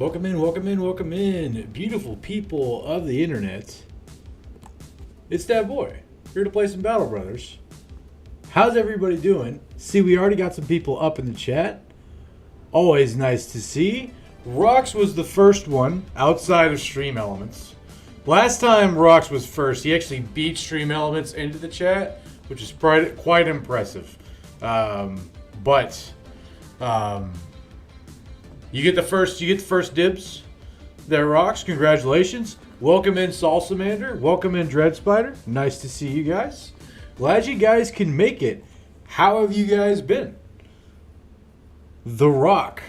Welcome in, welcome in, welcome in, beautiful people of the internet. It's that boy, here to play some Battle Brothers. How's everybody doing? See, we already got some people up in the chat. Always nice to see. Rox was the first one outside of Stream Elements. Last time Rox was first, he actually beat Stream Elements into the chat, which is quite impressive. You get the first dibs there, Rox. Congratulations. Welcome in, Salsamander. Welcome in, Dread Spider. Nice to see you guys. Glad you guys can make it. How have you guys been? The Rock.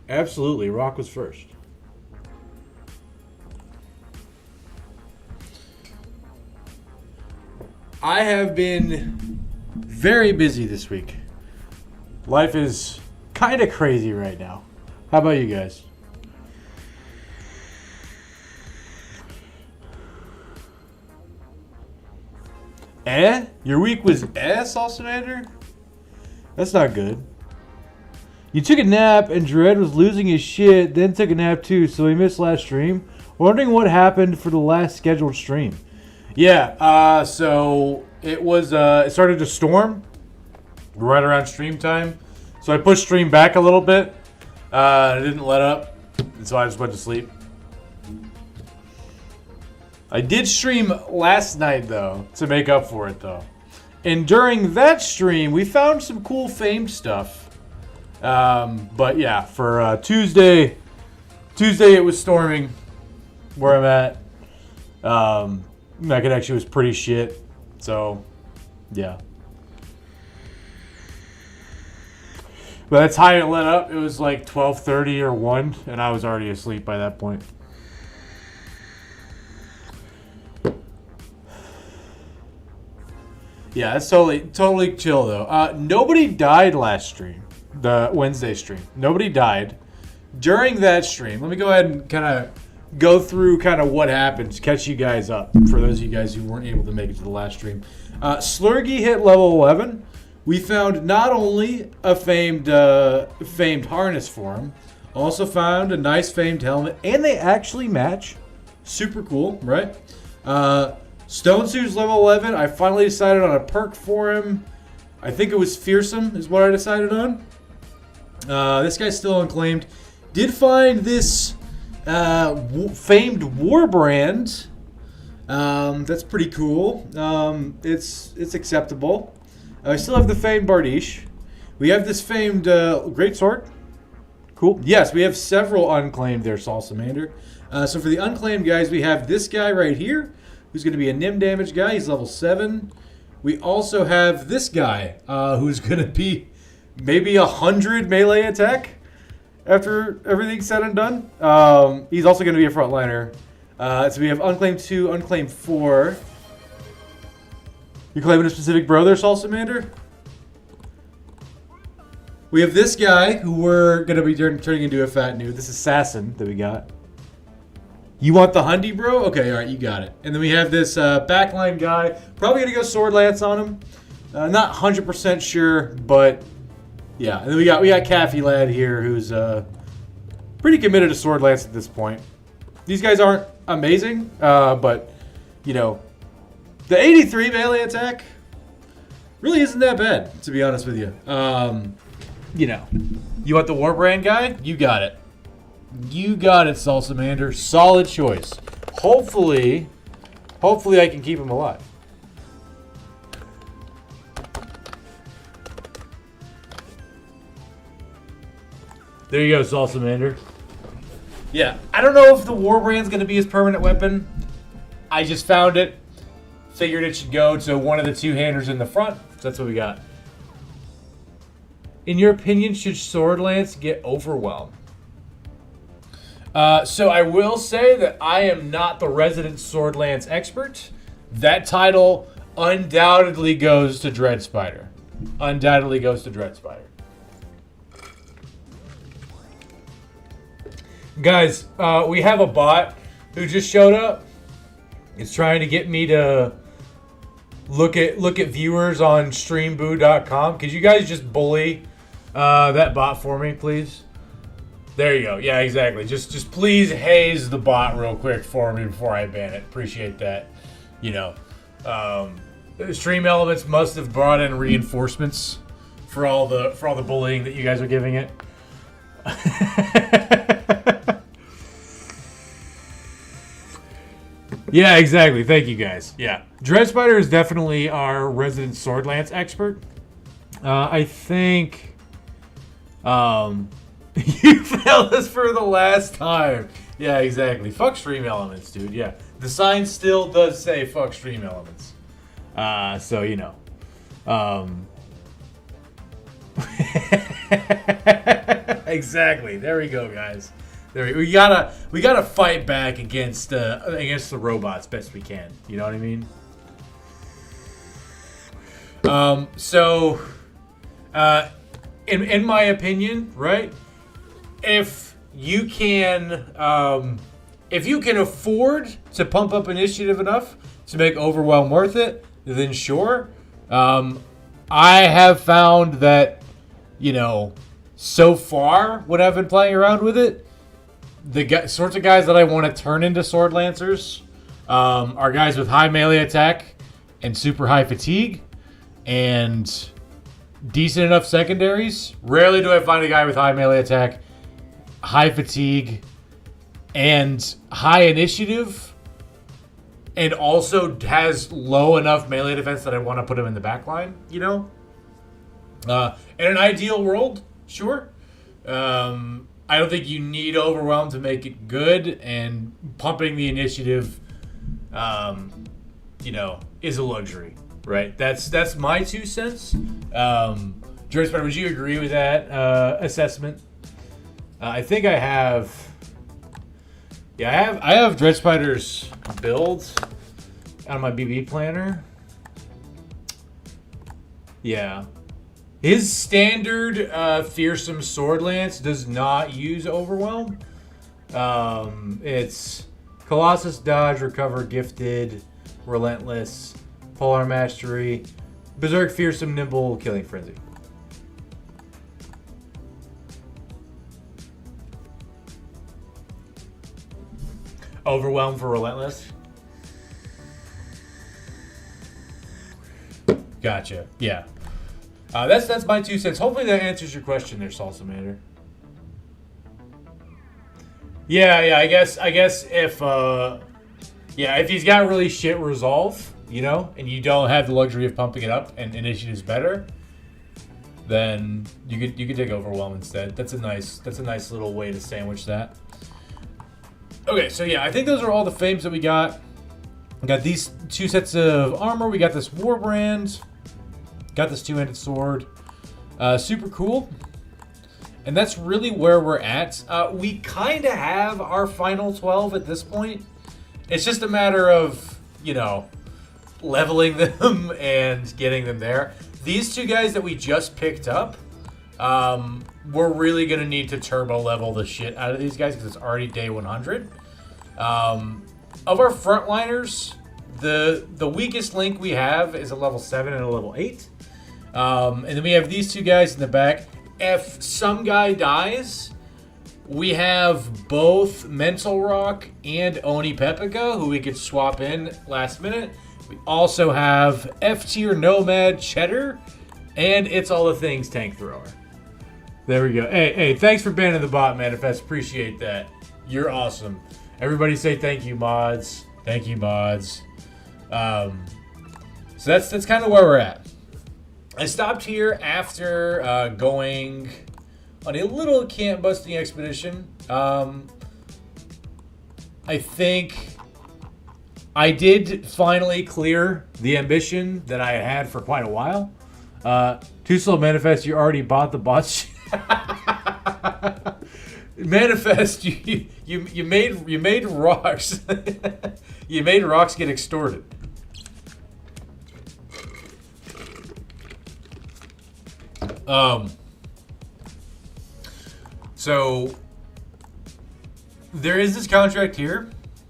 Absolutely, Rock was first. I have been very busy this week. Life is kind of crazy right now. How about you guys? Your week was Salsamander? That's not good. You took a nap and Dread was losing his shit, then took a nap too, so he missed last stream. Wondering what happened for the last scheduled stream. Yeah, so it was, it started to storm right around stream time. So I pushed stream back a little bit. I didn't let up, and so I just went to sleep. I did stream last night, though, to make up for it, though. And during that stream, we found some cool famed stuff. But yeah, for Tuesday it was storming where I'm at. My connection was pretty shit, so yeah. By the time it lit up, it was like 12:30 or 1, and I was already asleep by that point. Yeah, that's totally chill though. Nobody died last stream, the Wednesday stream. Nobody died during that stream. Let me go ahead and kind of go through kind of what happened to catch you guys up for those of you guys who weren't able to make it to the last stream. Slurgy hit level 11. We found not only a famed harness for him, also found a nice famed helmet, and they actually match. Super cool, right? Stone Suit's level 11. I finally decided on a perk for him. I think it was Fearsome is what I decided on. This guy's still unclaimed. Did find this famed Warbrand. That's pretty cool. It's acceptable. I still have the famed Bardiche. We have this famed Greatsword. Cool. Yes, we have several unclaimed there, Salsamander. So for the unclaimed guys, we have this guy right here, who's going to be a Nim damage guy. He's level 7. We also have this guy, who's going to be maybe 100 melee attack after everything's said and done. He's also going to be a frontliner. So we have unclaimed 2, unclaimed 4. You claiming a specific bro there, Salsamander? We have this guy who we're going to be turning into a fat nude. This assassin that we got. You want the Hundy, bro? Okay, all right, you got it. And then we have this backline guy. Probably going to go Sword Lance on him. Not 100% sure, but yeah. And then we got Caffey Lad here, who's pretty committed to Sword Lance at this point. These guys aren't amazing, but, you know, the 83 melee attack really isn't that bad, to be honest with you. You know, you want the Warbrand guy? You got it. You got it, Salsamander. Solid choice. Hopefully I can keep him alive. There you go, Salsamander. Yeah, I don't know if the Warbrand's going to be his permanent weapon. I just found it. Figured it should go to one of the two-handers in the front. So that's what we got. In your opinion, should Sword Lance get overwhelmed? So I will say that I am not the resident Sword Lance expert. That title undoubtedly goes to Dread Spider. Undoubtedly goes to Dread Spider. Guys, we have a bot who just showed up. It's trying to get me to look at viewers on streamboo.com. Could you guys just bully that bot for me, please? There you go. Yeah, exactly. Just please haze the bot real quick for me before I ban it. Appreciate that. You know, Stream Elements must have brought in reinforcements for all the bullying that you guys are giving it. Yeah, exactly. Thank you guys. Yeah, Dread Spider is definitely our resident sword lance expert. I think. You failed us for the last time. Yeah, exactly. Fuck Stream Elements, dude. Yeah. The sign still does say fuck Stream Elements. So, you know. Exactly. There we go, guys. We gotta fight back against the robots best we can. You know what I mean? In my opinion, right? If you can afford to pump up initiative enough to make Overwhelm worth it, then sure. I have found that, you know, so far when I've been playing around with it, the sorts of guys that I want to turn into Sword Lancers are guys with high melee attack and super high fatigue and decent enough secondaries. Rarely do I find a guy with high melee attack, high fatigue, and high initiative, and also has low enough melee defense that I want to put him in the back line, you know? In an ideal world, sure. I don't think you need Overwhelm to make it good, and pumping the initiative, you know, is a luxury, right? That's my 2 cents. Dread Spider, would you agree with that assessment? I think I have. Yeah, I have Dread Spider's build on my BB planner. Yeah. His standard fearsome sword lance does not use Overwhelm. It's Colossus, dodge, recover, gifted, relentless, polar mastery, berserk, fearsome, nimble, killing frenzy. Overwhelm for relentless. Gotcha. Yeah. That's my 2 cents. Hopefully that answers your question there, Salsa Mander. Yeah. I guess if he's got really shit resolve, you know, and you don't have the luxury of pumping it up and initiative's better, then you could take Overwhelm instead. That's a nice little way to sandwich that. Okay, so yeah, I think those are all the fames that we got. We got these 2 sets of armor. We got this Warbrand. Got this 2-handed sword. Super cool. And that's really where we're at. We kind of have our final 12 at this point. It's just a matter of, you know, leveling them and getting them there. These 2 guys that we just picked up, we're really going to need to turbo level the shit out of these guys because it's already day 100. Of our frontliners, the weakest link we have is a level 7 and a level 8. And then we have these 2 guys in the back. If some guy dies, we have both Mental Rock and Oni Pepika, who we could swap in last minute. We also have F-tier Nomad Cheddar, and It's All the Things Tank Thrower. There we go. Hey, thanks for banning the bot, Manifest. Appreciate that. You're awesome. Everybody say thank you, mods. Thank you, mods. So that's kind of where we're at. I stopped here after going on a little camp busting expedition. I think I did finally clear the ambition that I had for quite a while. Too Slow Manifest, you already bought the bots. Manifest, you made rocks. You made rocks get extorted. So there is this contract here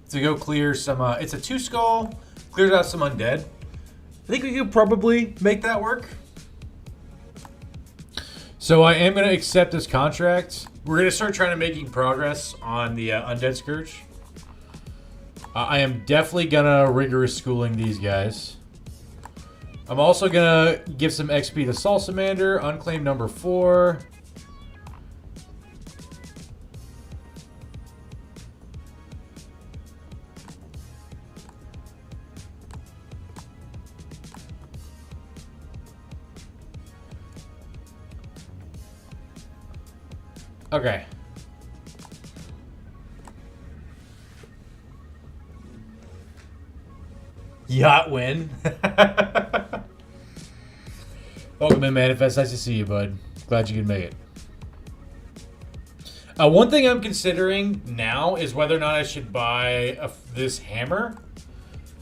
to go clear some. It's a 2 skull, clears out some undead. I think we could probably make that work. So I am going to accept this contract. We're going to start trying to making progress on the undead scourge. I am definitely going to rigorous schooling these guys. I'm also going to give some XP to Salsamander, unclaimed number 4. Okay. Yacht win. Welcome in, Manifest. Nice to see you, bud. Glad you could make it. One thing I'm considering now is whether or not I should buy this hammer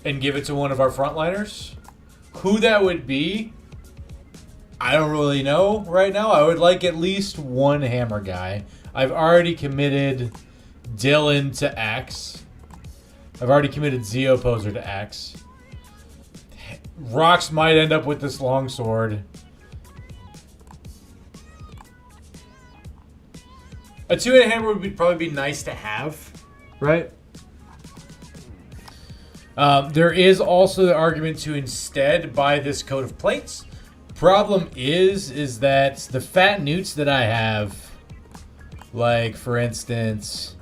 and give it to one of our frontliners. Who that would be, I don't really know right now. I would like at least one hammer guy. I've already committed Dylan to Axe. I've already committed Zeo Poser to Axe. Rox might end up with this longsword. A two-handed hammer would probably be nice to have, right? There is also the argument to instead buy this coat of plates. Problem is that the fat newts that I have, like for instance,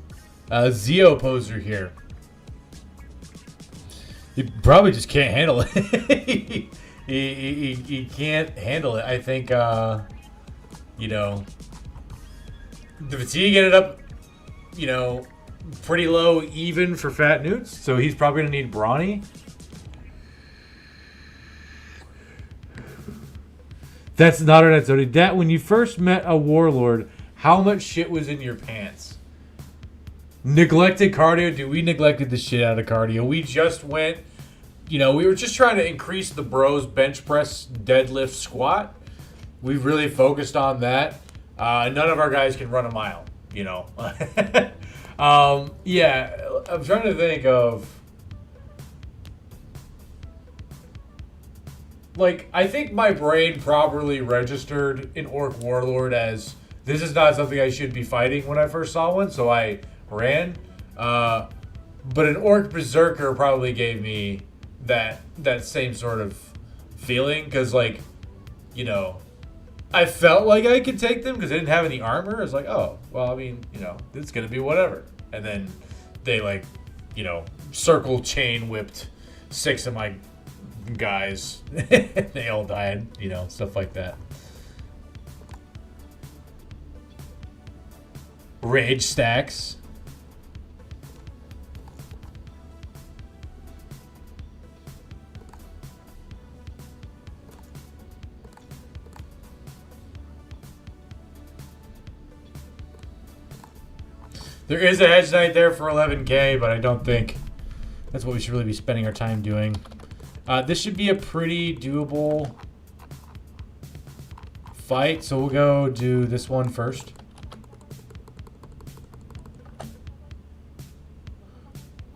Zeo Poser here, he probably just can't handle it. he can't handle it. I think, you know, the fatigue ended up, you know, pretty low even for fat newts. So he's probably going to need brawny. That's not an Zodi. That when you first met a warlord, how much shit was in your pants? Neglected cardio? Dude, we neglected the shit out of cardio. We just went, you know, we were just trying to increase the bros bench press, deadlift, squat. We really focused on that. None of our guys can run a mile, you know. Yeah, I'm trying to think of... Like, I think my brain properly registered an Orc Warlord as this is not something I should be fighting when I first saw one, so I ran. But an Orc Berserker probably gave me that same sort of feeling, because, like, you know, I felt like I could take them because they didn't have any armor. I was like, oh, well, I mean, you know, it's going to be whatever. And then they, like, you know, circle chain whipped 6 of my guys. They all died, you know, stuff like that. Rage stacks. There is a hedge knight there for 11k, but I don't think that's what we should really be spending our time doing. This should be a pretty doable fight, so we'll go do this one first.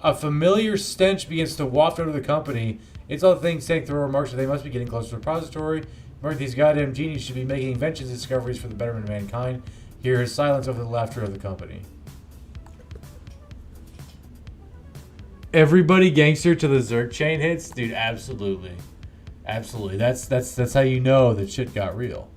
A familiar stench begins to waft over the company. It's all the things saying through remarks that they must be getting closer to the repository. Remember, these goddamn genies should be making inventions and discoveries for the betterment of mankind. Here is silence over the laughter of the company. Everybody gangster to the Zerg chain hits? Dude, absolutely. Absolutely. That's how you know that shit got real.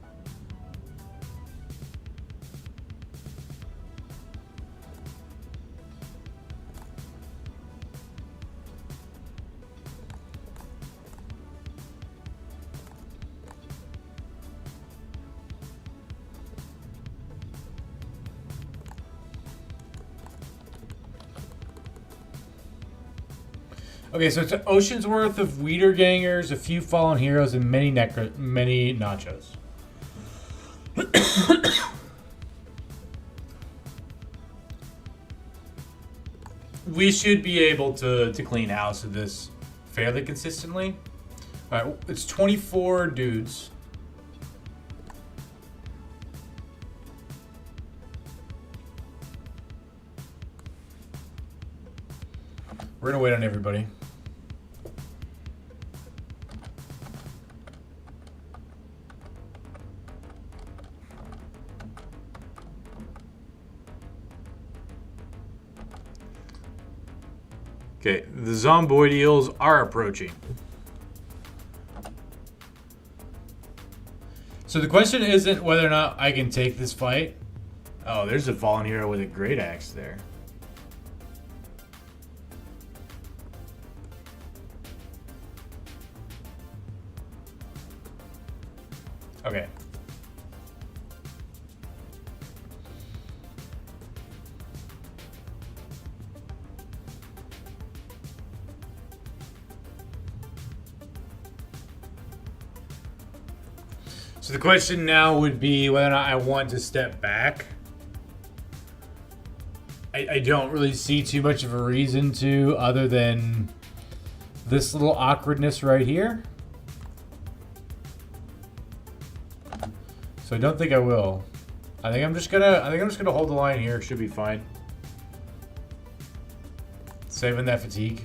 Okay, so it's an ocean's worth of Weeder Gangers, a few fallen heroes, and many nachos. We should be able to clean house of this fairly consistently. All right, it's 24 dudes. We're gonna wait on everybody. Okay, the zomboideals are approaching. So the question isn't whether or not I can take this fight. Oh, there's a fallen hero with a great axe there. Okay. So the question now would be whether or not I want to step back. I don't really see too much of a reason to, other than this little awkwardness right here. So I don't think I will. I think I'm just gonna hold the line here. Should be fine. Saving that fatigue.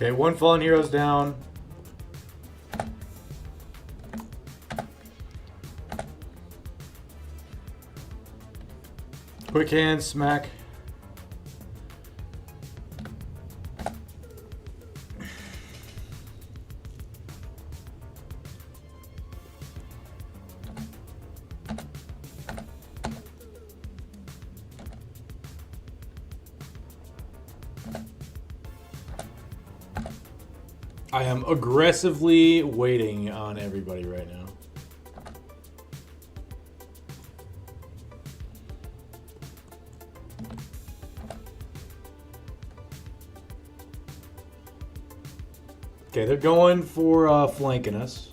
Okay, one fallen hero's down. Quick hand, smack. I am aggressively waiting on everybody right now. Okay, they're going for flanking us.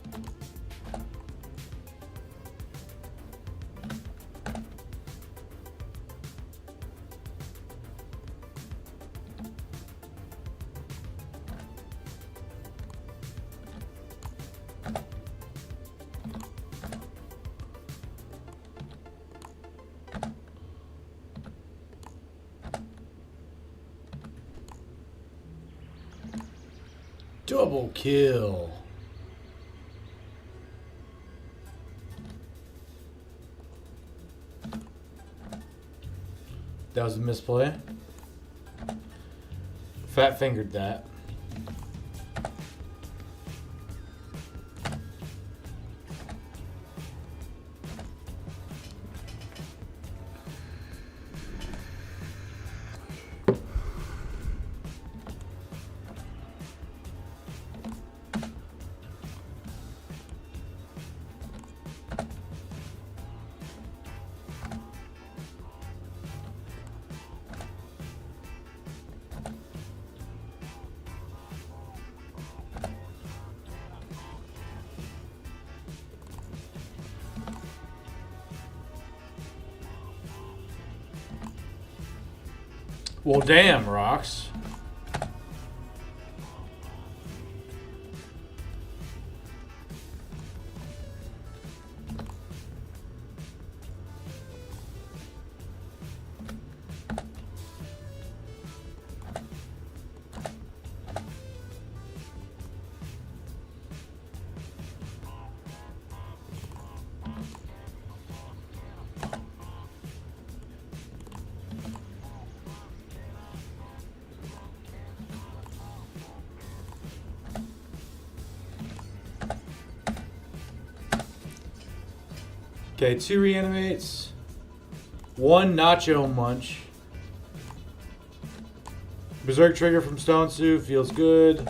Double kill. That was a misplay. Fat fingered that. Well, damn, Rocks. Okay, 2 reanimates. 1 Nacho Munch. Berserk Trigger from Stone Soup feels good.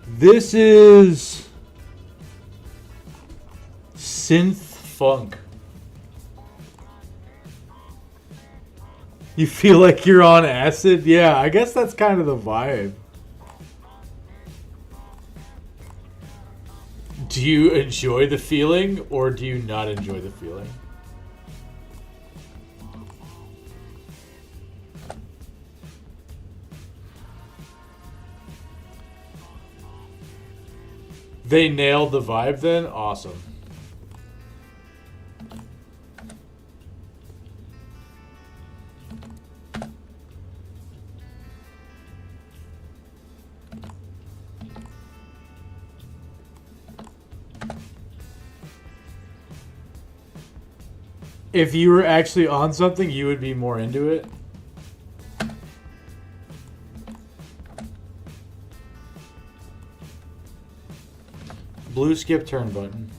This is Synth Funk. You feel like you're on acid? Yeah, I guess that's kind of the vibe. Do you enjoy the feeling or do you not enjoy the feeling? They nailed the vibe then? Awesome. If you were actually on something, you would be more into it. Blue skip turn button.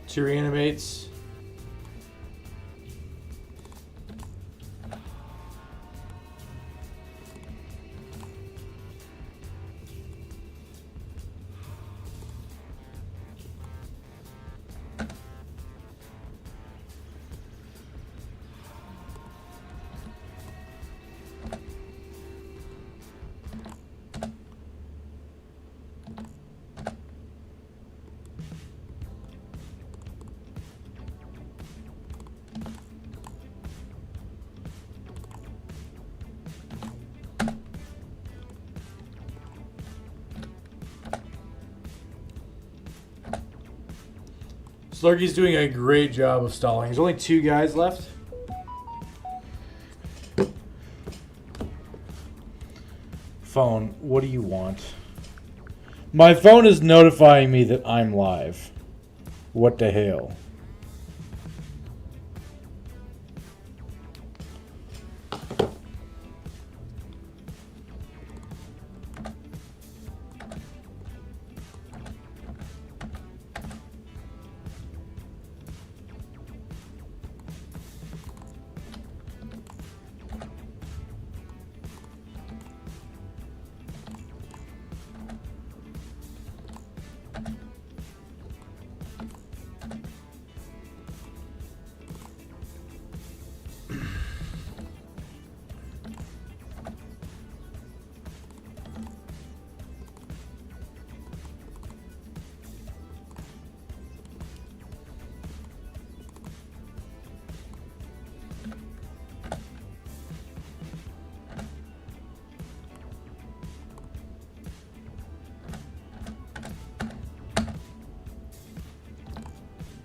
Two reanimates. Slurky's doing a great job of stalling. There's only 2 guys left. Phone, what do you want? My phone is notifying me that I'm live. What the hell?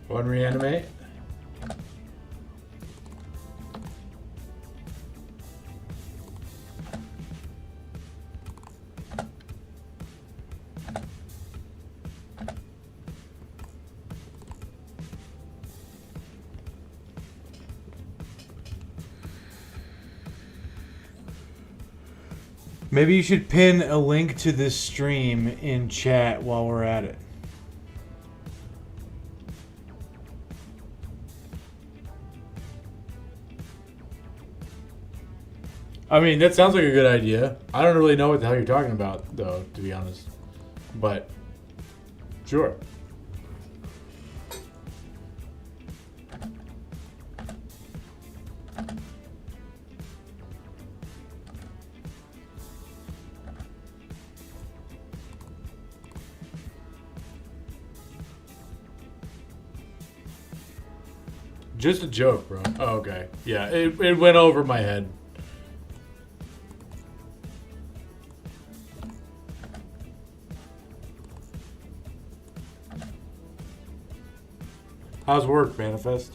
One reanimate. Maybe you should pin a link to this stream in chat while we're at it. I mean, that sounds like a good idea. I don't really know what the hell you're talking about, though, to be honest. But, sure. Just a joke, bro. Oh, okay. Yeah, it went over my head. How's work, Manifest?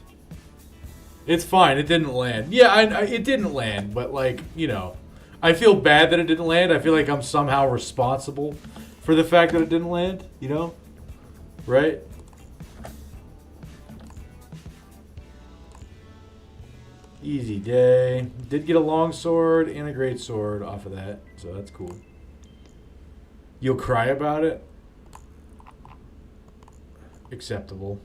It's fine. It didn't land. Yeah, it didn't land, but like, you know, I feel bad that it didn't land. I feel like I'm somehow responsible for the fact that it didn't land, you know? Right? Easy day. Did get a long sword and a great sword off of that, so that's cool. You'll cry about it? Acceptable.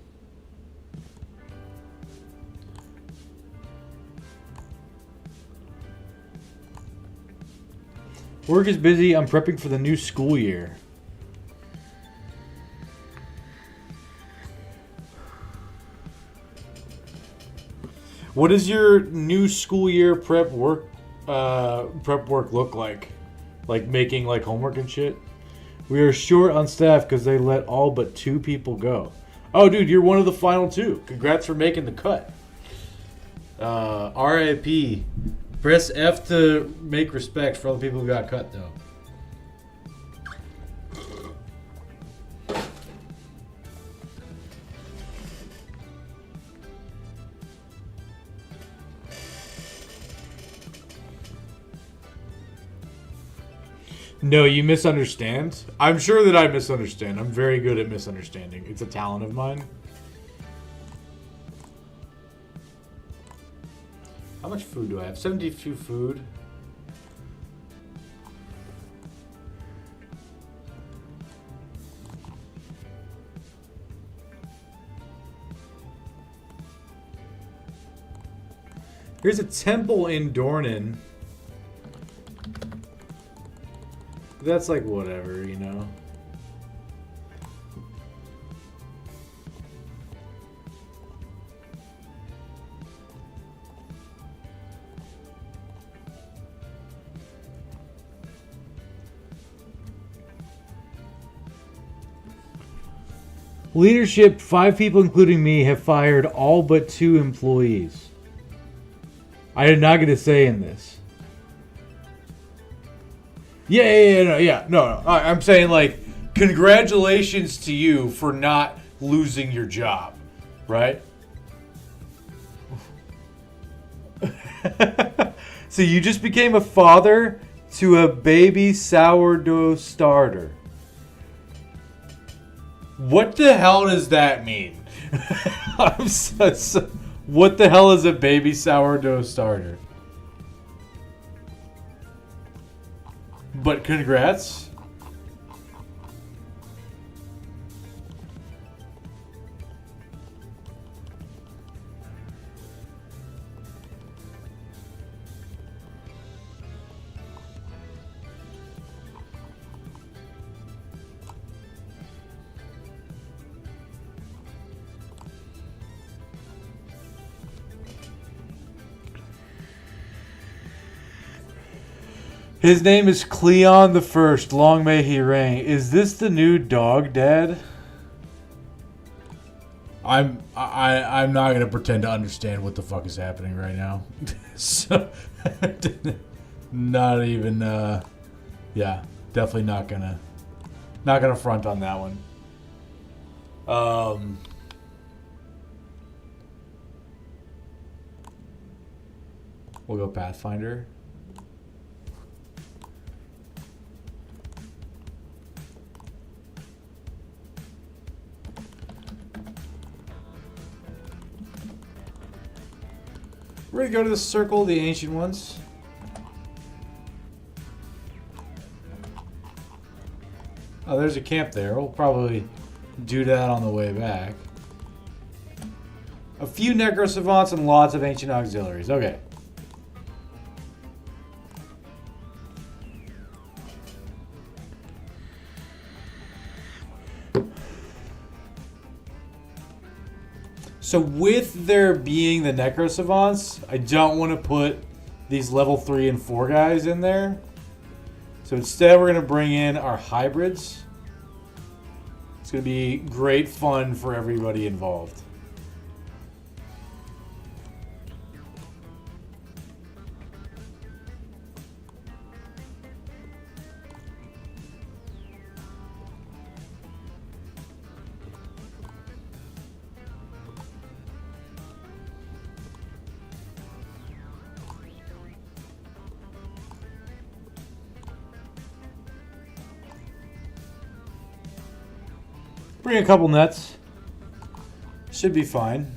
Work is busy. I'm prepping for the new school year. What does your new school year prep work look like? Like making like homework and shit? We are short on staff because they let all but 2 people go. Oh, dude, you're one of the final 2. Congrats for making the cut. RIP. Press F to make respect for all the people who got cut, though. No, you misunderstand. I'm sure that I misunderstand. I'm very good at misunderstanding. It's a talent of mine. How much food do I have? 72 food. Here's a temple in Dornan. That's like whatever, you know. Leadership, 5 people including me have fired all but 2 employees. I did not get a say in this. No. I'm saying, like, congratulations to you for not losing your job, right? So you just became a father to a baby sourdough starter. What the hell does that mean? What the hell is a baby sourdough starter? But congrats. His name is Cleon the First. Long may he reign. Is this the new dog, Dad? I'm not gonna pretend to understand what the fuck is happening right now. So, not even. Yeah, definitely not gonna front on that one. We'll go Pathfinder. We're going to go to the circle of the ancient ones. Oh, there's a camp there. We'll probably do that on the way back. A few necro savants and lots of ancient auxiliaries. Okay. So with there being the necro savants, I don't want to put these level 3 and 4 guys in there. So instead we're going to bring in our hybrids. It's going to be great fun for everybody involved. Bring a couple nets. Should be fine.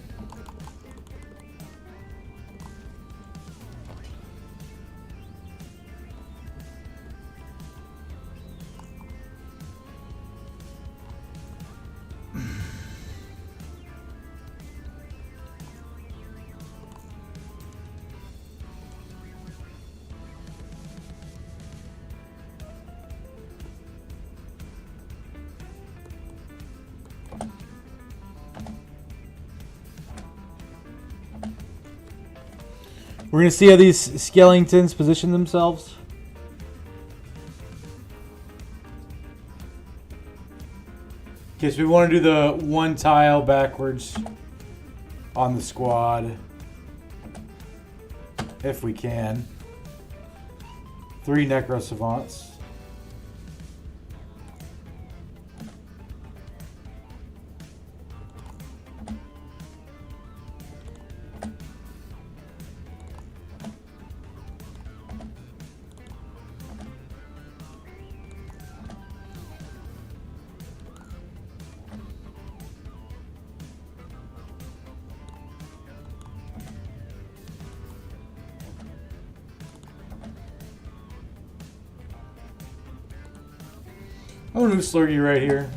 We're going to see how these skeletons position themselves. Okay, so we want to do the one tile backwards on the squad. If we can. 3 Necro Savants. I'm going to Slurgy right here.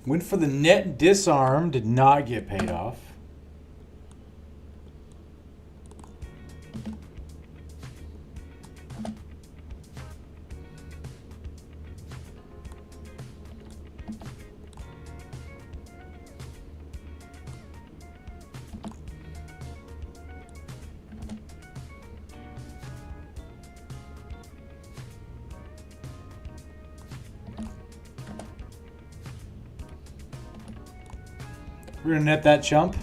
Went for the net disarm, did not get paid off. We're going to net that chump.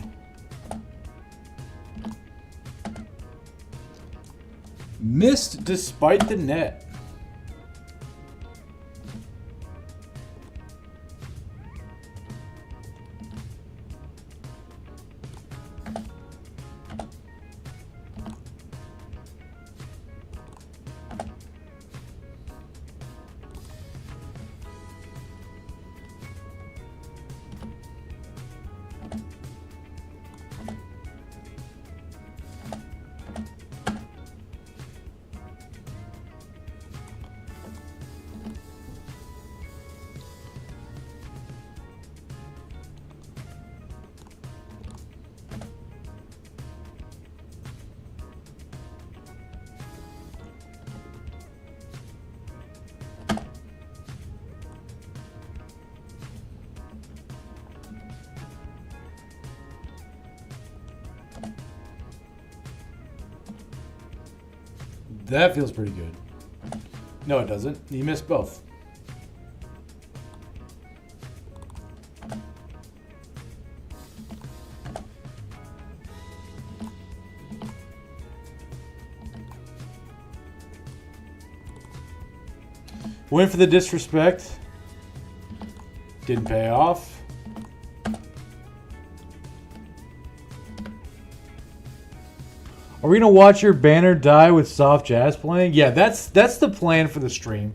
Missed despite the net. That feels pretty good. No, it doesn't. You missed both. Went for the disrespect. Didn't pay off. Are we gonna watch your banner die with soft jazz playing? Yeah, that's the plan for the stream.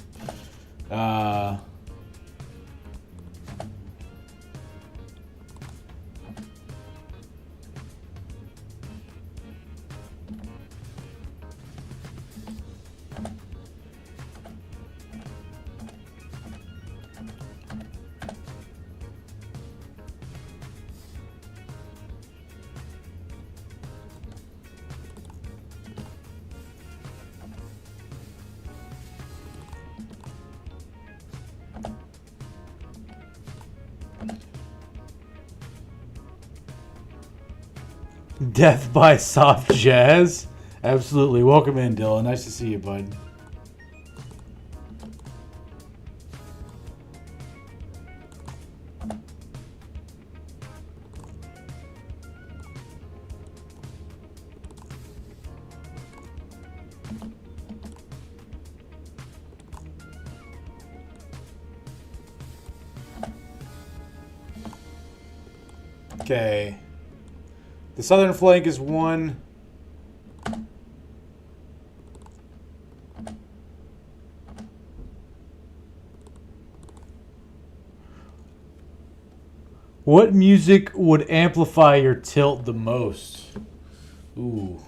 Death by soft jazz? Absolutely. Welcome in, Dylan. Nice to see you, bud. Okay. The southern flank is 1. What music would amplify your tilt the most? Ooh.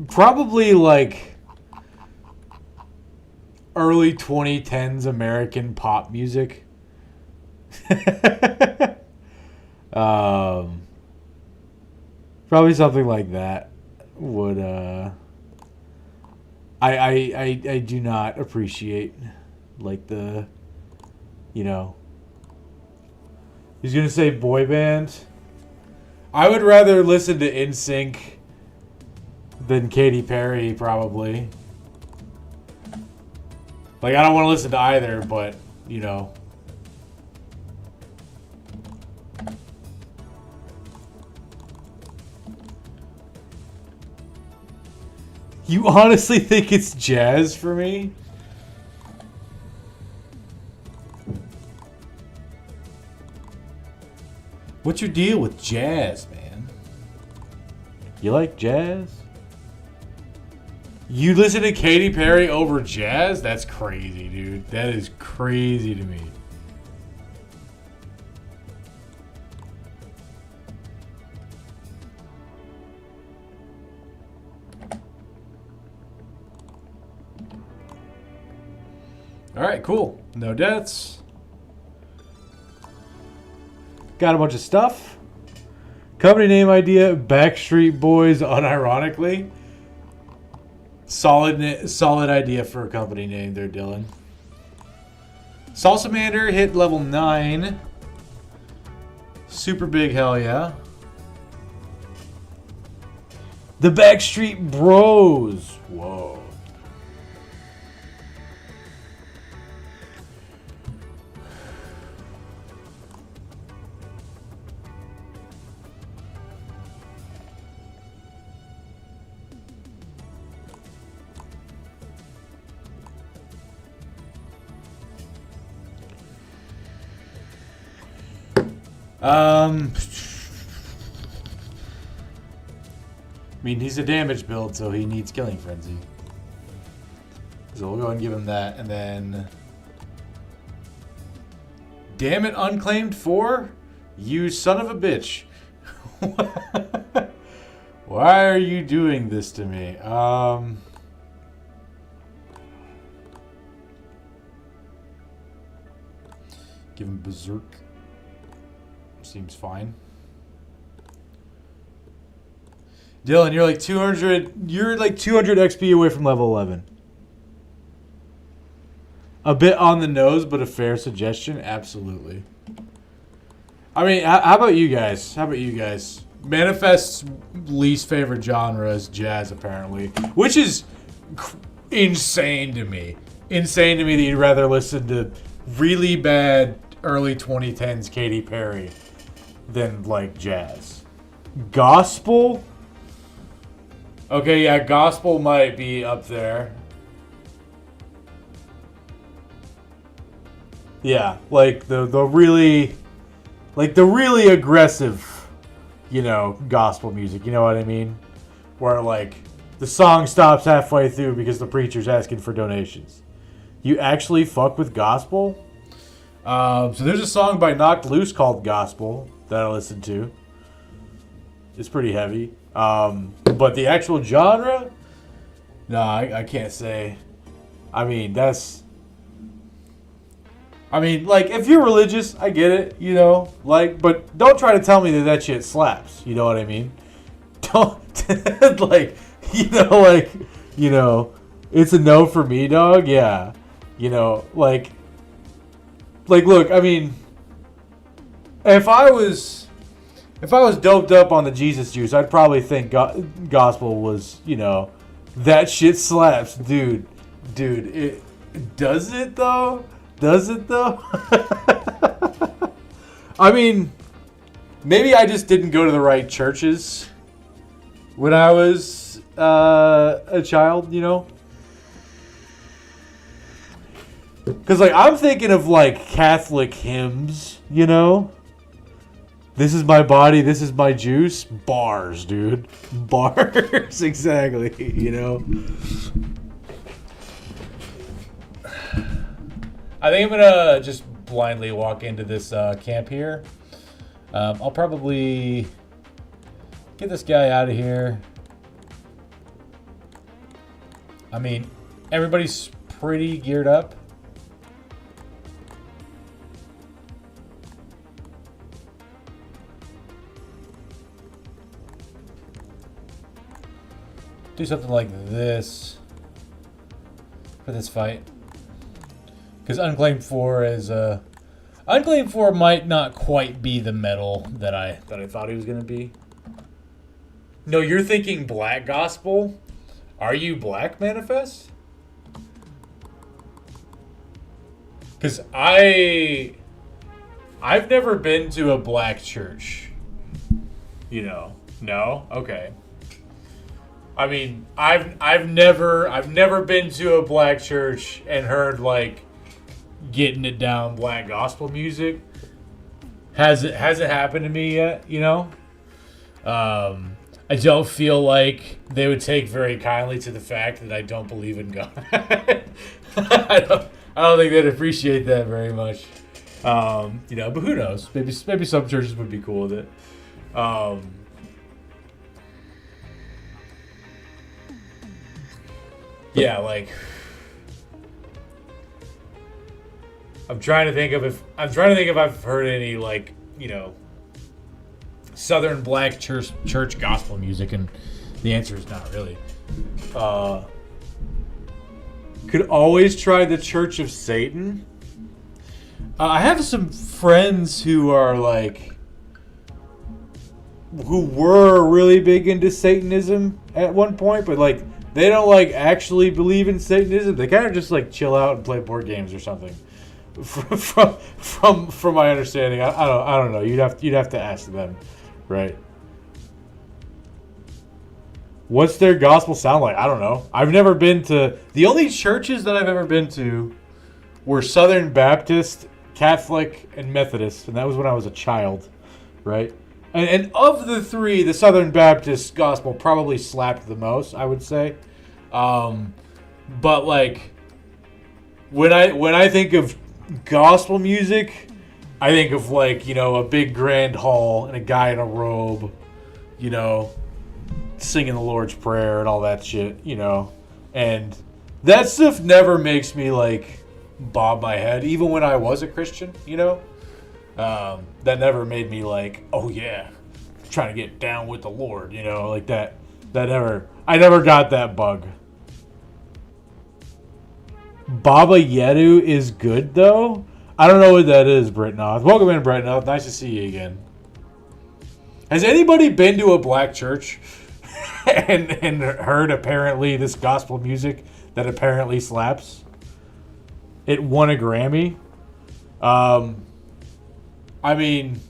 Probably like early 2010s American pop music. Probably something like that would I do not appreciate like the, you know, he's gonna say boy band. I would rather listen to NSYNC than Katy Perry, probably. Like, I don't want to listen to either, but, you know. You honestly think it's jazz for me? What's your deal with jazz, man? You like jazz? You listen to Katy Perry over jazz? That's crazy, dude. That is crazy to me. All right, cool. No deaths. Got a bunch of stuff. Company name idea, Backstreet Boys, unironically. Solid idea for a company name there, Dylan. Salsamander hit level 9. Super big, hell yeah. The Backstreet Bros. Whoa. I mean, he's a damage build, so he needs Killing Frenzy. So we'll go ahead and give him that, and then... Damn it, Unclaimed 4? You son of a bitch. Why are you doing this to me? Give him Berserk. Seems fine. Dylan, you're like 200. You're like 200 XP away from level 11. A bit on the nose, but a fair suggestion. Absolutely. I mean, how about you guys? How about you guys? Manifest's least favorite genre is jazz, apparently, which is insane to me. Insane to me that you'd rather listen to really bad early 2010s Katy Perry than like jazz. Gospel? Okay, yeah, gospel might be up there. Yeah, like the really aggressive, you know, gospel music, you know what I mean? Where like the song stops halfway through because the preacher's asking for donations. You actually fuck with gospel? So there's a song by Knocked Loose called Gospel that I listened to. It's pretty heavy. But the actual genre? No, I can't say. I mean, like, if you're religious, I get it, you know? Like, but don't try to tell me that shit slaps. You know what I mean? Don't, like, you know, it's a no for me, dog. Yeah. You know, like, look, I mean, if I was doped up on the Jesus juice, I'd probably think gospel was, you know, that shit slaps, dude. It does it though? Does it though? I mean, maybe I just didn't go to the right churches when I was a child, you know. Because, like, I'm thinking of, like, Catholic hymns, you know? This is my body, this is my juice. Bars, dude. Bars, exactly, you know? I think I'm going to just blindly walk into this camp here. I'll probably get this guy out of here. I mean, everybody's pretty geared up. Do something like this for this fight. Because Unclaimed 4 is Unclaimed 4 might not quite be the metal that I thought he was gonna be. No, you're thinking Black Gospel? Are you Black Manifest? Because I've never been to a black church. You know. No? Okay. I mean, I've never been to a black church and heard like getting it down black gospel music. Hasn't happened to me yet, you know? I don't feel like they would take very kindly to the fact that I don't believe in God. I don't think they'd appreciate that very much. You know, but who knows? Maybe some churches would be cool with it. Yeah, like I'm trying to think if I've heard any like, you know, Southern black church gospel music, and the answer is not really. Could always try the Church of Satan. I have some friends who are like, who were really big into Satanism at one point, but like they don't like actually believe in Satanism. They kind of just like chill out and play board games or something. From my understanding, I don't know. You'd have to ask them, right? What's their gospel sound like? I don't know. I've never been to... The only churches that I've ever been to were Southern Baptist, Catholic, and Methodist. And that was when I was a child, right? And of the three, the Southern Baptist gospel probably slapped the most, I would say. But, like, when I think of gospel music, I think of, like, you know, a big grand hall and a guy in a robe, you know, singing the Lord's Prayer and all that shit, you know. And that stuff never makes me, like, bob my head, even when I was a Christian, you know. That never made me like, oh yeah, trying to get down with the Lord, you know, like that. I never got that bug. Baba Yedu is good though. I don't know what that is, Britnoth. Welcome in, Britnoth. Nice to see you again. Has anybody been to a black church and heard apparently this gospel music that apparently slaps? It won a Grammy. I mean,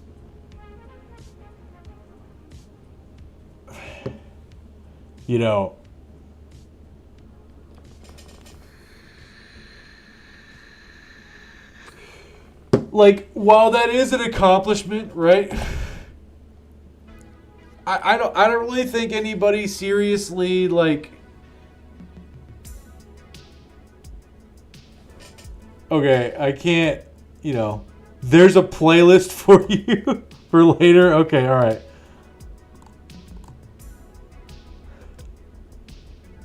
you know, like, while that is an accomplishment, right? I don't really think anybody seriously, like, okay, I can't, you know, there's a playlist for you for later. Okay, all right.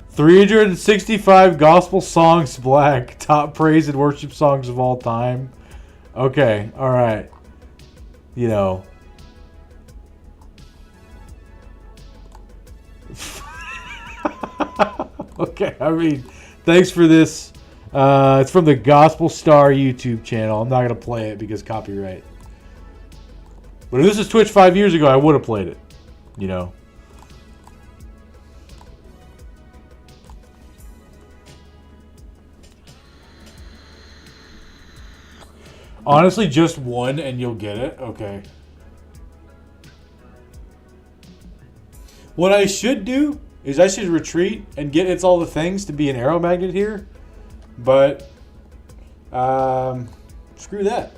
365 gospel songs black, top praise and worship songs of all time. Okay, all right. You know. Okay, I mean, thanks for this. It's from the Gospel Star YouTube channel. I'm not going to play it because copyright. But if this was Twitch 5 years ago, I would have played it. You know. Honestly, just one and you'll get it. Okay. What I should do is I should retreat and get It's All the Things to be an arrow magnet here. But Screw that.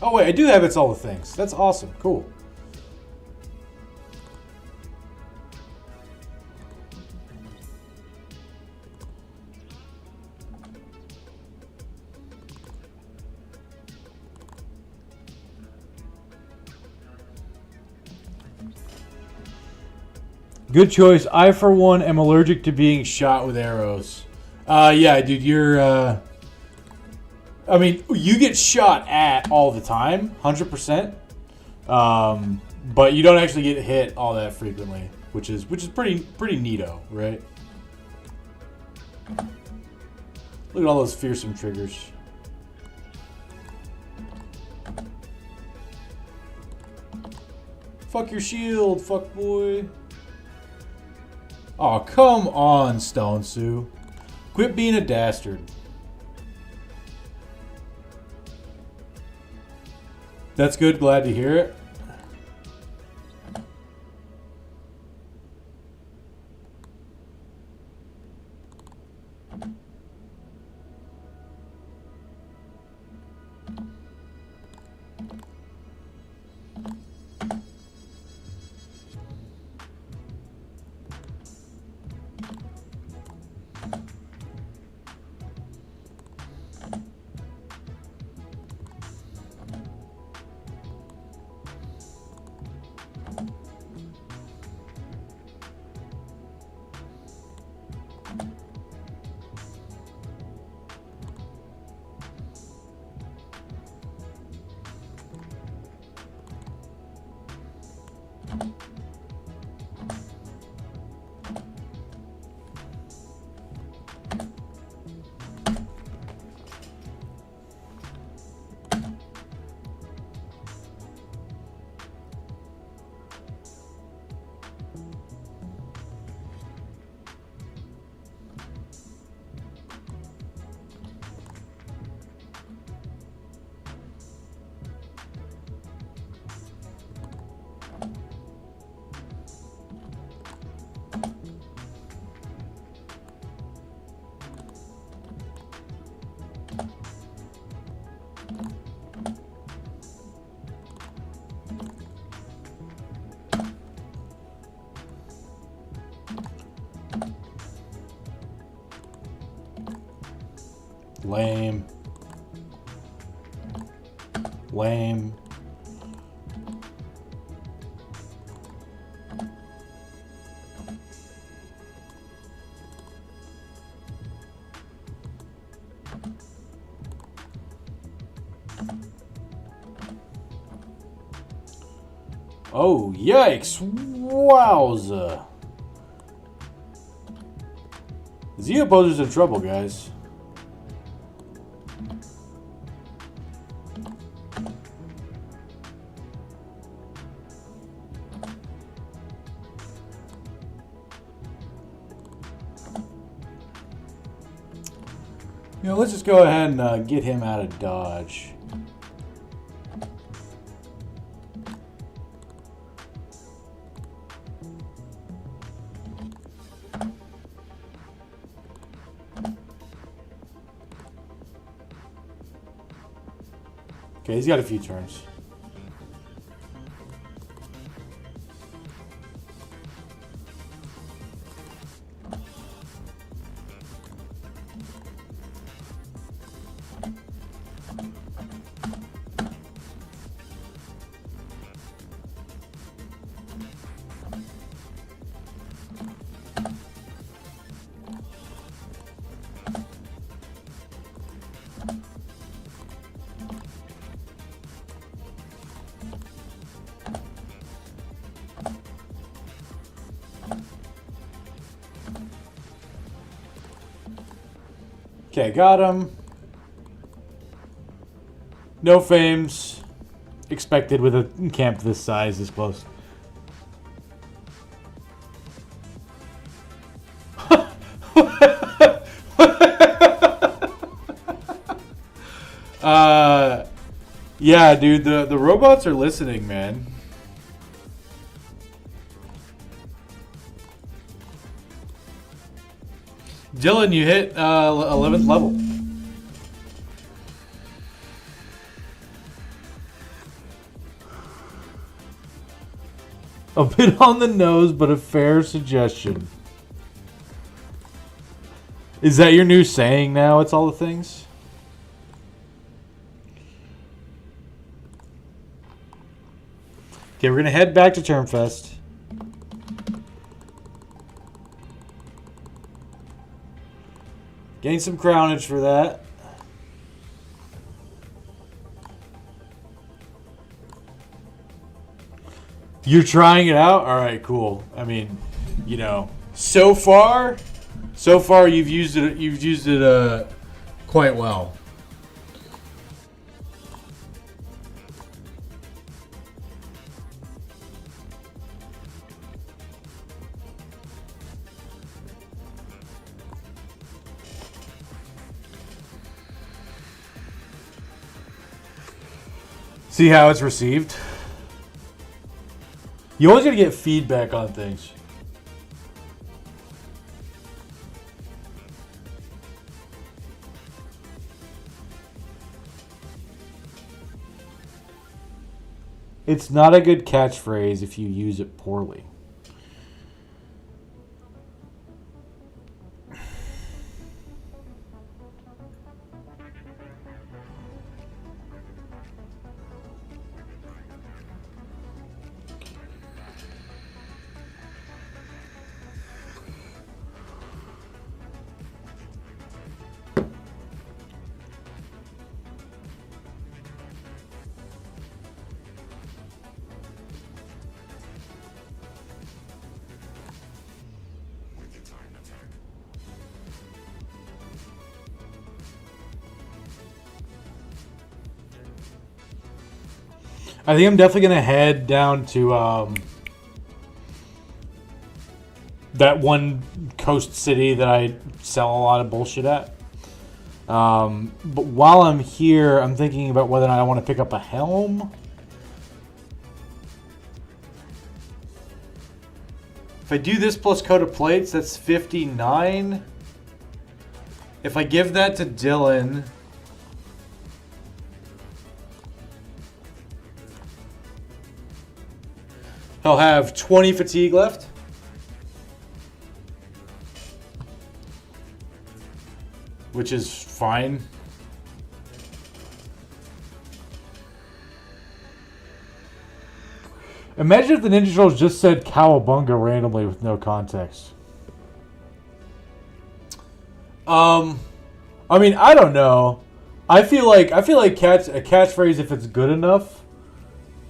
Oh wait, I do have It's All the Things. That's awesome. Cool. Good choice. I, for one, am allergic to being shot with arrows. Yeah, dude, you're... I mean, you get shot at all the time, 100%. But you don't actually get hit all that frequently, which is pretty neato, right? Look at all those fearsome triggers. Fuck your shield, fuck boy. Oh, come on, Stone Sue. Quit being a dastard. That's good. Glad to hear it. Lame. Lame. Oh, yikes. Wowza. Z opposer's in trouble, guys. You know, let's just go ahead and get him out of dodge. Okay, he's got a few turns. Okay, got him. No fames expected with a camp this size this close. Yeah, dude, the robots are listening, man. Dylan, you hit 11th level. A bit on the nose, but a fair suggestion. Is that your new saying now? It's all the things? Okay, we're going to head back to Termfest. Gain some crownage for that. You're trying it out? All right, cool. I mean, you know, so far you've used it quite well. See how it's received? You always gotta get feedback on things. It's not a good catchphrase if you use it poorly. I think I'm definitely going to head down to that one coast city that I sell a lot of bullshit at. But while I'm here, I'm thinking about whether or not I want to pick up a helm. If I do this plus coat of plates, that's 59. If I give that to Dylan... he'll have 20 fatigue left. Which is fine. Imagine if the Ninja Turtles just said Cowabunga randomly with no context. I mean, I don't know. I feel like a catchphrase, if it's good enough,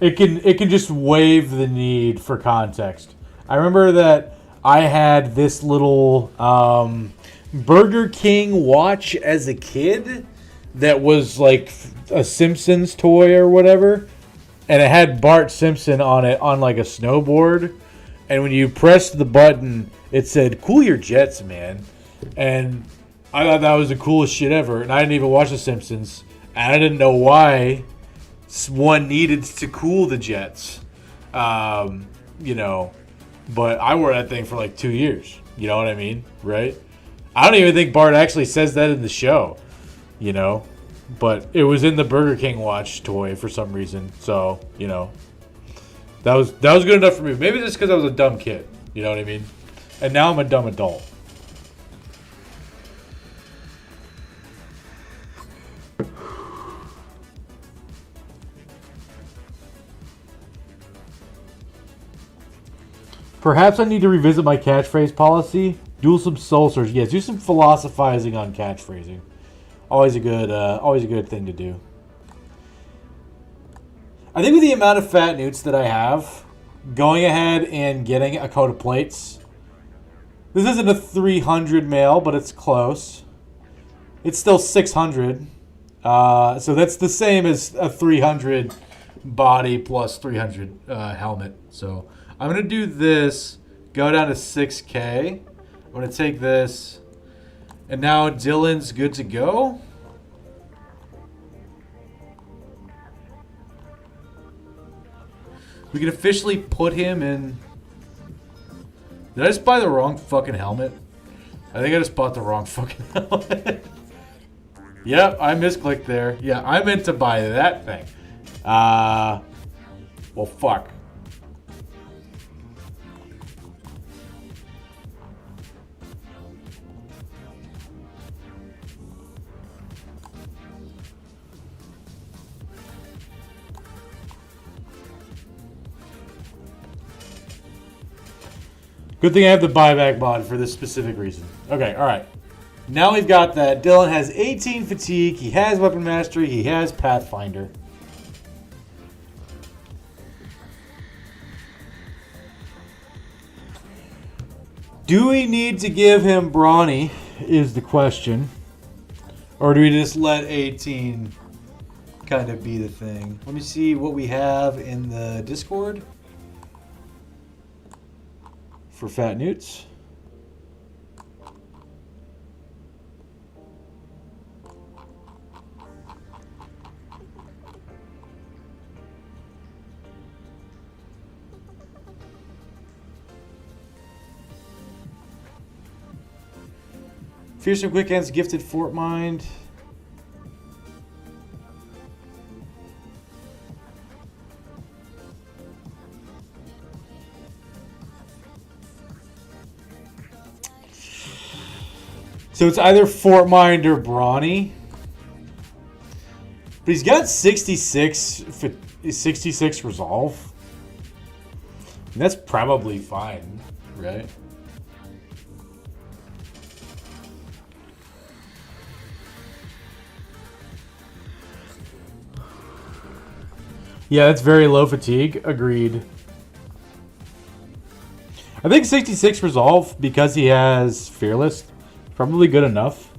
it can just waive the need for context. I remember that I had this little Burger King watch as a kid that was like a Simpsons toy or whatever, and it had Bart Simpson on it on like a snowboard, and when you pressed the button, it said "Cool your jets, man," and I thought that was the coolest shit ever. And I didn't even watch the Simpsons, and I didn't know why one needed to cool the jets, you know, but I wore that thing for like 2 years. You know what I mean, right? I don't even think Bart actually says that in the show, you know, but it was in the Burger King watch toy for some reason. So, you know, that was good enough for me. Maybe just because I was a dumb kid, you know what I mean? And now I'm a dumb adult. Perhaps I need to revisit my catchphrase policy. Do some soul search. Yes, do some philosophizing on catchphrasing. Always a good thing to do. I think with the amount of fat newts that I have, going ahead and getting a coat of plates. This isn't a 300 male, but it's close. It's still 600. So that's the same as a 300 body plus 300 helmet. So I'm going to do this, go down to 6K. I'm going to take this, and now Dylan's good to go. We can officially put him in... Did I just buy the wrong fucking helmet? I think I just bought the wrong fucking helmet. Yep, I misclicked there. Yeah, I meant to buy that thing. Well, fuck. Good thing I have the buyback mod for this specific reason. Okay, alright. Now we've got that. Dylan has 18 fatigue. He has weapon mastery. He has Pathfinder. Do we need to give him Brawny is the question. Or do we just let 18 kind of be the thing? Let me see what we have in the Discord. For Fat Newts. Fearsome Quick Hands, Gifted Fort Mind. So it's either Fort Mind or Brawny. But he's got 66 resolve. And that's probably fine, right? Yeah, that's very low fatigue. Agreed. I think 66 resolve, because he has Fearless, probably good enough.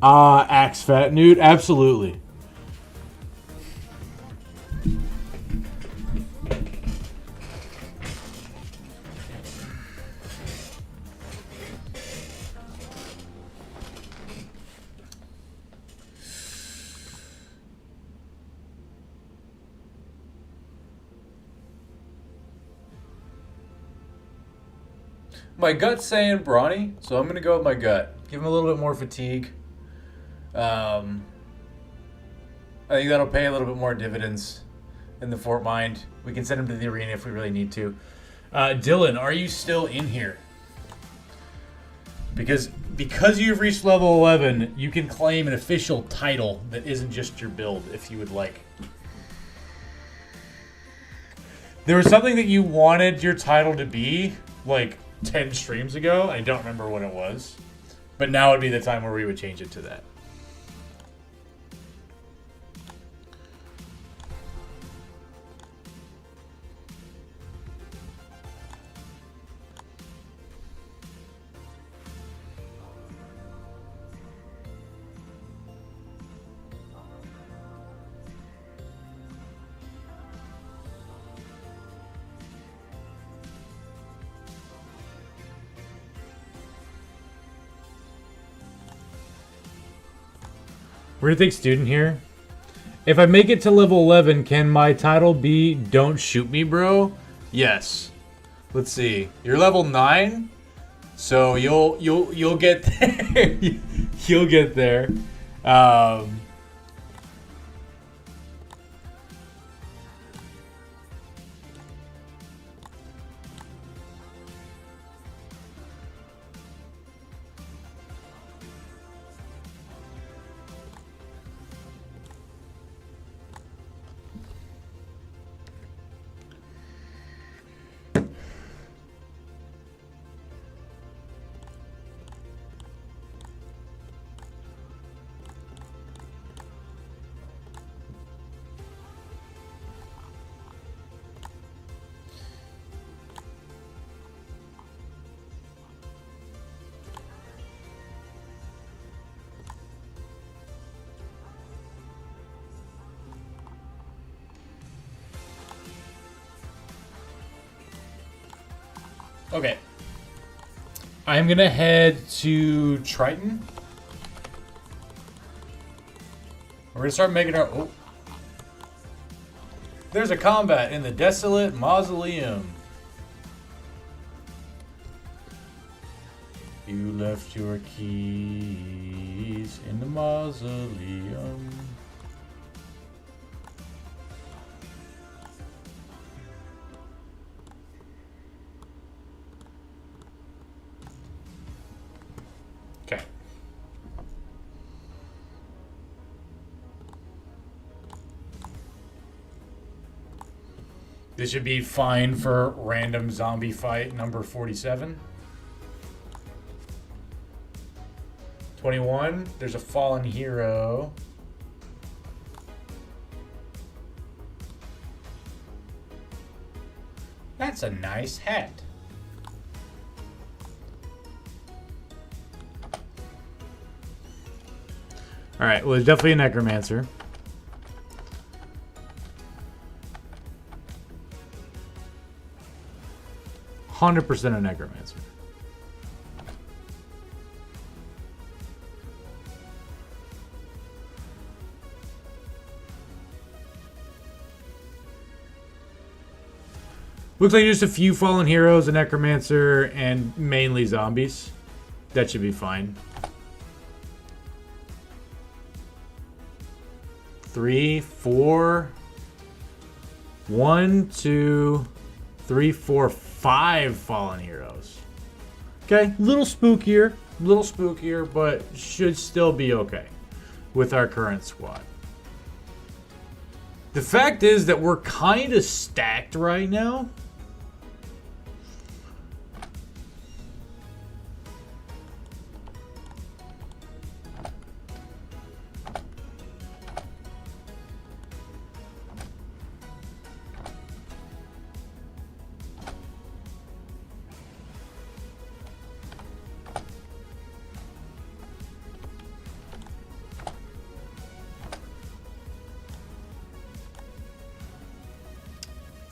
Axe Fat Newt, absolutely. My gut's saying Brawny, so I'm going to go with my gut. Give him a little bit more fatigue. I think that'll pay a little bit more dividends in the Fort Mind. We can send him to the arena if we really need to. Dylan, are you still in here? Because you've reached level 11, you can claim an official title that isn't just your build, if you would like. There was something that you wanted your title to be, like 10 streams ago. I don't remember what it was. But now would be the time where we would change it to that. We're gonna take student here. If I make it to level 11, can my title be "Don't shoot me, bro"? Yes. Let's see. You're level 9, so you'll get there. You'll get there. Okay. I'm gonna head to Triton. We're gonna start making our. Oh. There's a combat in the desolate mausoleum. You left your keys in the mausoleum. Okay. This should be fine for random zombie fight number 47. 21, there's a fallen hero. That's a nice hat. All right, well, there's definitely a necromancer. %100% a necromancer. Looks like just a few fallen heroes, a necromancer, and mainly zombies. That should be fine. 3, 4. 1, 2, 3, 4, 5 fallen heroes. Okay, little spookier, but should still be okay with our current squad. The fact is that we're kind of stacked right now.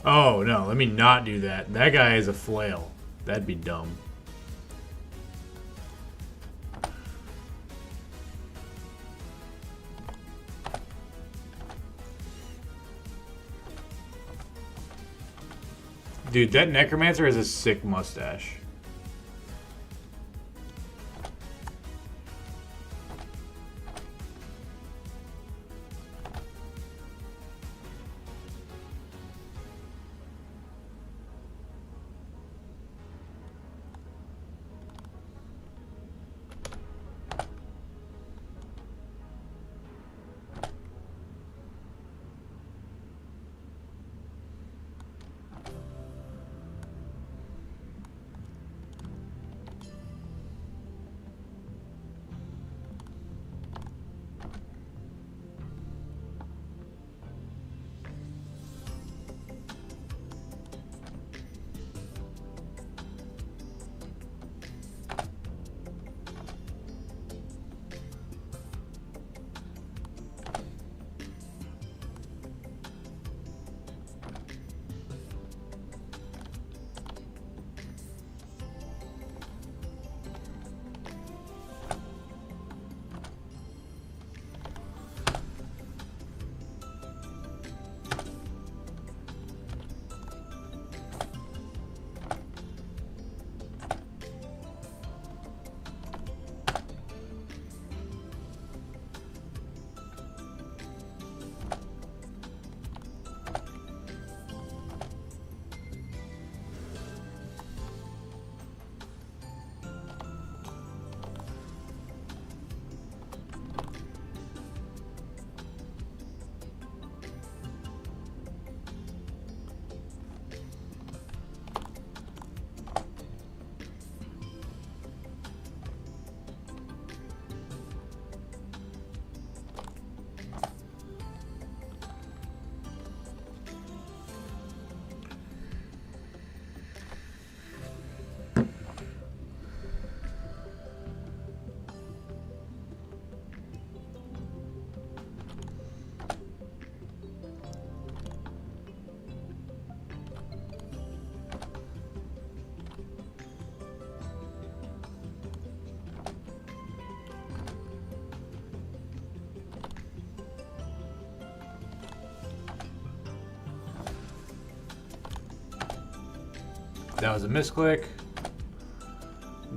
Oh, no, let me not do that. That guy is a flail. That'd be dumb. Dude, that necromancer has a sick mustache. that was a misclick.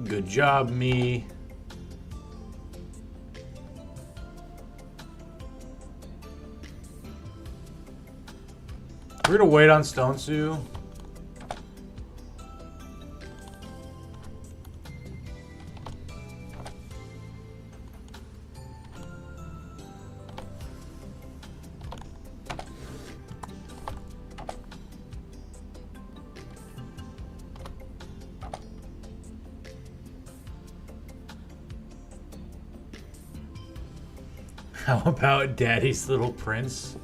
Good job, me. We're gonna wait on Stone Sue. How about Daddy's Little Prince?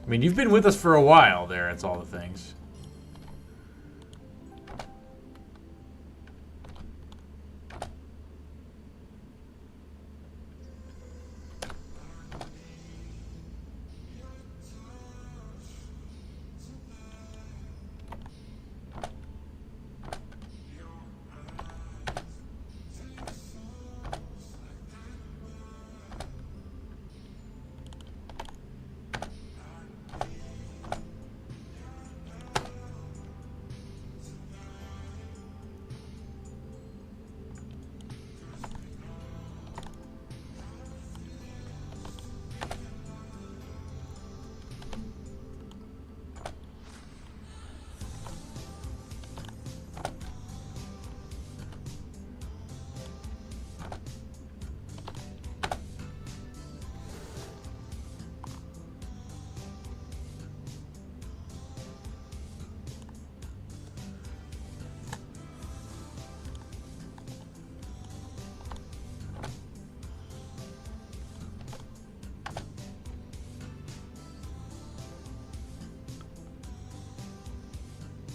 I mean, you've been with us for a while there, it's all the things.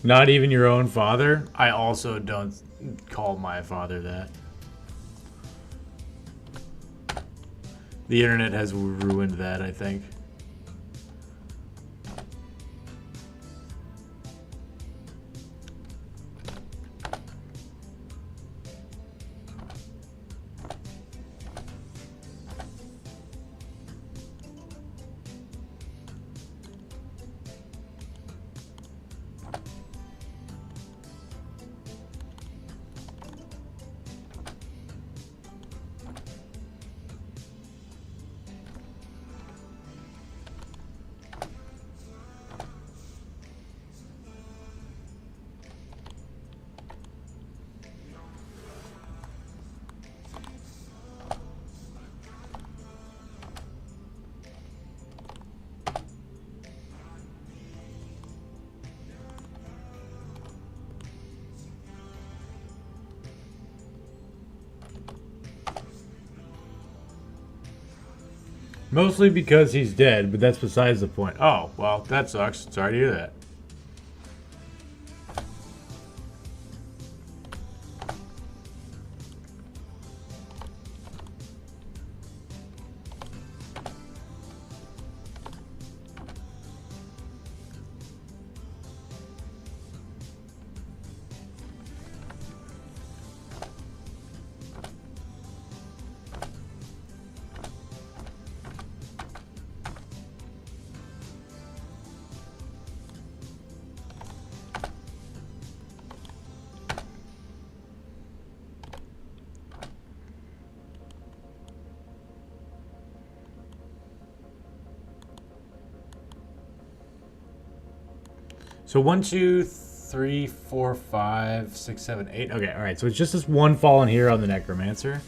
Not even your own father? I also don't call my father that. The internet has ruined that, I think. Mostly because he's dead, but that's besides the point. Oh, well, that sucks. Sorry to hear that. So 1, 2, 3, 4, 5, 6, 7, 8. Okay, all right. So it's just this one fallen here on the Necromancer.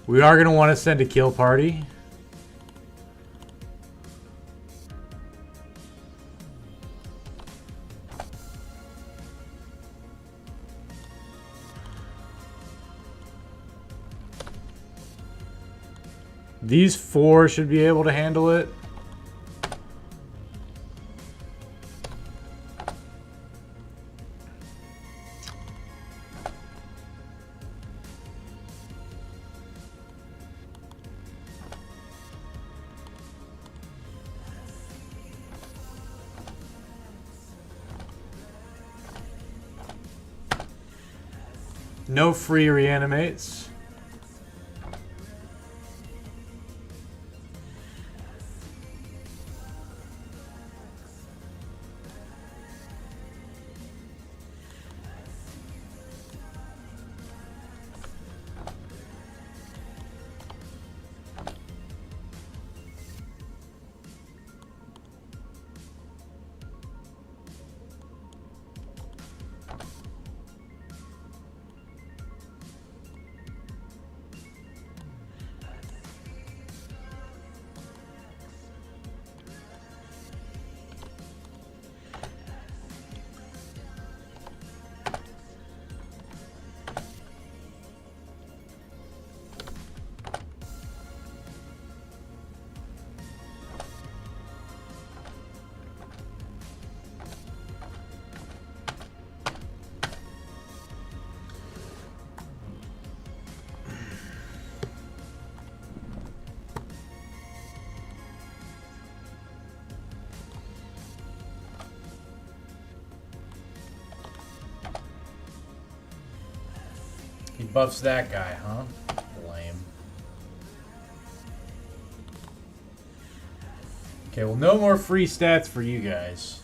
We are going to want to send a kill party. These 4 should be able to handle it. No free reanimates. buffs that guy, huh? Lame. Okay, well, no more free stats for you guys.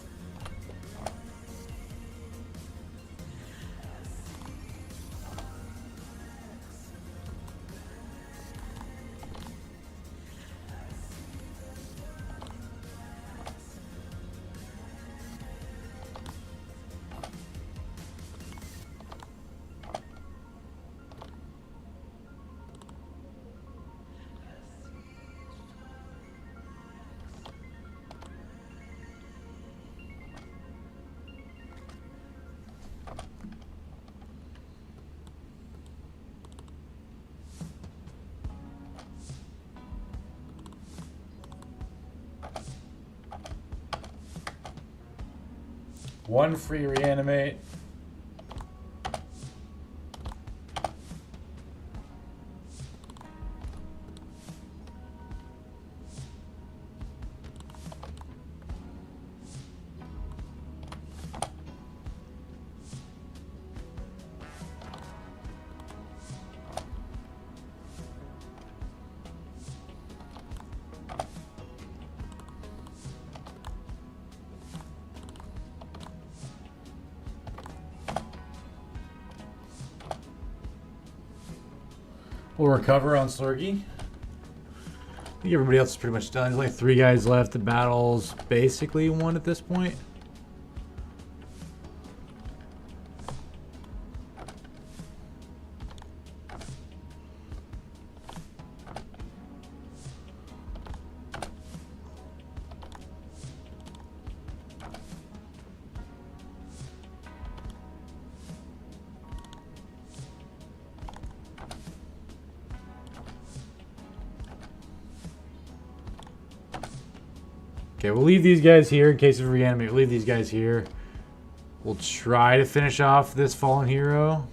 One free reanimate. We'll recover on Slurgy. I think everybody else is pretty much done. There's only 3 guys left. The battle's basically won at this point. Okay, we'll leave these guys here in case of reanimate. We'll leave these guys here. We'll try to finish off this fallen hero.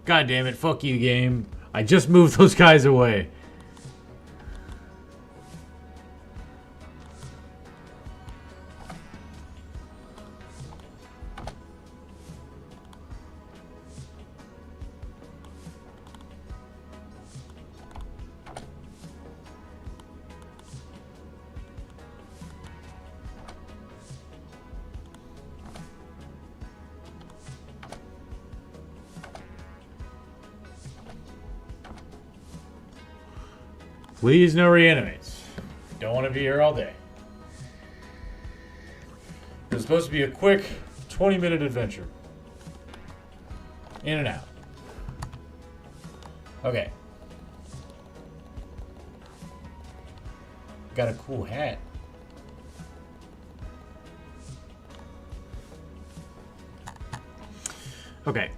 God damn it, fuck you, game. I just moved those guys away. Please no reanimates. Don't want to be here all day. It was supposed to be a quick 20-minute adventure. In and out. Okay. Got a cool hat. Okay,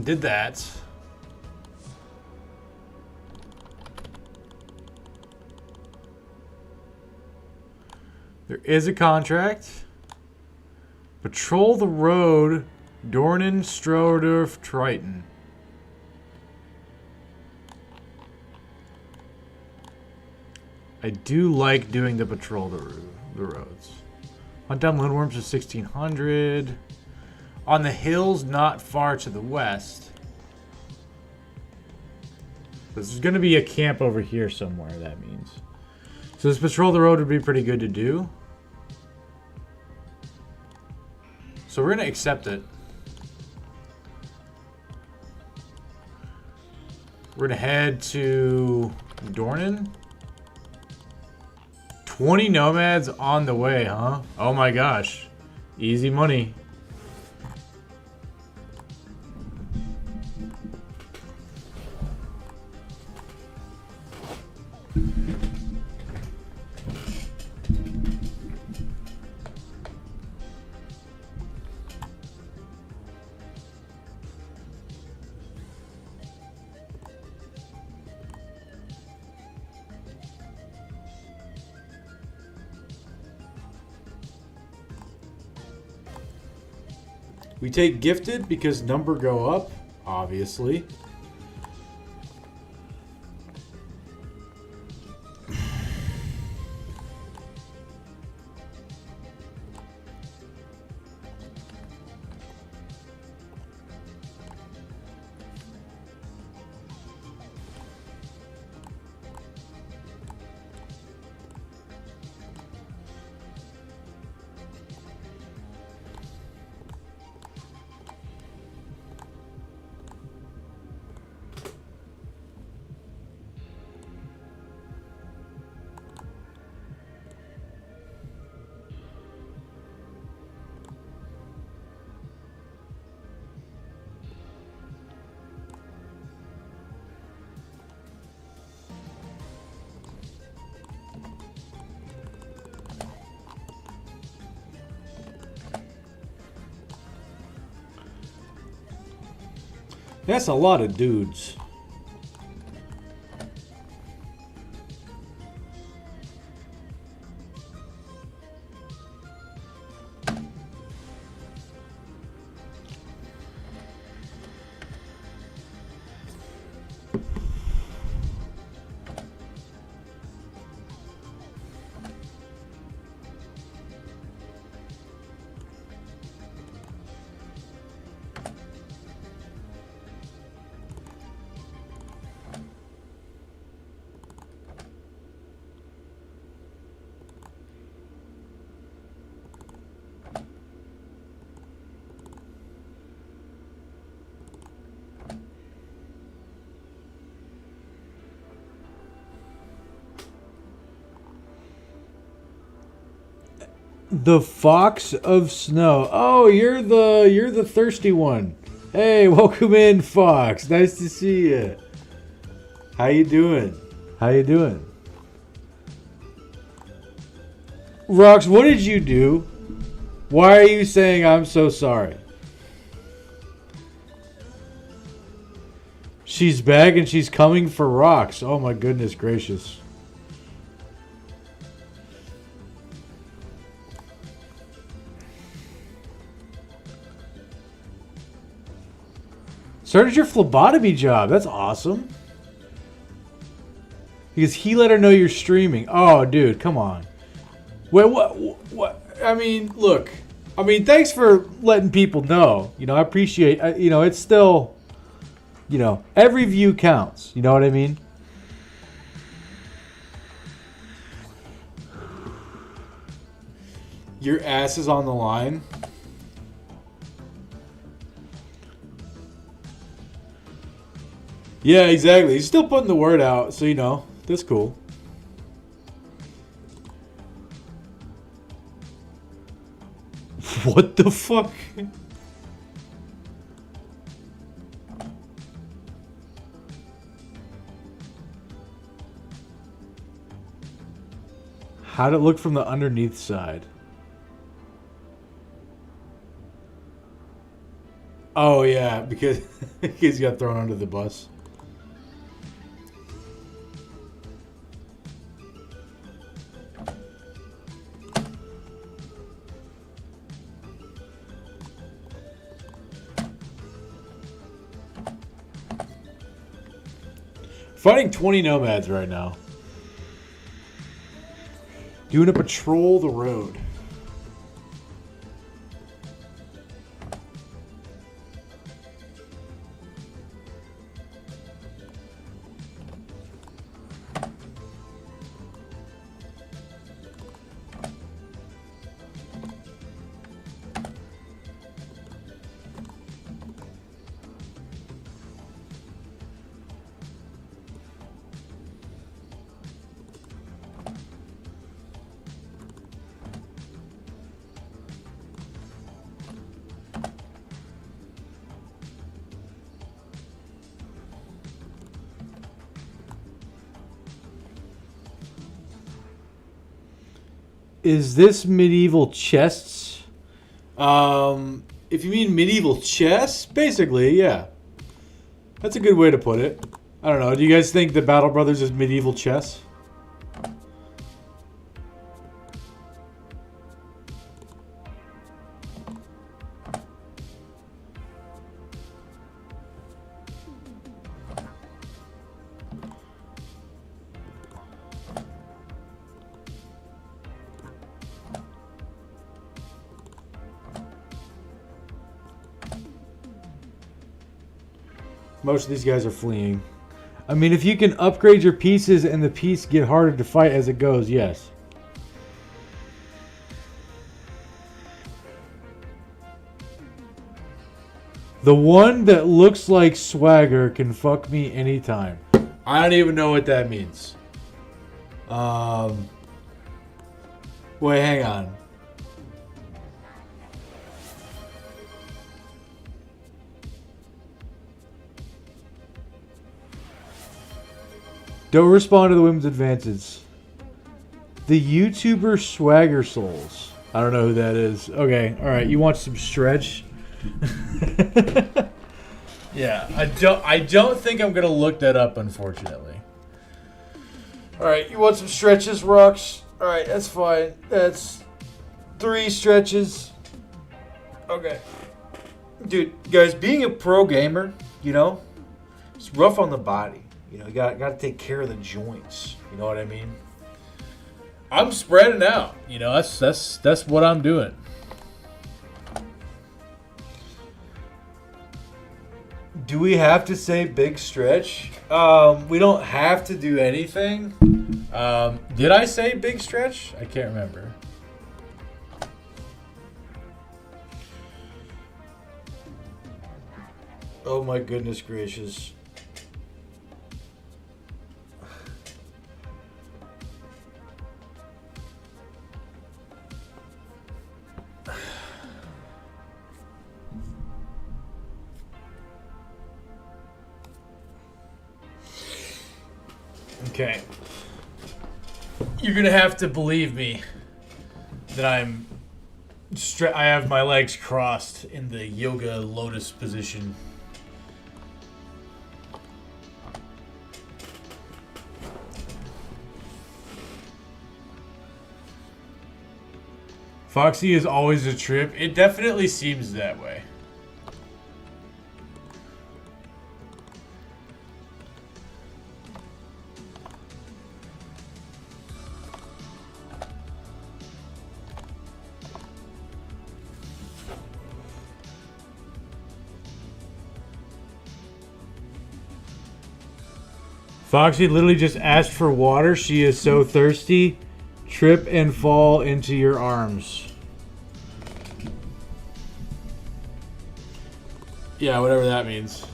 did that. There is a contract. Patrol the road, Dornan, Strodorf, Triton. I do like doing the patrol the roads. Hunt down lone worms is 1600. On the hills, not far to the west. There's going to be a camp over here somewhere, that means. So this patrol the road would be pretty good to do. So we're going to accept it. We're going to head to Dornan. 20 nomads on the way, huh? Oh my gosh. Easy money. We take gifted because number go up, obviously. That's a lot of dudes. The Fox of Snow. Oh, you're the thirsty one. Hey, welcome in, Fox. Nice to see you. How you doing? How you doing? Rox, what did you do? Why are you saying I'm so sorry? She's back and she's coming for Rox. Oh my goodness gracious. Started your phlebotomy job. That's awesome. Because he let her know you're streaming. Oh, dude, come on. Wait, what? I mean, look. I mean, thanks for letting people know. You know, I appreciate. You know, it's still. You know, every view counts. You know what I mean? Your ass is on the line. Yeah, exactly. He's still putting the word out, so you know, that's cool. What the fuck? How'd it look from the underneath side? Oh yeah, because he's got thrown under the bus. Fighting 20 nomads right now. Doing a patrol the road. Is this medieval chests? If you mean medieval chess, basically, yeah. That's a good way to put it. I don't know. Do you guys think the Battle Brothers is medieval chess? Most of these guys are fleeing. I mean, if you can upgrade your pieces and the piece get harder to fight as it goes, yes. The one that looks like swagger can fuck me anytime. I don't even know what that means. Wait, hang on. Don't respond to the women's advances. The YouTuber Swagger Souls. I don't know who that is. Okay, all right. You want some stretch? Yeah, I don't think I'm gonna look that up, unfortunately. All right, you want some stretches, Rocks? All right, that's fine. That's 3 stretches. Okay, dude, guys, being a pro gamer, you know, it's rough on the body. You know, you got to take care of the joints. You know what I mean? I'm spreading out. You know, that's what I'm doing. Do we have to say big stretch? We don't have to do anything. Did I say big stretch? I can't remember. Oh my goodness gracious. Okay. You're gonna have to believe me that I have my legs crossed in the yoga lotus position. Foxy is always a trip. It definitely seems that way. Foxy literally just asked for water. She is so thirsty. Trip and fall into your arms. Yeah, whatever that means.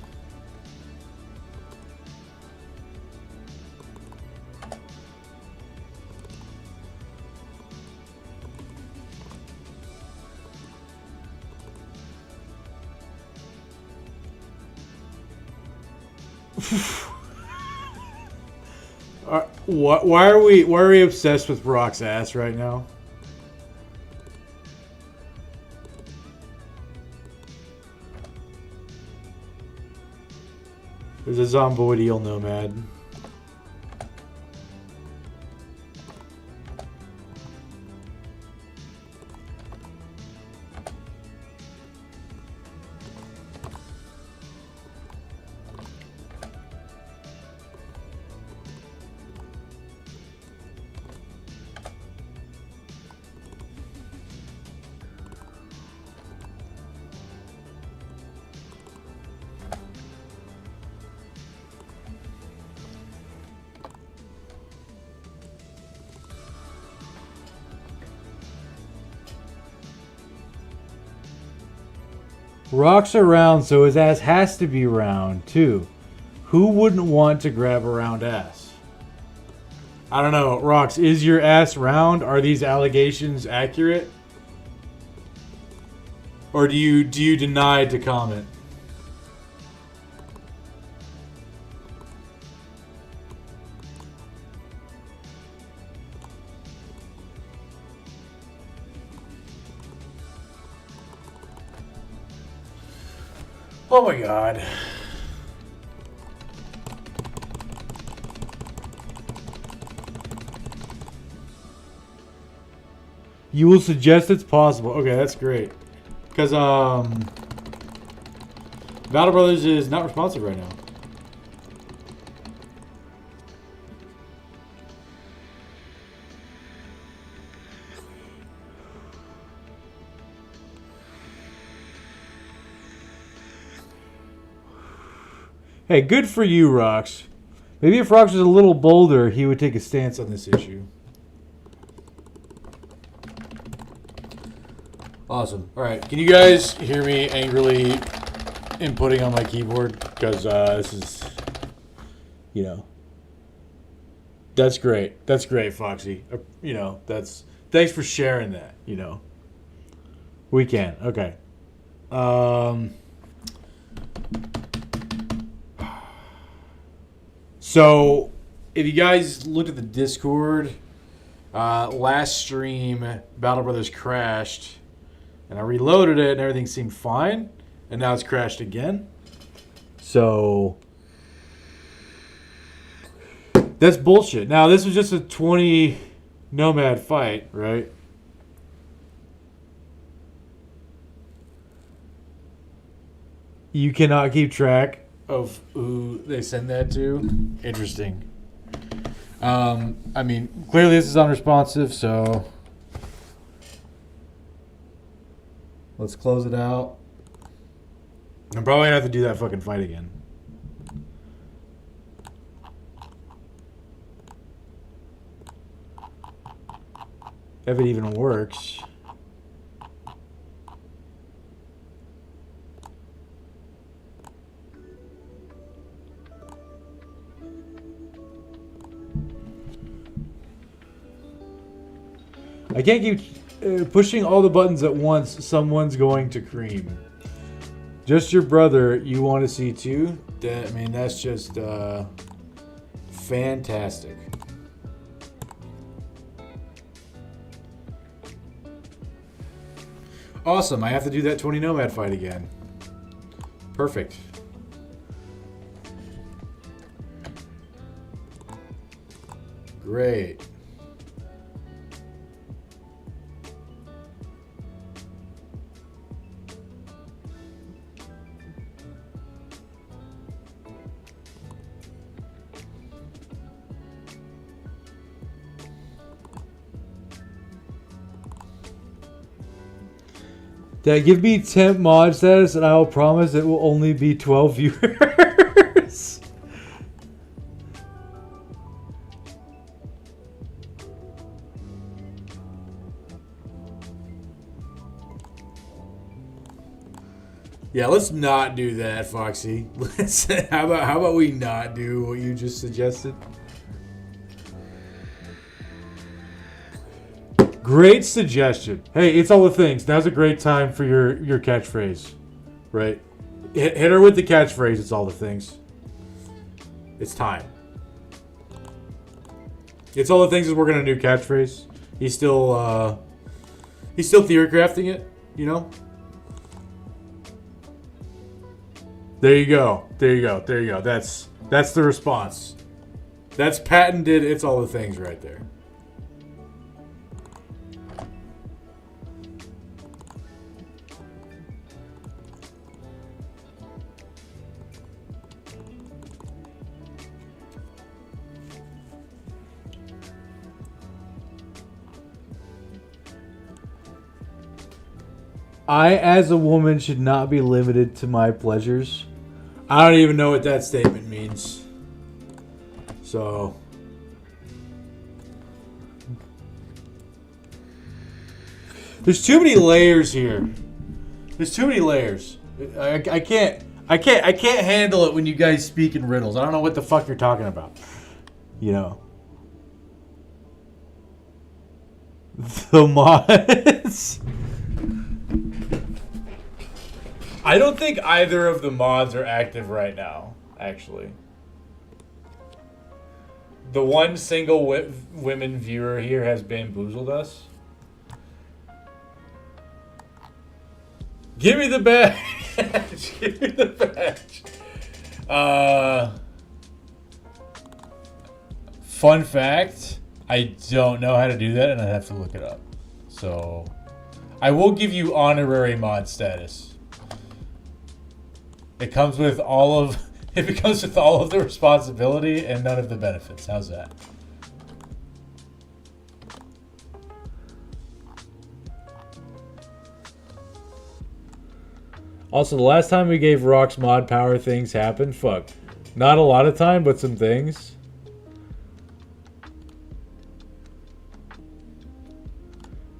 Why are we obsessed with Brock's ass right now? There's a zomboidal nomad. Rocks are round, so his ass has to be round, too. Who wouldn't want to grab a round ass? I don't know. Rocks, is your ass round? Are these allegations accurate? Or do you deny to comment? Oh my god. You will suggest it's possible. Okay, that's great. Because Battle Brothers is not responsive right now. Hey, good for you, Rox. Maybe if Rox was a little bolder, he would take a stance on this issue. Awesome. All right. Can you guys hear me angrily inputting on my keyboard? Because this is, you know, that's great. That's great, Foxy. You know, thanks for sharing that. You know, we can. Okay. So, if you guys looked at the Discord, last stream, Battle Brothers crashed, and I reloaded it, and everything seemed fine, and now it's crashed again. So, that's bullshit. Now, this was just a 20 nomad fight, right? You cannot keep track of who they send that to. Interesting. I mean, clearly this is unresponsive, so let's close it out. I'm probably gonna have to do that fucking fight again. If it even works. I can't keep pushing all the buttons at once. Someone's going to cream. Just your brother you want to see too? I mean, that's just fantastic. Awesome. I have to do that 20 nomad fight again. Perfect. Great. Yeah, give me temp mod status and I will promise it will only be 12 viewers. Yeah, let's not do that, Foxy. How about we not do what you just suggested? Great suggestion. Hey, it's all the things. Now's a great time for your catchphrase, right? Hit her with the catchphrase. It's all the things. It's time. It's all the things is working on a new catchphrase. He's still theory crafting it, you know. There you go. There you go. There you go. That's the response. That's patented. It's all the things right there. I, as a woman, should not be limited to my pleasures. I don't even know what that statement means. So, there's too many layers here. There's too many layers. I can't handle it when you guys speak in riddles. I don't know what the fuck you're talking about. You know. The mods. I don't think either of the mods are active right now, actually. The one single women viewer here has bamboozled us. Give me the bag. badge. Give me the badge. Fun fact, I don't know how to do that, and I'd have to look it up. So, I will give you honorary mod status. It comes with all of the responsibility and none of the benefits. How's that? Also, the last time we gave Rock's mod power, things happened. Fuck. Not a lot of time, but some things.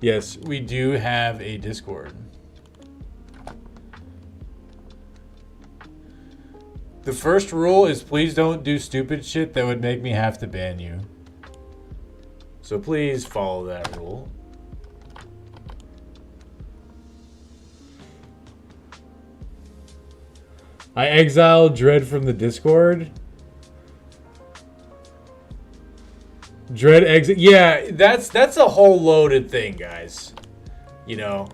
Yes, we do have a Discord. The first rule is please don't do stupid shit that would make me have to ban you. So please follow that rule. I exiled Dread from the Discord. Dread exit. Yeah, that's a whole loaded thing, guys. You know.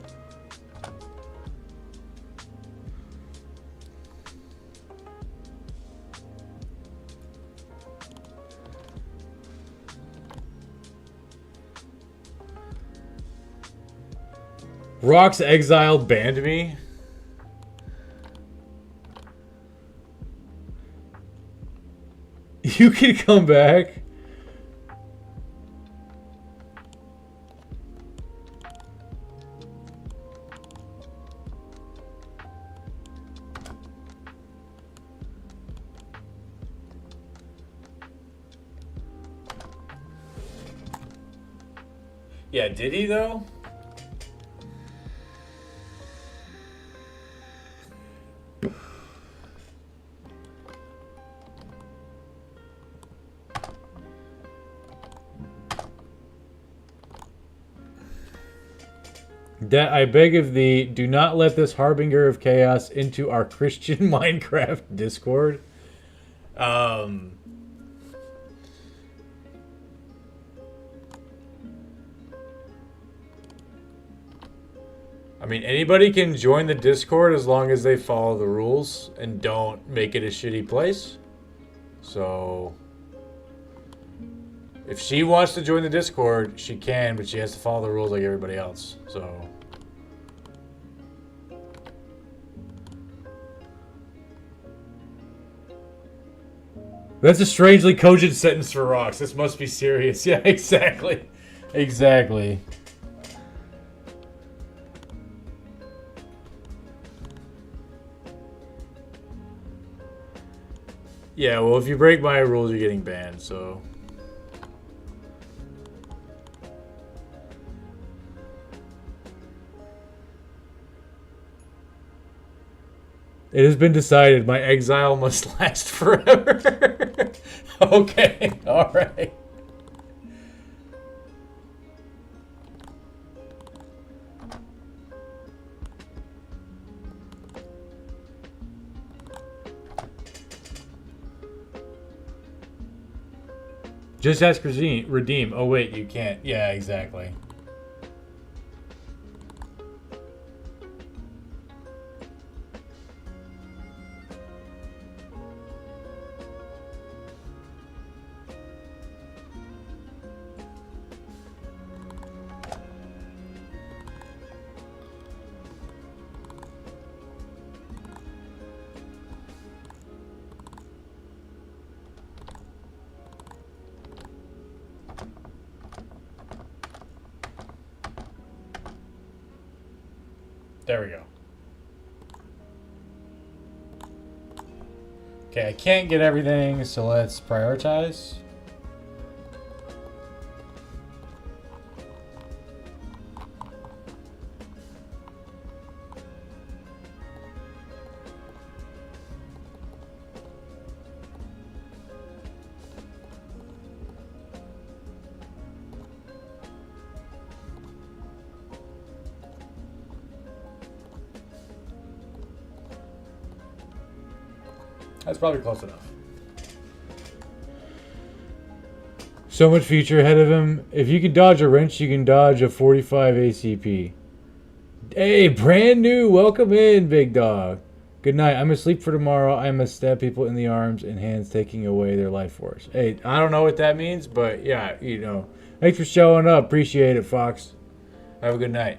Rock's exiled banned me. You can come back. Yeah, did he though? I beg of thee, do not let this harbinger of chaos into our Christian Minecraft Discord. I mean, anybody can join the Discord as long as they follow the rules and don't make it a shitty place. So, if she wants to join the Discord, she can, but she has to follow the rules like everybody else. So, that's a strangely cogent sentence for Rocks. This must be serious. Yeah, exactly. Exactly. Yeah, well, if you break my rules, you're getting banned, so. It has been decided my exile must last forever. Okay, alright. Just ask redeem. Oh, wait, you can't. Yeah, exactly. There we go. Okay, I can't get everything, so let's prioritize. That's probably close enough. So much future ahead of him. If you can dodge a wrench, you can dodge a 45 ACP. Hey, brand new. Welcome in, big dog. Good night. I'm asleep for tomorrow. I must stab people in the arms and hands, taking away their life force. Hey, I don't know what that means, but yeah, you know. Thanks for showing up. Appreciate it, Fox. Have a good night.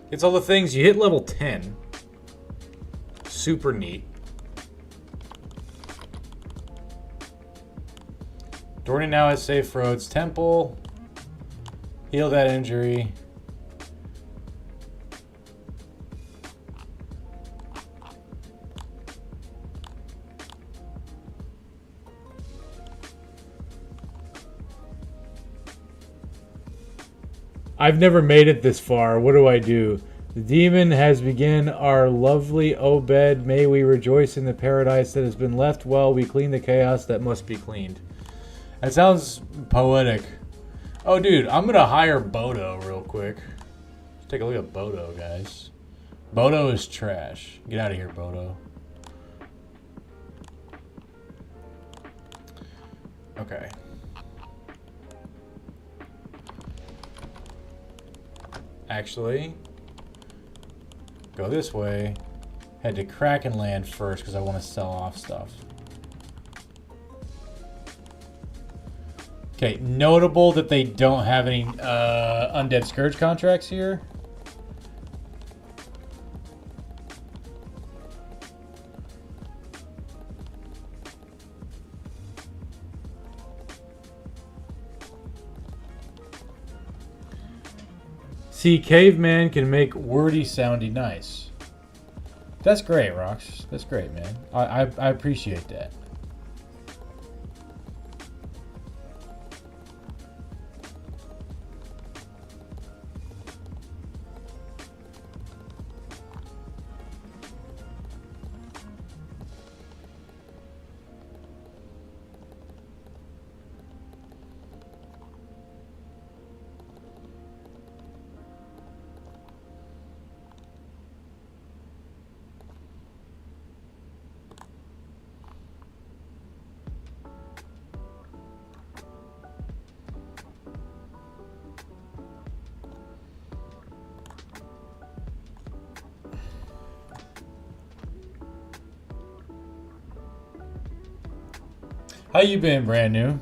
It's all the things. You hit level 10. Super neat. Dorney now has safe roads. Temple. Heal that injury. I've never made it this far. What do I do? The demon has begun our lovely Obed. May we rejoice in the paradise that has been left while we clean the chaos that must be cleaned. That sounds poetic. Oh, dude, I'm going to hire Bodo real quick. Let's take a look at Bodo, guys. Bodo is trash. Get out of here, Bodo. Okay. Actually, go this way. Head to Kraken Land first because I want to sell off stuff. Okay, notable that they don't have any undead scourge contracts here. See, caveman can make wordy soundy nice. That's great, Rox. That's great, man. I appreciate that. How you been, brand new?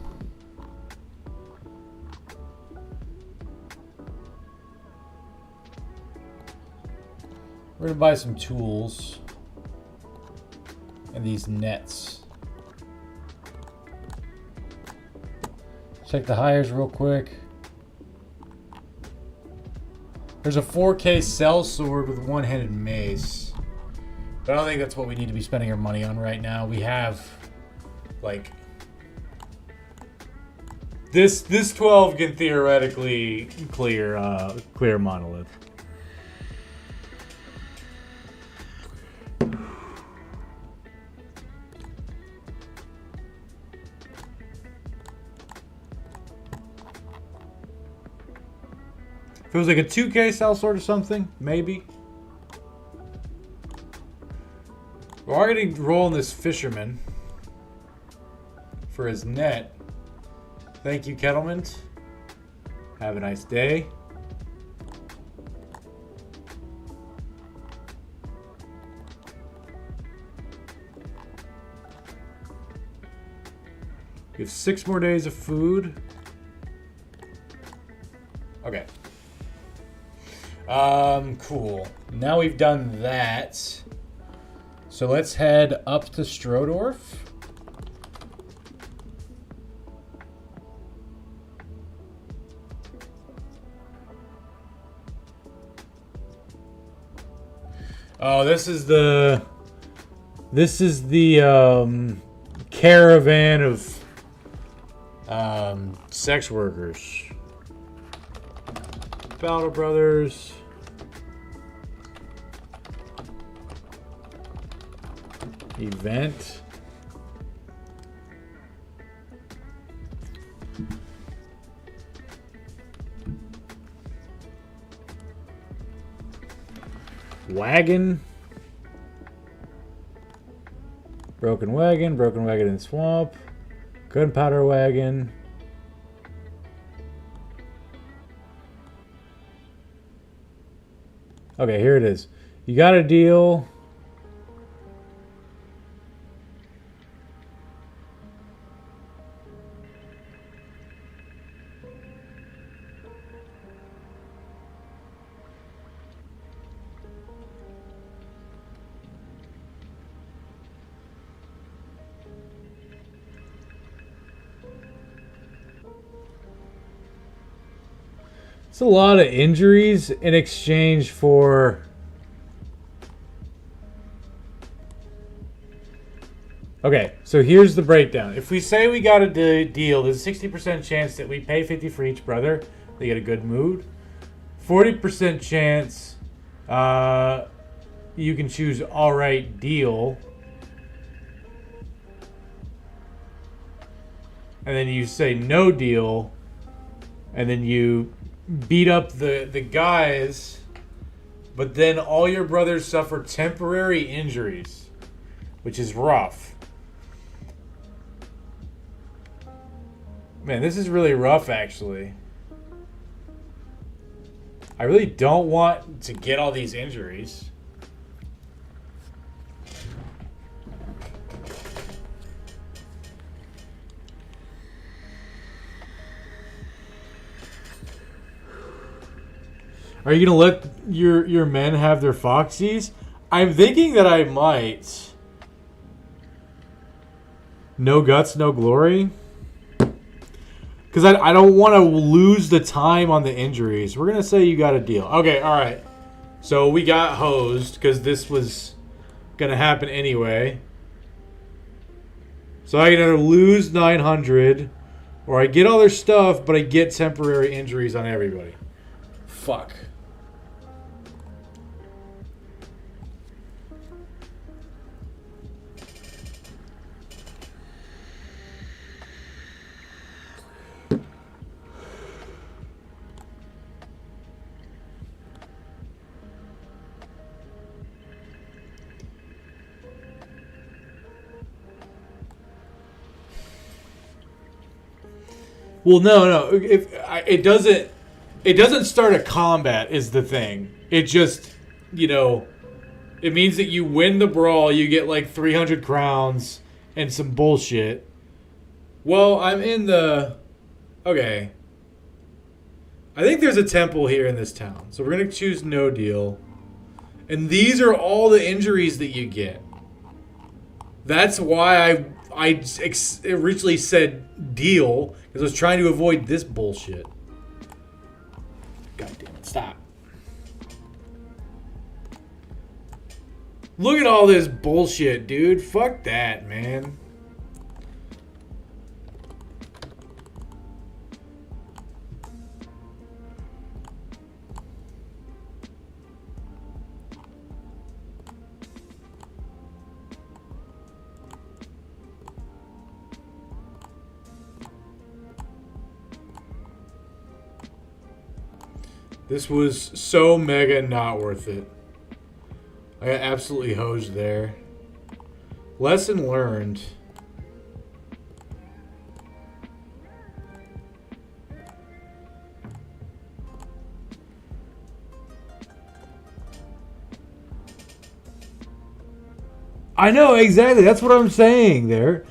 We're gonna buy some tools and these nets. Check the hires real quick. There's a 4K cell sword with one-handed mace. But I don't think that's what we need to be spending our money on right now. We have, like... This 12 can theoretically clear monolith. If it was like a 2K cell sword or something, maybe. We're already rolling this fisherman for his net. Thank you, Kettleman. Have a nice day. We have 6 more days of food. Okay. Cool. Now we've done that. So let's head up to Strodorf. Oh, this is the caravan of sex workers. Battle Brothers. Event. Wagon. Broken wagon in swamp. Gunpowder wagon. Okay, here it is. You got a deal. It's a lot of injuries in exchange for... Okay, so here's the breakdown. If we say we got a deal, there's a 60% chance that we pay 50 for each brother. They get a good mood. 40% chance you can choose alright deal. And then you say no deal. And then you beat up the guys. But then all your brothers suffer temporary injuries, which is rough. Man, this is really rough, actually. I really don't want to get all these injuries. Are you gonna let your men have their foxies? I'm thinking that I might. No guts, no glory. Because I don't want to lose the time on the injuries. We're going to say you got a deal. Okay, all right. So we got hosed because this was going to happen anyway. So I can either lose 900 or I get all their stuff, but I get temporary injuries on everybody. Fuck. Well, no. If it doesn't start a combat is the thing. It just, it means that you win the brawl. You get like 300 crowns and some bullshit. Well, I'm in the. Okay. I think there's a temple here in this town, so we're gonna choose no deal. And these are all the injuries that you get. That's why I originally said deal, because I was trying to avoid this bullshit. God damn it, stop. Look at all this bullshit, dude. Fuck that, man. This was so mega not worth it. I got absolutely hosed there. Lesson learned. I know, exactly. That's what I'm saying there.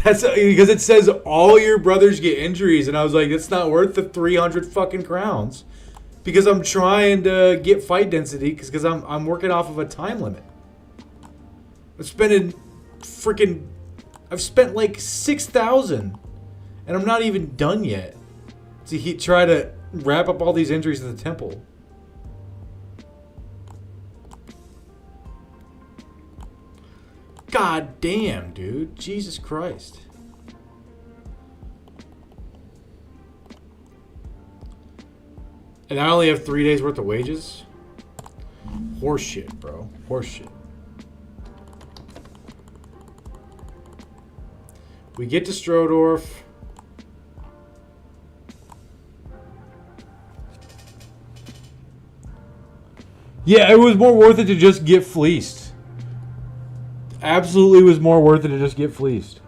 That's because it says all your brothers get injuries, and I was like, it's not worth the 300 fucking crowns, because I'm trying to get fight density, because I'm working off of a time limit. I've spent like 6,000, and I'm not even done yet to try to wrap up all these injuries at the temple. God damn, dude. Jesus Christ. And I only have 3 days worth of wages? Horseshit, bro. Horseshit. We get to Strodorf. Yeah, it was more worth it to just get fleeced. Absolutely was more worth it to just get fleeced.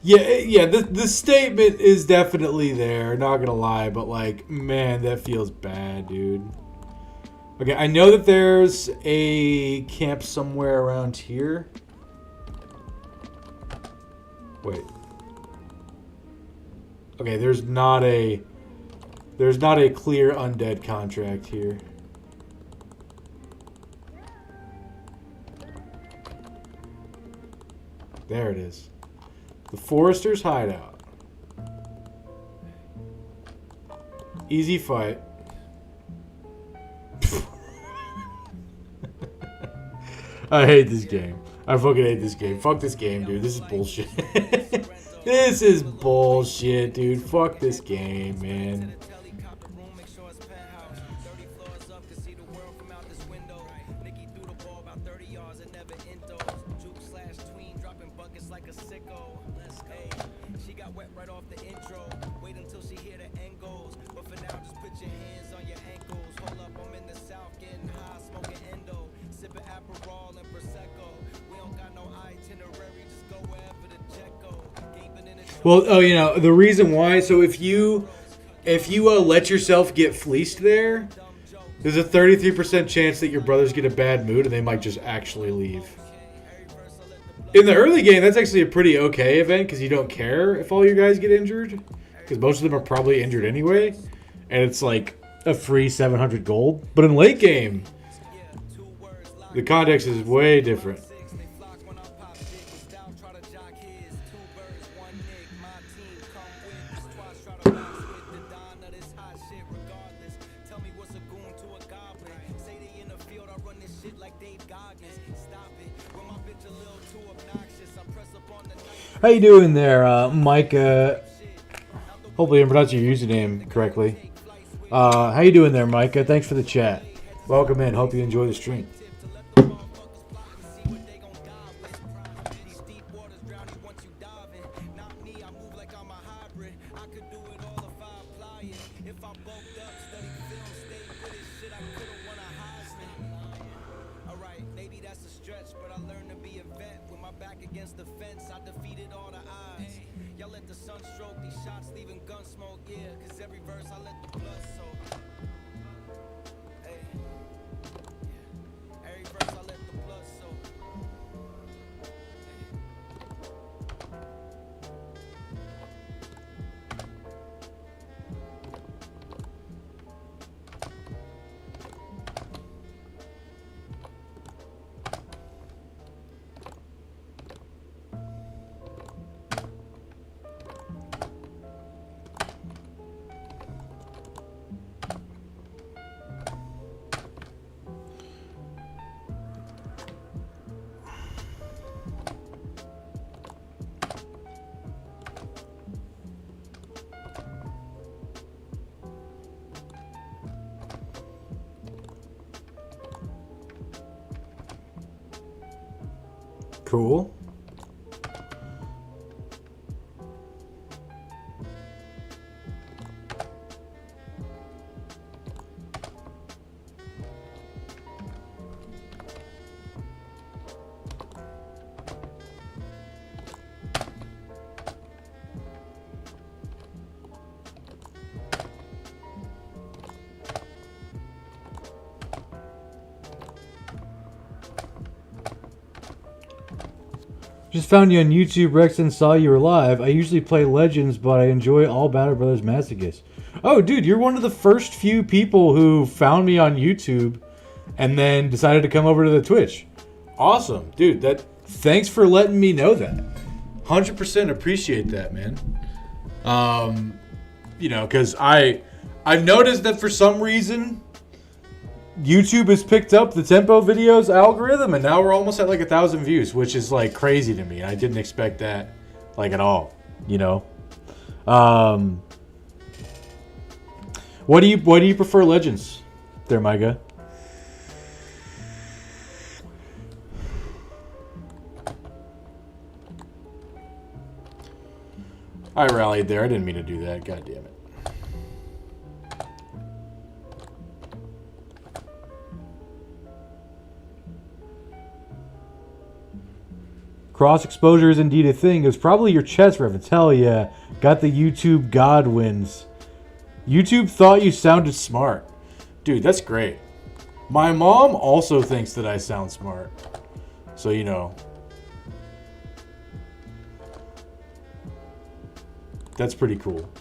Yeah, the statement is definitely there, not gonna lie, but like, man, that feels bad, dude. Okay, I know that there's a camp somewhere around here. Wait. Okay, there's not a clear undead contract here. There it is. The Forester's Hideout. Easy fight. I hate this game. I fucking hate this game. Fuck this game, dude. This is bullshit. This is bullshit, dude. Fuck this game, man. Well, oh, you know, the reason why, so if you let yourself get fleeced there, there's a 33% chance that your brothers get a bad mood and they might just actually leave. In the early game, that's actually a pretty okay event because you don't care if all your guys get injured because most of them are probably injured anyway, and it's like a free 700 gold. But in late game, the context is way different. How you doing there, Mike? Hopefully I pronounced your username correctly. How you doing there, Micah? Thanks for the chat. Welcome in. Hope you enjoy the stream. Cool. Just found you on YouTube, Rex, and saw you were live. I usually play Legends, but I enjoy all Battle Brothers Masochists. Oh, dude, you're one of the first few people who found me on YouTube and then decided to come over to the Twitch. Awesome, dude. Thanks for letting me know that. 100% appreciate that, man. You know, because I've noticed that for some reason YouTube has picked up the Tempo videos algorithm, and now we're almost at like 1,000 views, which is like crazy to me. I didn't expect that like at all, you know. What do you prefer, Legends there, Micah? I rallied there. I didn't mean to do that. God damn it. Cross exposure is indeed a thing. It was probably your chest reference. Hell yeah. Got the YouTube God wins. YouTube thought you sounded smart. Dude, that's great. My mom also thinks that I sound smart. So, you know. That's pretty cool.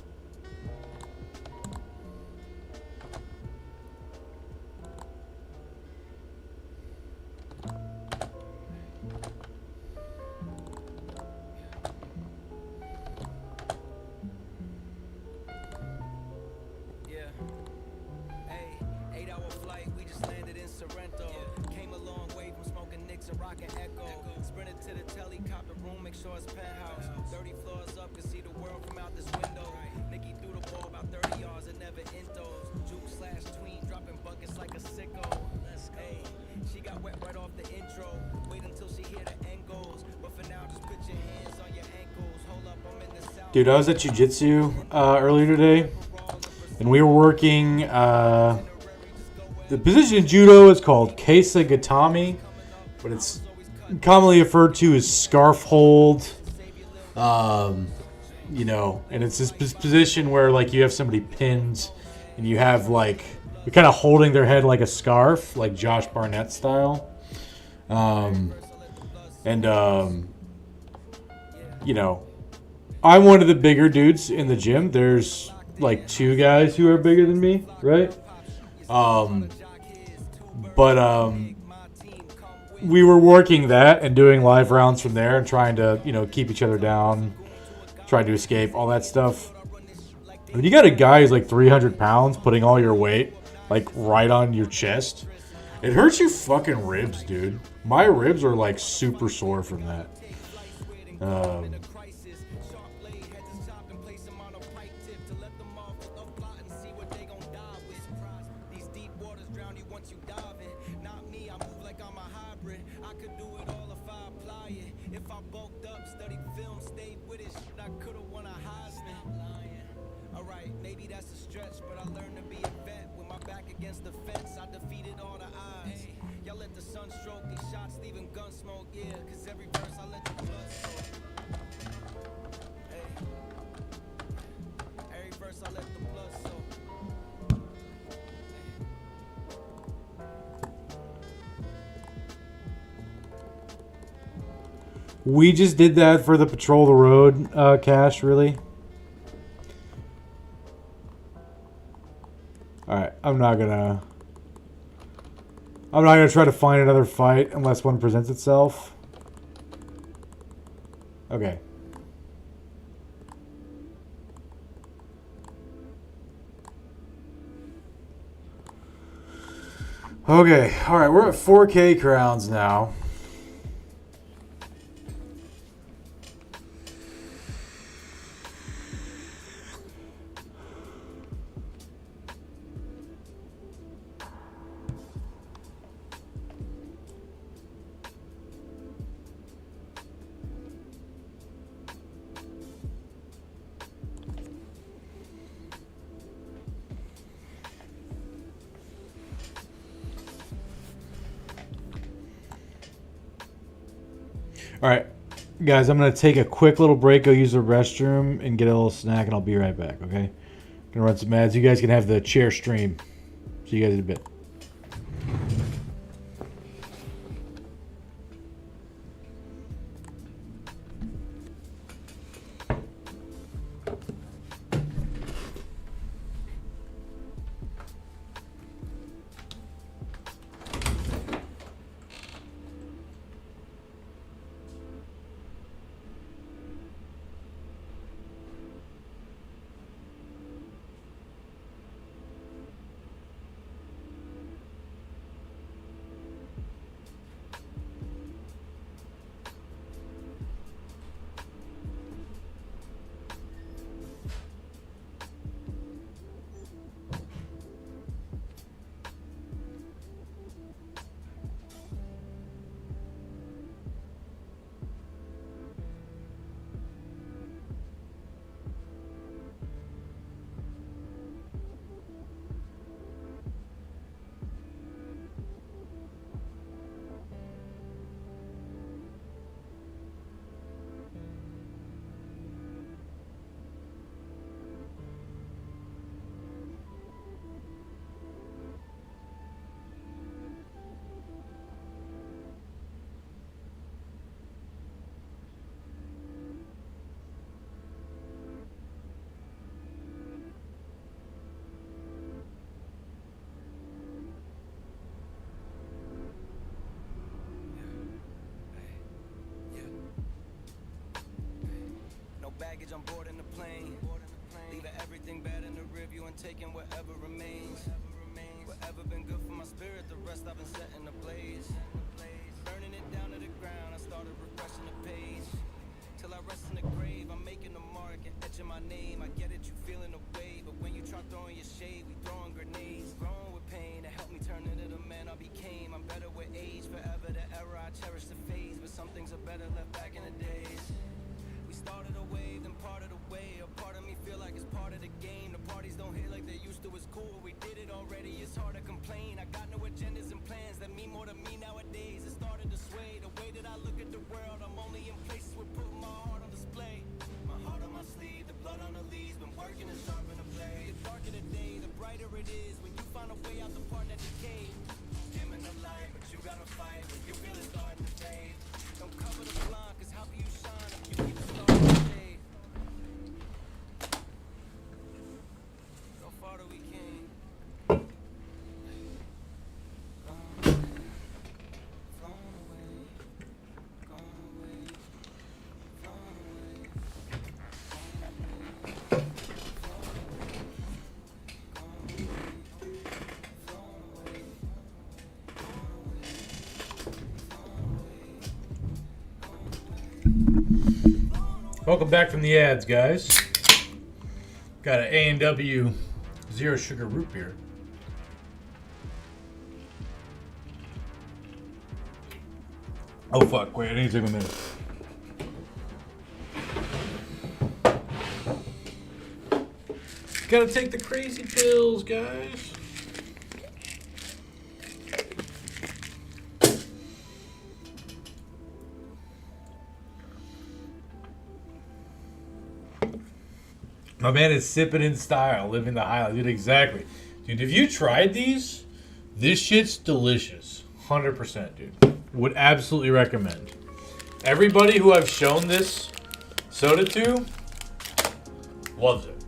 Dude, I was at jiu-jitsu earlier today, and we were working, the position in judo is called Keisa Gatami, but it's commonly referred to as scarf hold, you know, and it's this position where, like, you have somebody pinned, and you have, like, you're kind of holding their head like a scarf, like Josh Barnett style, you know, I'm one of the bigger dudes in the gym. There's like 2 guys who are bigger than me, right? We were working that and doing live rounds from there and trying to, you know, keep each other down, trying to escape, all that stuff. When you got a guy who's like 300 pounds putting all your weight like right on your chest, it hurts your fucking ribs, dude. My ribs are like super sore from that. We just did that for the Patrol the Road cash, really. Alright, I'm not gonna try to find another fight unless one presents itself. Okay. Okay, alright, we're at 4K crowns now. All right, guys, I'm going to take a quick little break, go use the restroom, and get a little snack, and I'll be right back, okay? Gonna run some ads. You guys can have the chair stream. See you guys in a bit. stage, I'm boarding the plane. Leaving everything bad in the rearview and taking whatever remains. Whatever been good for my spirit, the rest I've been setting ablaze. Burning it down to the ground, I started refreshing the page. Till I rest in the grave, I'm making a mark and etching my name. I get it, you feeling the way, but when you try throwing your shade, we throwing grenades. Growing with pain to help me turn into the man I became. I'm better with age, forever the error, I cherish the phase. But some things are better left back in the days. We started a wave, then parted away. A part of me feel like it's part of the game. The parties don't hit like they used to, it's cool. We did it already, it's hard to complain. I got no agendas and plans that mean more to me nowadays. It started to sway, the way that I look at the world. I'm only in places with putting my heart on display. My heart on my sleeve, the blood on the leaves. Been working as sharp in the blade. The darker the day, the brighter it is. When you find a way out the part that decayed. Dim in the light, but you gotta fight when you feel it starting to fade. Don't cover the blind, cause how can you shine if you keep the star in the shade? So far that we came. Flown away, gone away, flown away, Welcome back from the ads, guys. Got an A&W Zero Sugar Root Beer. Oh fuck, wait, I need to take a minute. Gotta take the crazy pills, guys. My man is sipping in style, living the highlight. Dude, exactly. Dude, have you tried these? This shit's delicious. 100%, dude. Would absolutely recommend. Everybody who I've shown this soda to loves it.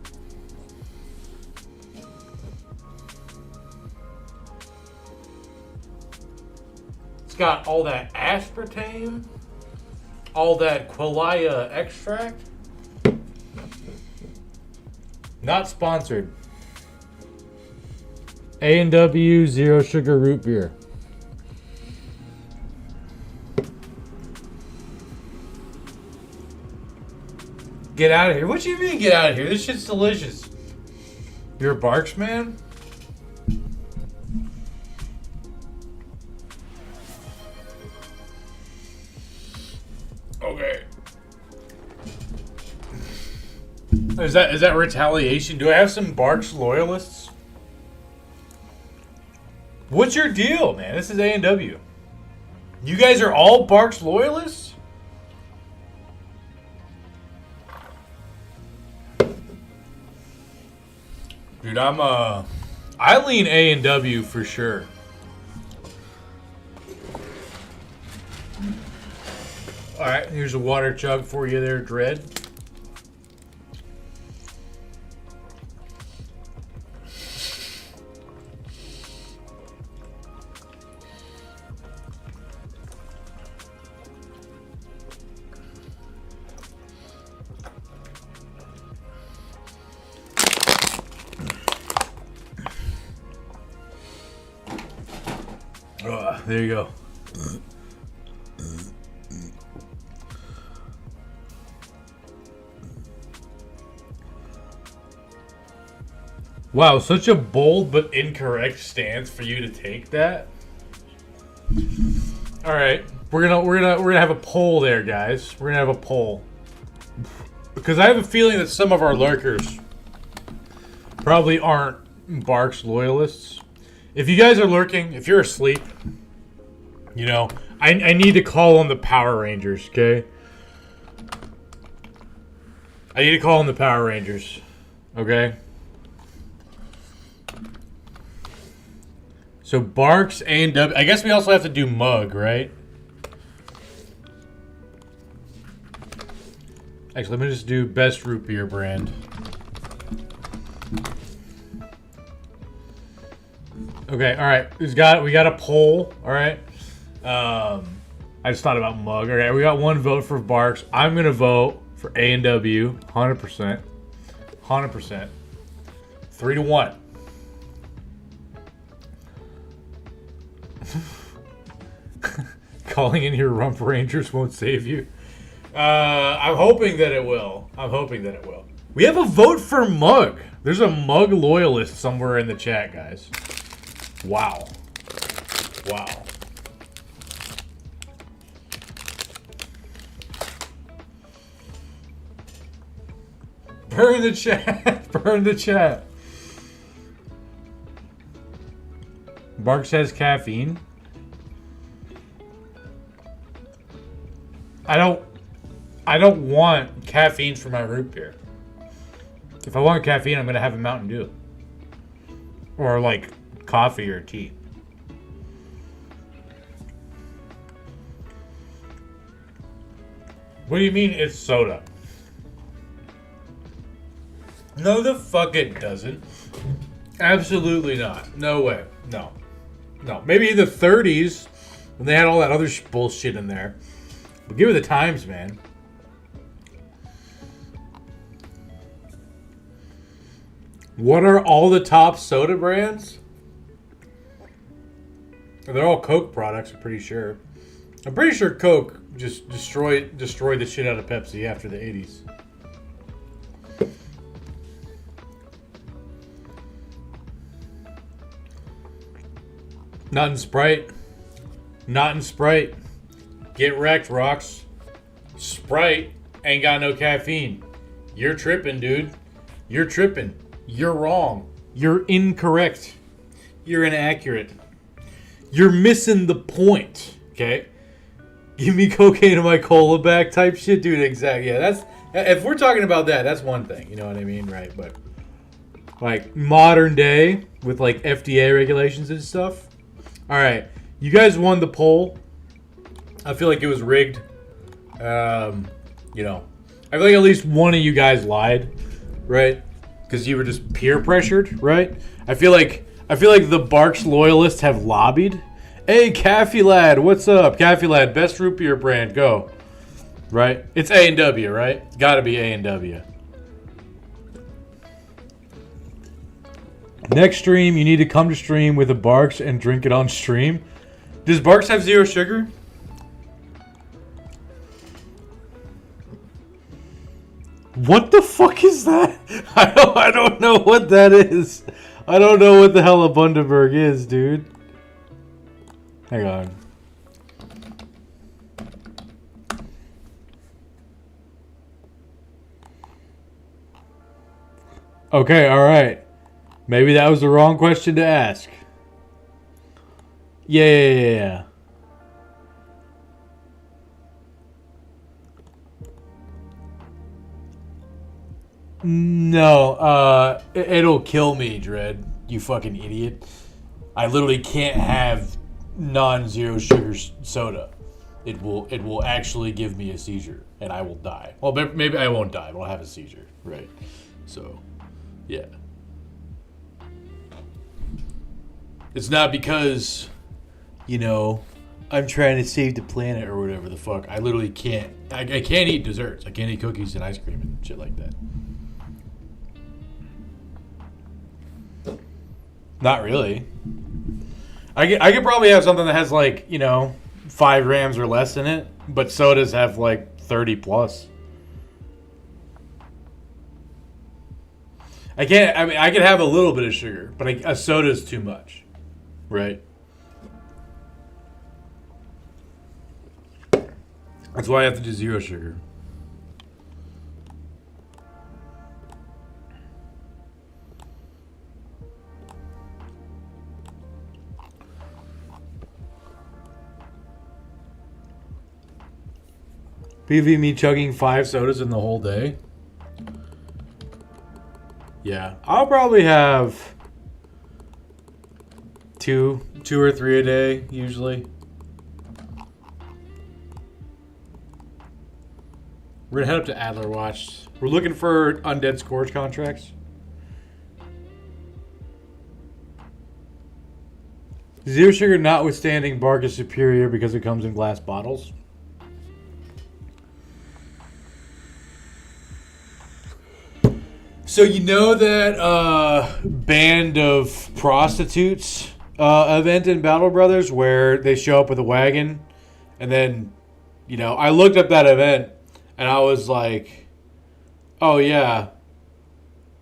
It's got all that aspartame, all that qualia extract. Not sponsored. A&W Zero Sugar Root Beer. Get out of here. What do you mean get out of here? This shit's delicious. You're a Barks man? Okay. Is that retaliation? Do I have some Barks loyalists? What's your deal, man? This is A&W. You guys are all Barks loyalists? Dude, I lean A&W for sure. Alright, here's a water chug for you there, Dread. There you go. Wow, such a bold but incorrect stance for you to take that. All right, we're gonna have a poll there, guys. We're gonna have a poll because I have a feeling that some of our lurkers probably aren't Barks loyalists. If you guys are lurking, if you're asleep, you know, I need to call on the Power Rangers, okay? I need to call on the Power Rangers, okay? So Barks, A&W. I guess we also have to do Mug, right? Actually, let me just do best root beer brand. Okay, all right. We got a poll. All right. I just thought about Mug. All right, we got one vote for Barks. I'm gonna vote for A&W, 100%. 100%. 3-1. Calling in your Rump Rangers won't save you. I'm hoping that it will. We have a vote for Mug. There's a Mug loyalist somewhere in the chat, guys. Wow. Burn the chat. Burn the chat. Barks has caffeine. I don't want caffeine for my root beer. If I want caffeine, I'm gonna have a Mountain Dew. Or like coffee or tea. What do you mean it's soda? No, the fuck it doesn't. Absolutely not. No way. No. Maybe in the 30s when they had all that other bullshit in there. But give it the times, man. What are all the top soda brands? They're all Coke products, I'm pretty sure. I'm pretty sure Coke just destroyed the shit out of Pepsi after the 80s. Not in Sprite. Not in Sprite. Get wrecked, Rocks. Sprite ain't got no caffeine. You're tripping, dude. You're tripping. You're wrong. You're incorrect. You're inaccurate. You're missing the point, okay? Give me cocaine in my cola back type shit, dude. Exactly. Yeah, that's... If we're talking about that, that's one thing. You know what I mean, right? But, like, modern day with, like, FDA regulations and stuff. All right. You guys won the poll. I feel like it was rigged. You know, I feel like at least one of you guys lied, right? Because you were just peer pressured, right? I feel like the Barks loyalists have lobbied. Hey, Caffey Lad, what's up? Caffey Lad, best root beer brand, go. Right? It's A&W, right? It's got to be A&W. Next stream, you need to come to stream with a Barks and drink it on stream. Does Barks have zero sugar? What the fuck is that? I don't know what that is. I don't know what the hell a Bundaberg is, dude. Hang on. Okay, alright. Maybe that was the wrong question to ask. Yeah. No, it'll kill me, Dread. You fucking idiot. I literally can't have non-zero sugar soda. It will actually give me a seizure, and I will die. Well, maybe I won't die, but I'll have a seizure, right? So, yeah. It's not because, you know, I'm trying to save the planet or whatever the fuck. I literally can't. I can't eat desserts. I can't eat cookies and ice cream and shit like that. Not really. I could probably have something that has like, you know, 5 grams or less in it, but sodas have like 30 plus. I could have a little bit of sugar, but a soda is too much, right? That's why I have to do zero sugar. PV me chugging 5 sodas in the whole day? Yeah, I'll probably have two or 3 a day, usually. We're gonna head up to Adler Watch. We're looking for undead scourge contracts. Zero sugar notwithstanding, Bark is superior because it comes in glass bottles. So you know that band of prostitutes event in Battle Brothers where they show up with a wagon, and then, I looked up that event and I was like, oh yeah,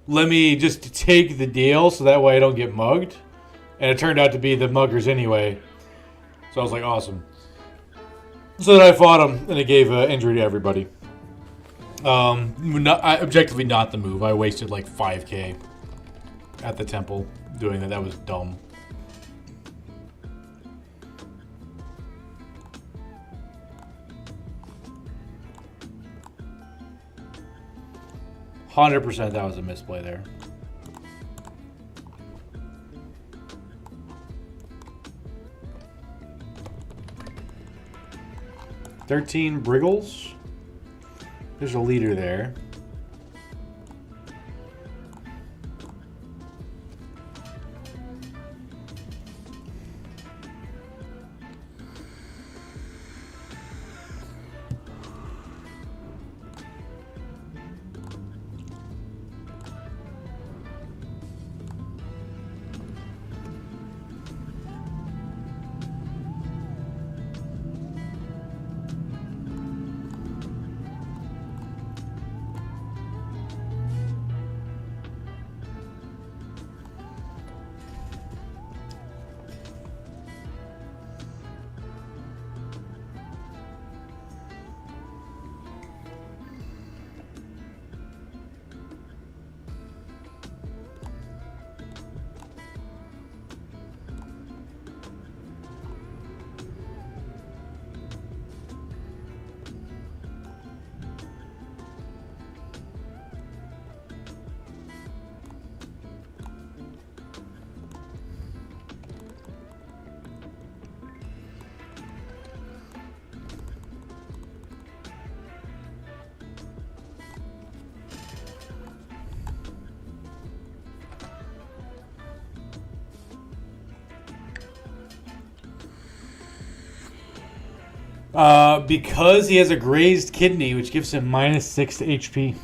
let me just take the deal so that way I don't get mugged. And it turned out to be the muggers anyway. So I was like, awesome. So then I fought them, and it gave injury to everybody. Objectively not the move. I wasted like 5k at the temple doing that. That was dumb. %, that was a misplay there. $13 Briggles. There's a leader there. Because he has a grazed kidney, which gives him -6 HP.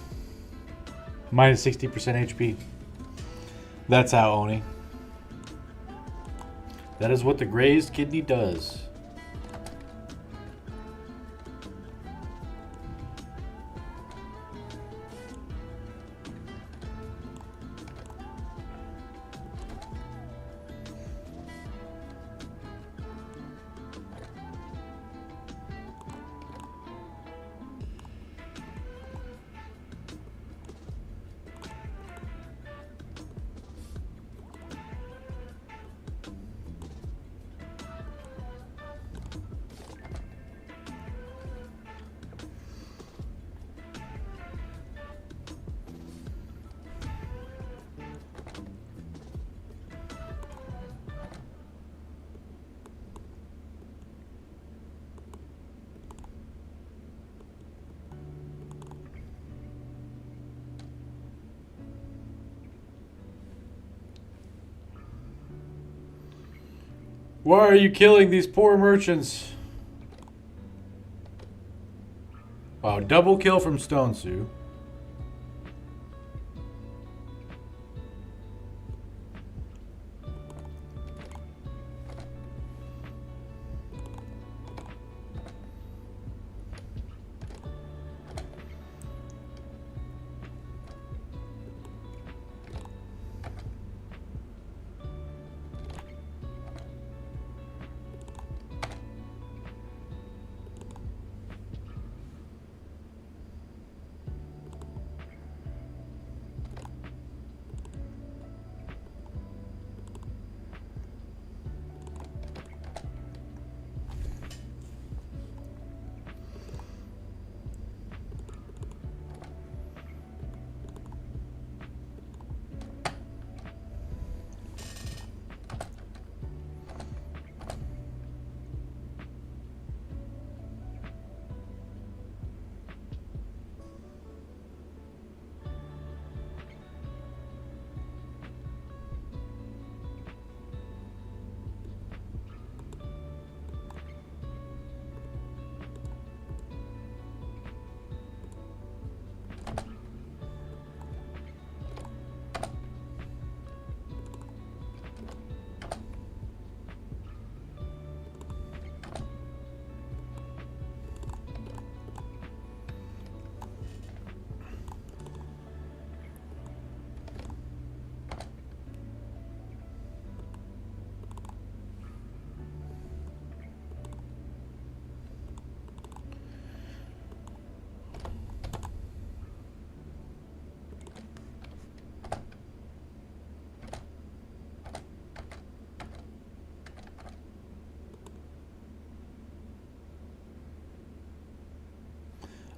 -60% HP. That's how, Oni. That is what the grazed kidney does. Why are you killing these poor merchants? Wow, double kill from Stone Sue.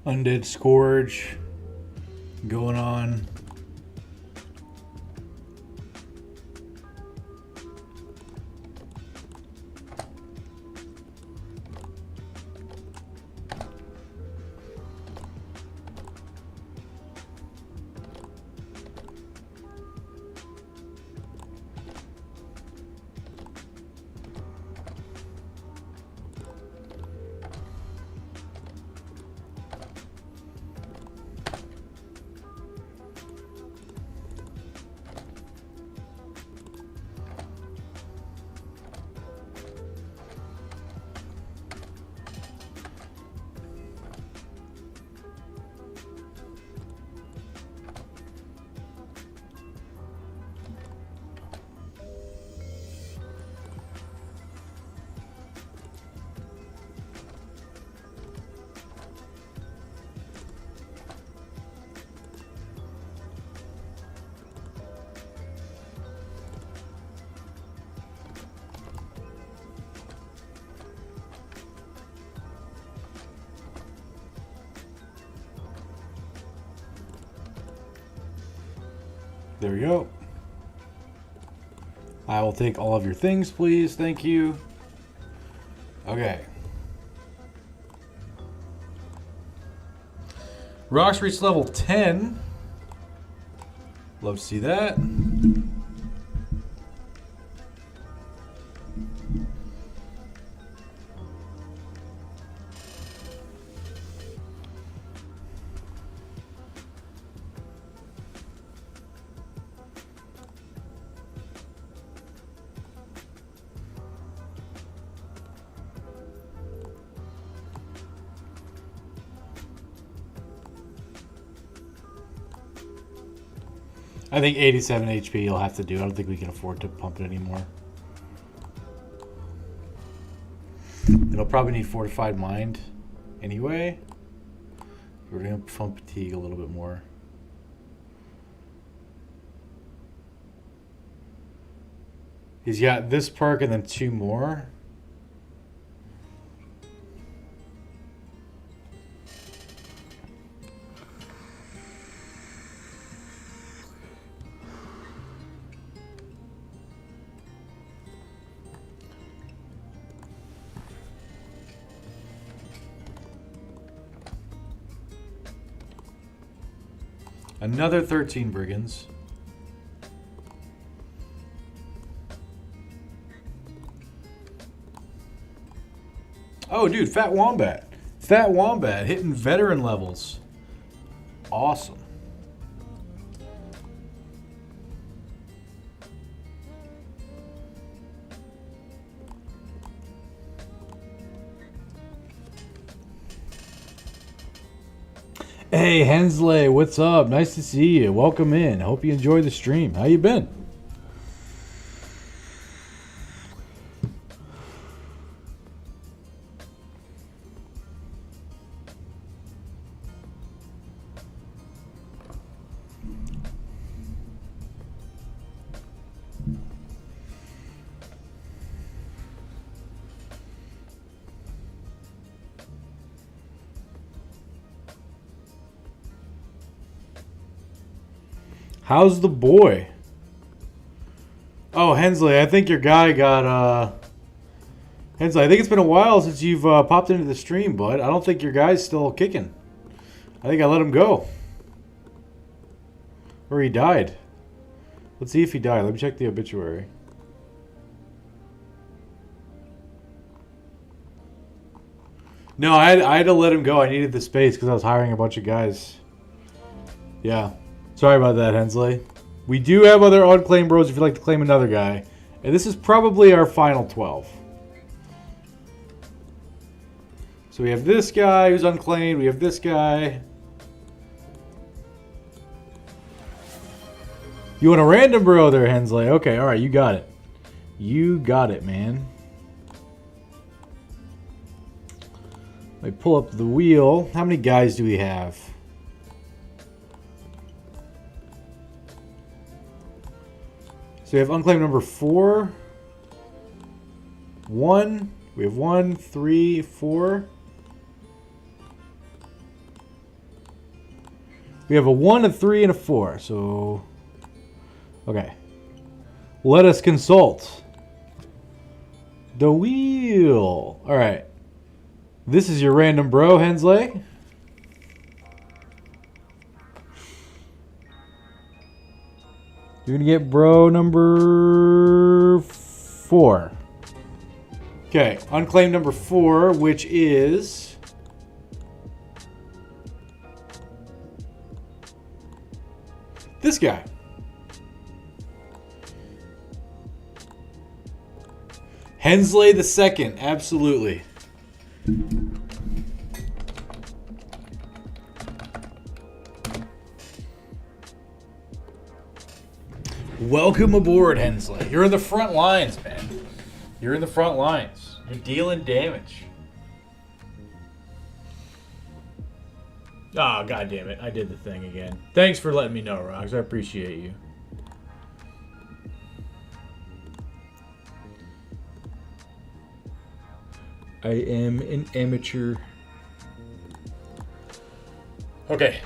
Undead Scourge going on. There we go. I will take all of your things, please. Thank you. Okay. Rocks reached level 10. Love to see that. I think 87 HP you'll have to do. I don't think we can afford to pump it anymore. It'll probably need Fortified Mind anyway. We're going to pump Fatigue a little bit more. He's got this perk and then 2 more. Another 13 brigands. Oh, dude, Fat Wombat. Fat Wombat hitting veteran levels. Awesome. Hey Hensley, what's up? Nice to see you. Welcome in. Hope you enjoy the stream. How you been? How's the boy? Oh, Hensley, I think your guy got, Hensley, I think it's been a while since you've popped into the stream, bud. I don't think your guy's still kicking. I think I let him go. Or he died. Let's see if he died. Let me check the obituary. No, I had to let him go. I needed the space because I was hiring a bunch of guys. Yeah. Sorry about that, Hensley. We do have other unclaimed bros if you'd like to claim another guy. And this is probably our final 12. So we have this guy who's unclaimed. We have this guy. You want a random bro there, Hensley? Okay, alright, you got it. You got it, man. Let me pull up the wheel. How many guys do we have? So we have unclaimed number 4. 1. We have 1, 3, 4. We have a 1, a 3, and a 4. So, okay. Let us consult the wheel. All right. This is your random bro, Hensley. You're going to get bro number 4. Okay, unclaimed number 4, which is... this guy. Hensley the second, absolutely. Welcome aboard, Hensley. You're in the front lines, man. You're in the front lines. You're dealing damage. Oh, God damn it. I did the thing again. Thanks for letting me know, Rox. I appreciate you. I am an amateur. Okay,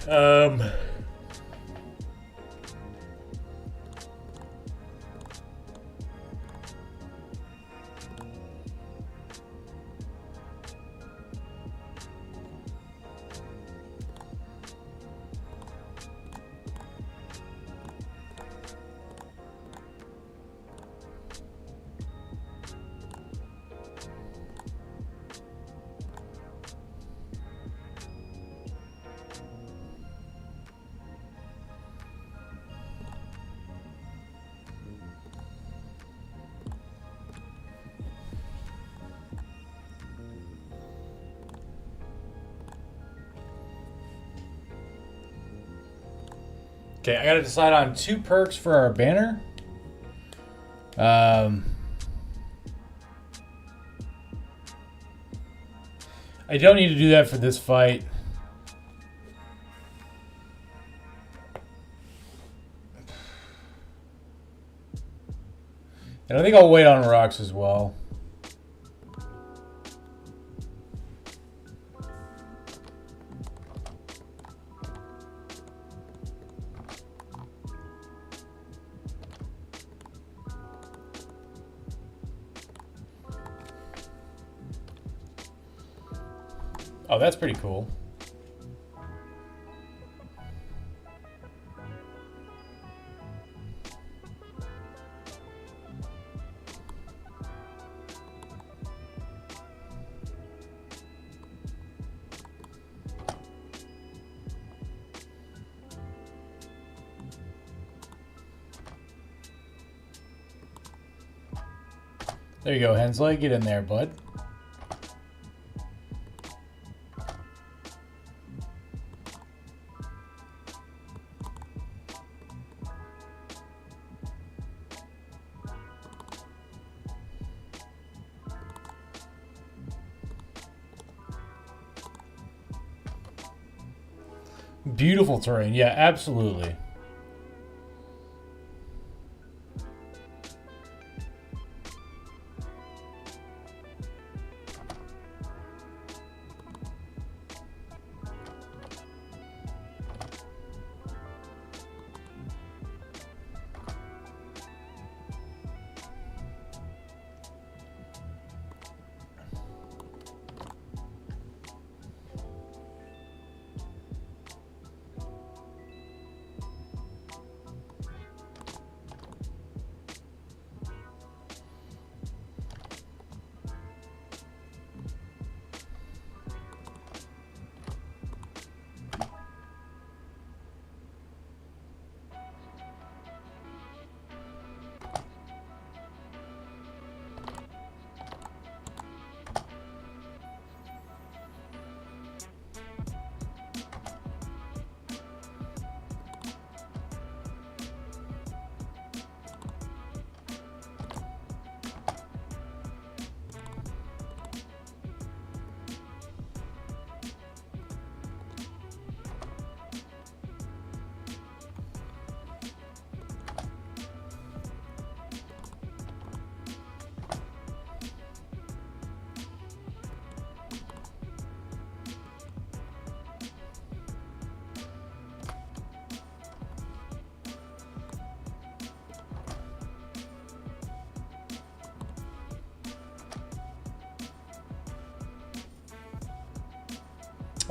okay, I gotta decide on 2 perks for our banner. I don't need to do that for this fight. And I think I'll wait on Rox as well. Oh, that's pretty cool. There you go, Hensley. Get in there, bud. Beautiful terrain. Yeah, absolutely.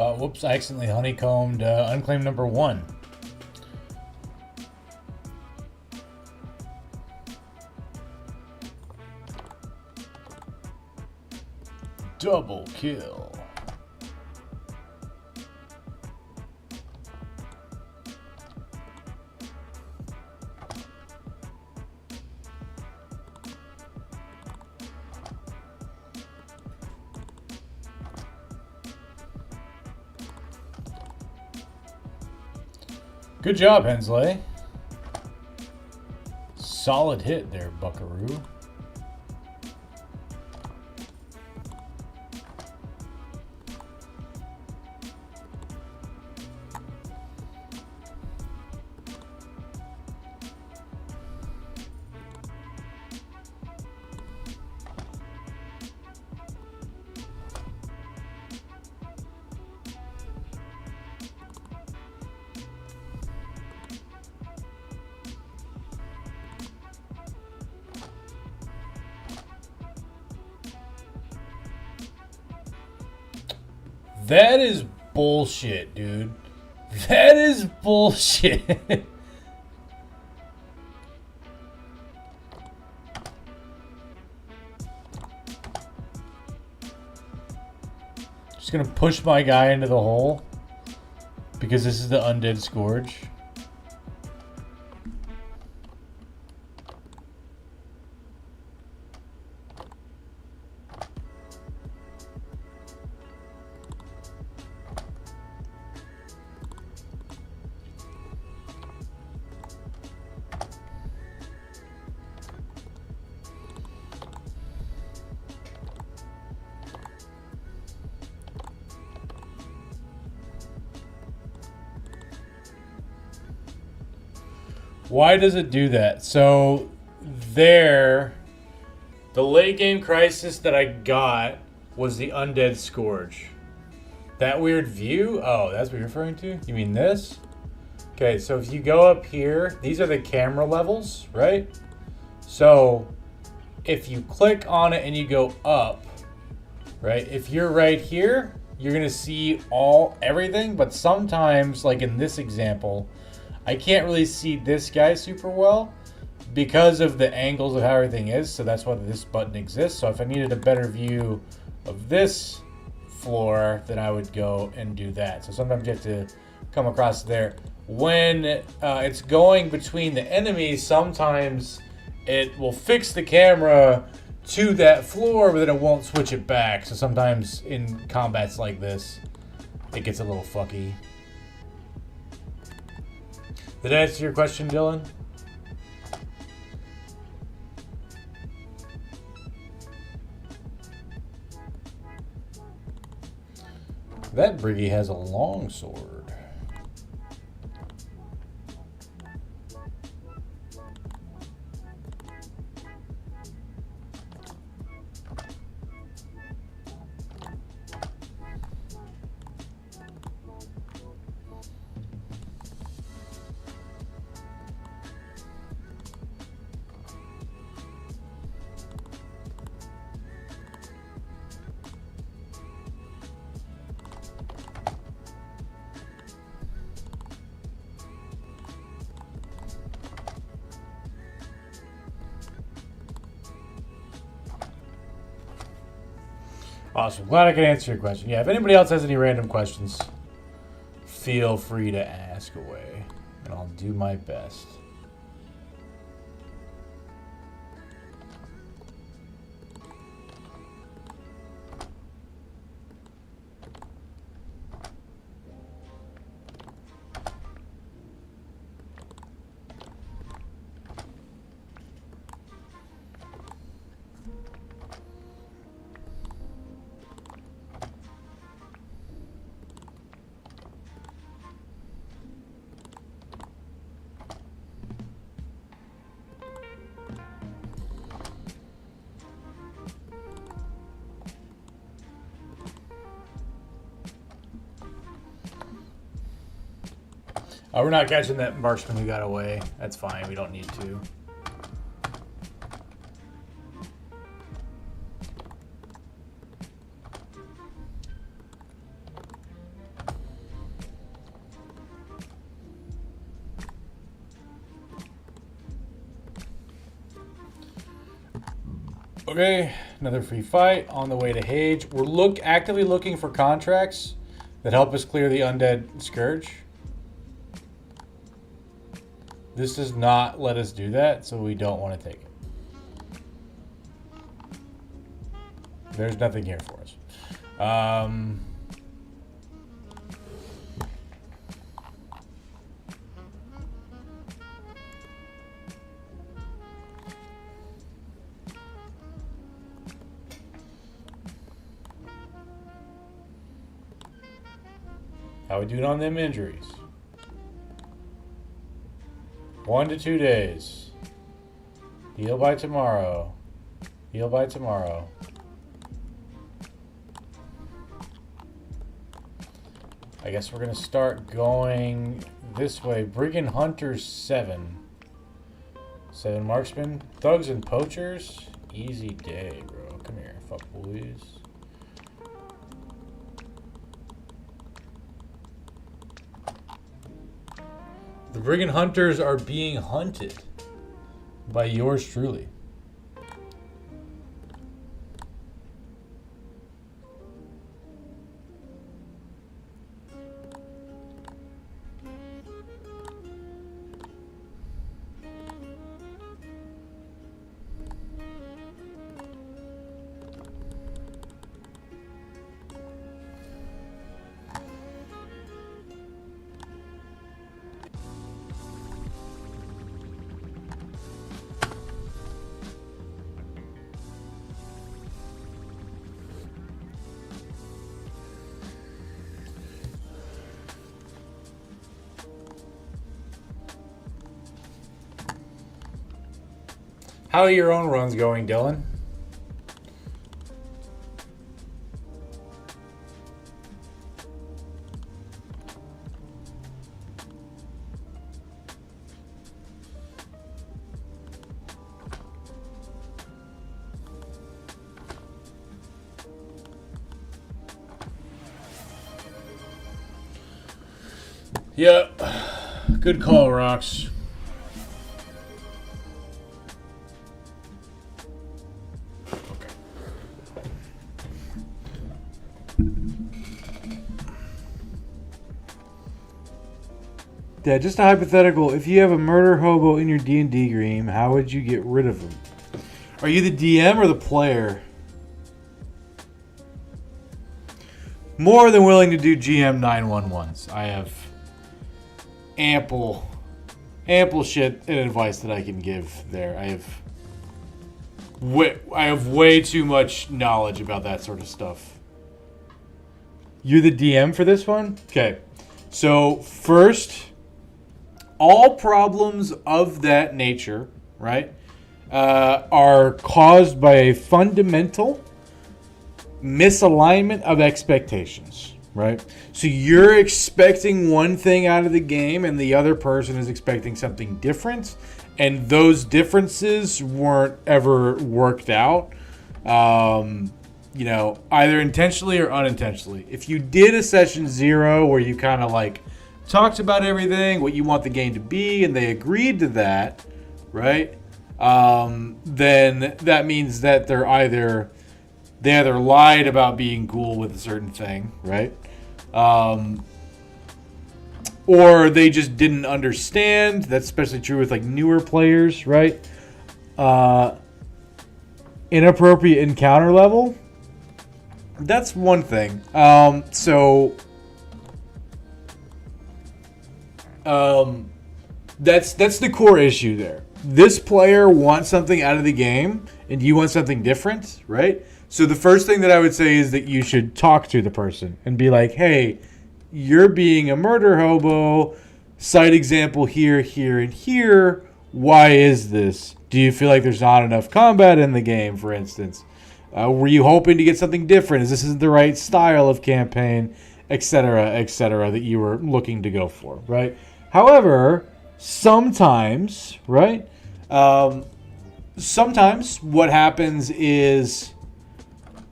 Whoops, I accidentally honeycombed unclaimed number 1. Double kill. Good job, Hensley. Solid hit there, Buckaroo. That is bullshit, dude. That is bullshit. Just gonna push my guy into the hole because this is the undead scourge. Why does it do that? So there, the late game crisis that I got was the undead scourge. That weird view? Oh, that's what you're referring to? You mean this? Okay, so if you go up here, these are the camera levels, right? So if you click on it and you go up, right? If you're right here, you're gonna see everything, but sometimes, like in this example, I can't really see this guy super well because of the angles of how everything is, so that's why this button exists. So if I needed a better view of this floor, then I would go and do that. So sometimes you have to come across there. When it's going between the enemies, sometimes it will fix the camera to that floor, but then it won't switch it back. So sometimes in combats like this, it gets a little fucky. Did I answer your question, Dylan? That Briggy has a long sword. Awesome. Glad I could answer your question. Yeah, if anybody else has any random questions, feel free to ask away, and I'll do my best. Oh, we're not catching that marksman who got away. That's fine. We don't need to. Okay, another free fight on the way to Hage. We're actively looking for contracts that help us clear the undead scourge. This does not let us do that, so we don't want to take it. There's nothing here for us. How we doing on them injuries? 1 to 2 days. Heal by tomorrow. Heal by tomorrow. I guess we're going to start going this way. Brigand Hunters 7. 7 marksmen. Thugs and poachers. Easy day, bro. Come here, fuck boys. The Brigand Hunters are being hunted by yours truly. How are your own runs going, Dylan? Yep. Good call, Rocks. Yeah, just a hypothetical. If you have a murder hobo in your D&D game, how would you get rid of him? Are you the DM or the player? More than willing to do GM 911s. I have ample shit and advice that I can give there. I have way too much knowledge about that sort of stuff. You're the DM for this one? Okay. So, first, all problems of that nature, right, are caused by a fundamental misalignment of expectations, right? So you're expecting one thing out of the game and the other person is expecting something different, and those differences weren't ever worked out, either intentionally or unintentionally. If you did a session 0 where you kind of like talked about everything, what you want the game to be, and they agreed to that, right? Then that means that they either lied about being cool with a certain thing, right? Or they just didn't understand. That's especially true with like newer players, right? Inappropriate encounter level. That's one thing. That's the core issue there. This player wants something out of the game, and you want something different, right? So the first thing that I would say is that you should talk to the person and be like, hey, you're being a murder hobo. Side example here, here, and here. Why is this? Do you feel like there's not enough combat in the game, for instance? Were you hoping to get something different? Is this the right style of campaign, etc., that you were looking to go for, right? However, sometimes, right? Sometimes what happens is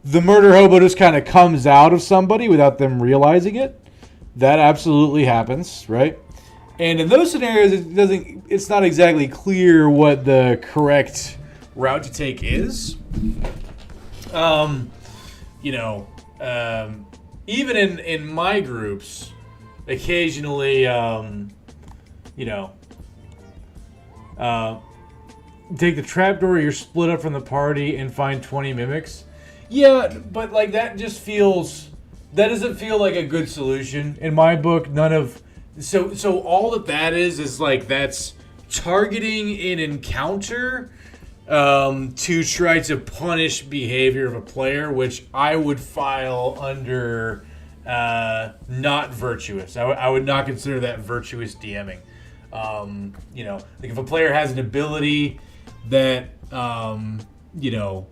the murder hobo just kind of comes out of somebody without them realizing it. That absolutely happens, right? And in those scenarios, it's not exactly clear what the correct route to take is. You know, even in my groups, occasionally, you know, take the trapdoor, you're split up from the party, and find 20 mimics. Yeah, but like that doesn't feel like a good solution in my book. So all that is like that's targeting an encounter to try to punish behavior of a player, which I would file under not virtuous. I would not consider that virtuous DMing. You know, like if a player has an ability that you know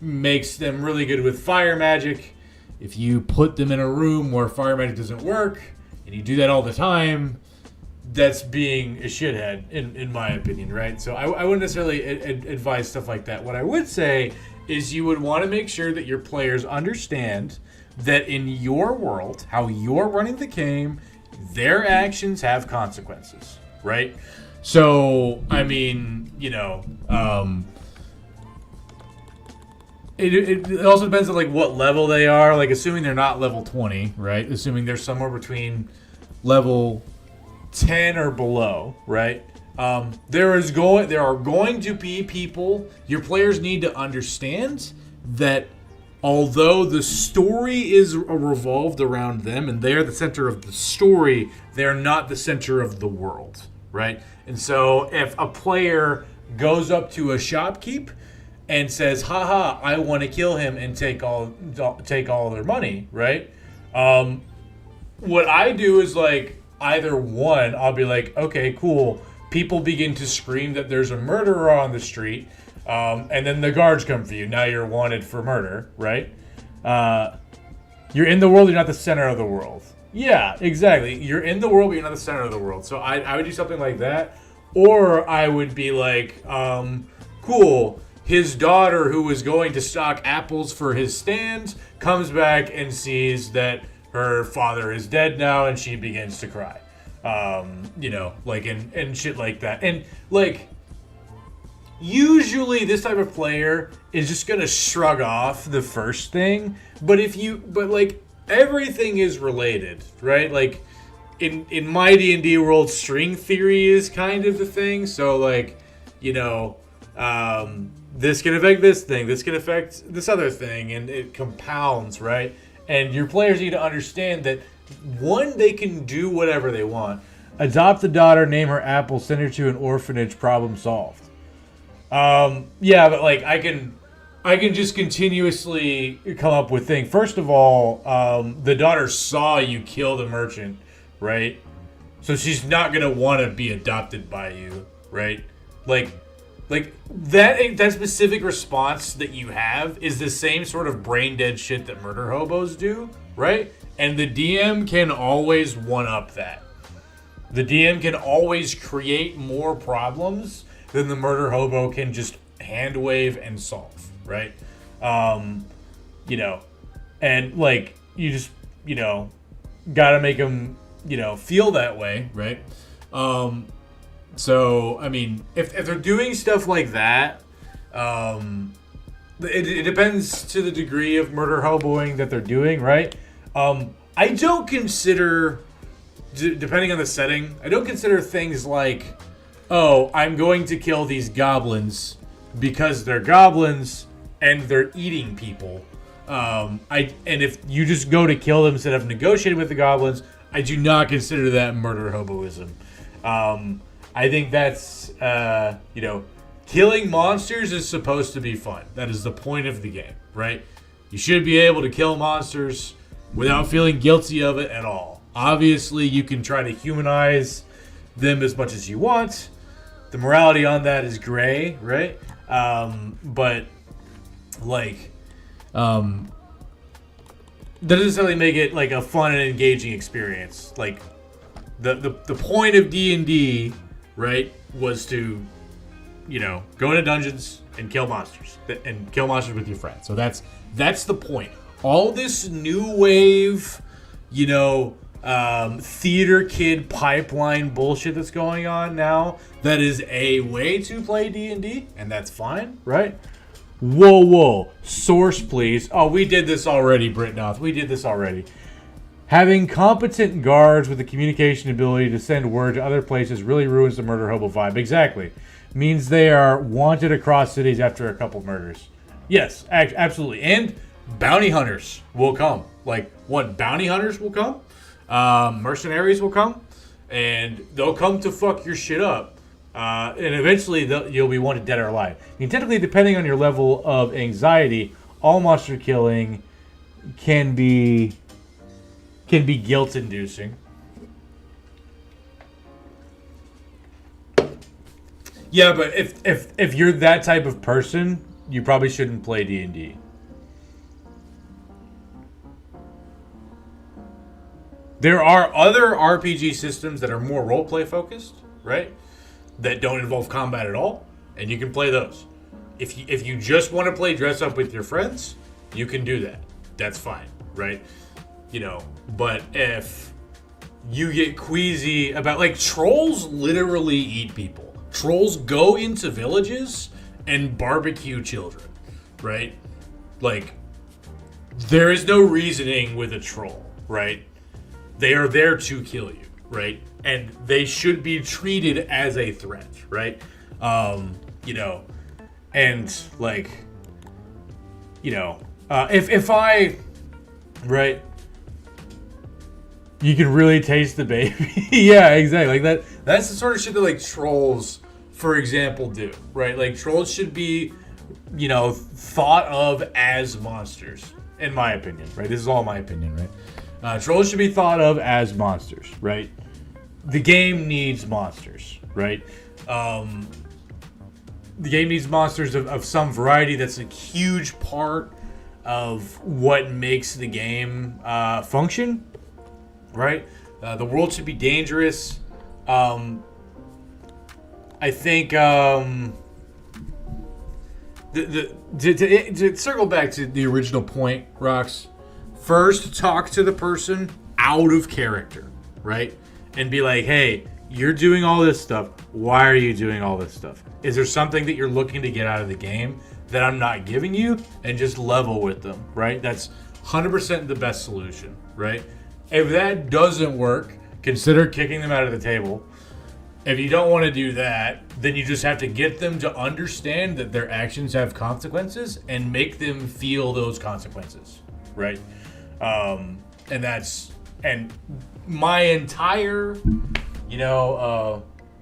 makes them really good with fire magic, if you put them in a room where fire magic doesn't work and you do that all the time, that's being a shithead in my opinion, right? So I wouldn't necessarily advise stuff like that. What I would say is you would want to make sure that your players understand that in your world, how you're running the game, their actions have consequences, right? So, I mean, you know, it also depends on like what level they are. Like, assuming they're not level 20, right? Assuming they're somewhere between level 10 or below, right? There are going to be people. Your players need to understand that although the story is revolved around them and they're the center of the story, they're not the center of the world, right? And so if a player goes up to a shopkeep and says, haha, I want to kill him and take all their money, right? What I do is like, either one, I'll be like, okay, cool. People begin to scream that there's a murderer on the street, and then the guards come for you. Now you're wanted for murder, right? You're in the world, you're not the center of the world. Yeah, exactly. You're in the world, but you're not the center of the world. So I would do something like that. Or I would be like, cool, his daughter, who was going to stock apples for his stand, comes back and sees that her father is dead now, and she begins to cry. You know, like, and shit like that. And, like, usually this type of player is just going to shrug off the first thing. But like, everything is related, right? Like, in my D&D world, string theory is kind of the thing. So, like, you know, this can affect this thing, this can affect this other thing, and it compounds, right? And your players need to understand that, one, they can do whatever they want. Adopt a daughter, name her Apple, send her to an orphanage, problem solved. Yeah, but like I can just continuously come up with things. First of all, the daughter saw you kill the merchant, right? So she's not gonna want to be adopted by you, right? Like that specific response that you have is the same sort of brain dead shit that murder hobos do, right? And the DM can always one-up that. The DM can always create more problems than the murder hobo can just hand wave and solve, right? You know, and like you just, you know, gotta make them, you know, feel that way, right? So, I mean, if they're doing stuff like that, it depends to the degree of murder hoboing that they're doing, right? I don't consider, depending on the setting, I don't consider things like, oh, I'm going to kill these goblins because they're goblins and they're eating people. And if you just go to kill them instead of negotiating with the goblins, I do not consider that murder hoboism. I think that's, you know, killing monsters is supposed to be fun. That is the point of the game, right? You should be able to kill monsters without feeling guilty of it at all. Obviously, you can try to humanize them as much as you want. The morality on that is gray, right? But, like, doesn't necessarily make it, like, a fun and engaging experience. Like, the point of D&D, right, was to, you know, go into dungeons and kill monsters. And kill monsters with your friends. So that's the point. All this new wave, you know, theater kid pipeline bullshit that's going on now. That is a way to play D&D, and that's fine, right? Whoa. Source, please. Oh, we did this already, Britnoth. We did this already. Having competent guards with the communication ability to send word to other places really ruins the murder hobo vibe. Exactly. Means they are wanted across cities after a couple murders. Yes, absolutely. And bounty hunters will come. Like, what? Bounty hunters will come? Mercenaries will come? And they'll come to fuck your shit up. And eventually you'll be wanted dead or alive. I mean, technically, depending on your level of anxiety, all monster killing can be guilt-inducing. Yeah, but if you're that type of person, you probably shouldn't play D&D. There are other RPG systems that are more roleplay focused, right? That don't involve combat at all, and you can play those. If you just want to play dress up with your friends, you can do that. That's fine, right? You know, but if you get queasy about, like, trolls literally eat people. Trolls go into villages and barbecue children, right? Like, there is no reasoning with a troll, right? They are there to kill you, right? And they should be treated as a threat, right? You know, and like, you know, if I, right? You can really taste the baby. Yeah, exactly. Like that's the sort of shit that, like, trolls, for example, do, right? Like, trolls should be, you know, thought of as monsters, in my opinion, right? This is all my opinion, right? Trolls should be thought of as monsters, right? The game needs monsters, right? The game needs monsters of some variety. That's a huge part of what makes the game function. Right? The world should be dangerous. I think to circle back to the original point, Rox, first talk to the person out of character, right? And be like, hey, you're doing all this stuff. Why are you doing all this stuff? Is there something that you're looking to get out of the game that I'm not giving you? And just level with them, right? That's 100% the best solution, right? If that doesn't work, consider kicking them out of the table. If you don't want to do that, then you just have to get them to understand that their actions have consequences and make them feel those consequences, right? And my entire,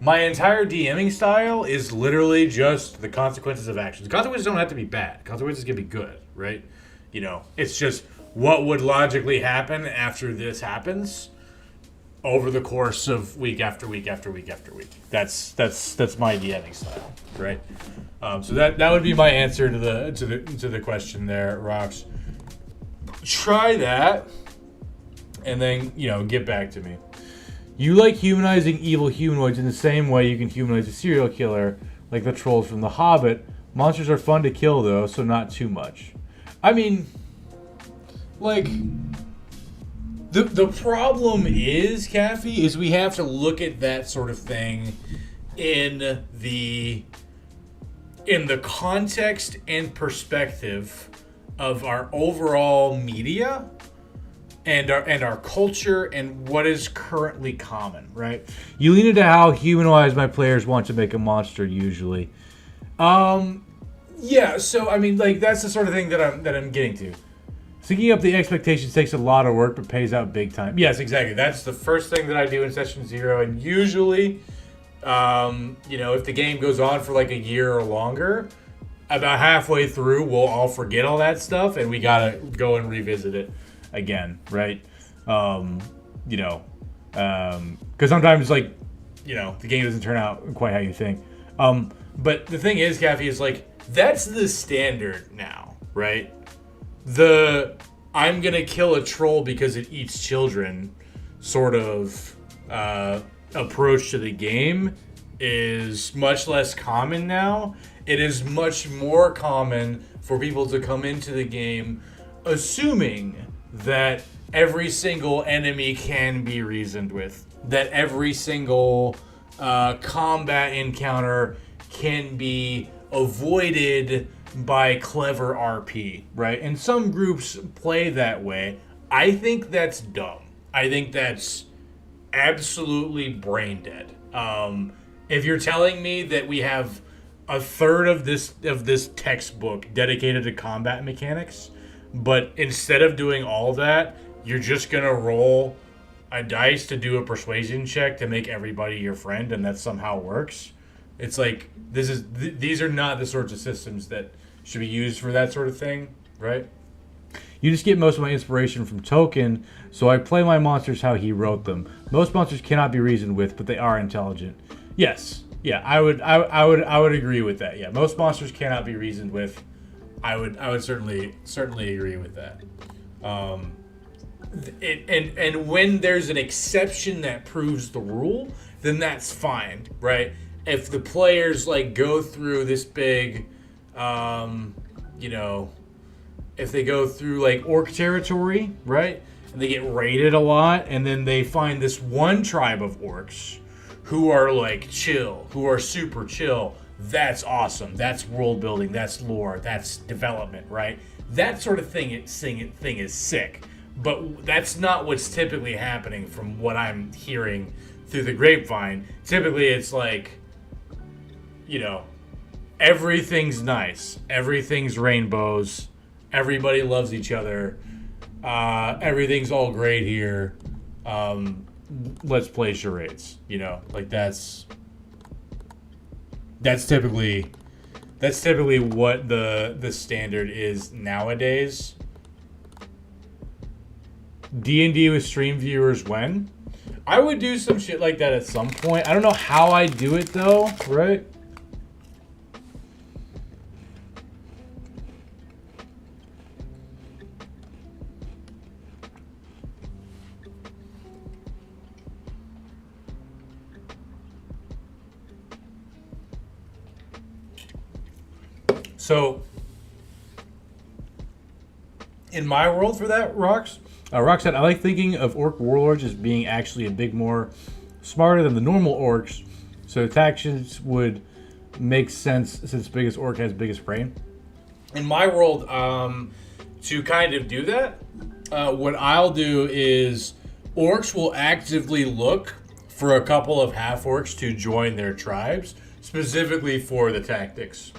my entire DMing style is literally just the consequences of actions. The consequences don't have to be bad. Consequences can be good, right? You know, it's just what would logically happen after this happens over the course of week after week after week after week. That's my DMing style, right? So that would be my answer to the question there, Rox. Try that, and then get back to me. You like humanizing evil humanoids in the same way you can humanize a serial killer, like the trolls from The Hobbit. Monsters are fun to kill though, so not too much. I mean, like, the problem is, Caffey, is we have to look at that sort of thing in the context and perspective of our overall media and our culture and what is currently common, right? You lean into how humanized my players want to make a monster usually. Yeah, so I mean, like, that's the sort of thing that I'm getting to. Syncing up the expectations takes a lot of work, but pays out big time. Yes, exactly. That's the first thing that I do in session 0, and usually, if the game goes on for like a year or longer, about halfway through, we'll all forget all that stuff, and we gotta go and revisit it again, right? Because sometimes, like, the game doesn't turn out quite how you think. But the thing is, Caffey, is like, that's the standard now, right? I'm gonna kill a troll because it eats children sort of approach to the game is much less common now. It is much more common for people to come into the game assuming that every single enemy can be reasoned with, that every single combat encounter can be avoided by clever RP, right? And some groups play that way. I think that's dumb. I think that's absolutely brain dead. If you're telling me that we have a third of this textbook dedicated to combat mechanics, but instead of doing all that, you're just gonna roll a dice to do a persuasion check to make everybody your friend, and that somehow works. It's like these are not the sorts of systems that should be used for that sort of thing, right? You just get most of my inspiration from Tolkien, so I play my monsters how he wrote them. Most monsters cannot be reasoned with, but they are intelligent. Yes, yeah, I would agree with that. Yeah, most monsters cannot be reasoned with. I would certainly agree with that. And when there's an exception that proves the rule, then that's fine, right? If the players like go through this big, if they go through like orc territory, right, and they get raided a lot, and then they find this one tribe of orcs who are like chill, who are super chill, that's awesome. That's world building. That's lore. That's development, right? That sort of thing is sick. But that's not what's typically happening from what I'm hearing through the grapevine. Typically, it's like, everything's nice. Everything's rainbows. Everybody loves each other. Everything's all great here. Let's play charades. Like that's typically what the standard is nowadays. D&D with stream viewers when? I would do some shit like that at some point. I don't know how I do it though, right? So, in my world for that, Rock said, I like thinking of orc warlords as being actually a bit more smarter than the normal orcs, so attack actions would make sense since biggest orc has biggest brain. In my world, to kind of do that, what I'll do is orcs will actively look for a couple of half-orcs to join their tribes, specifically for the tactics,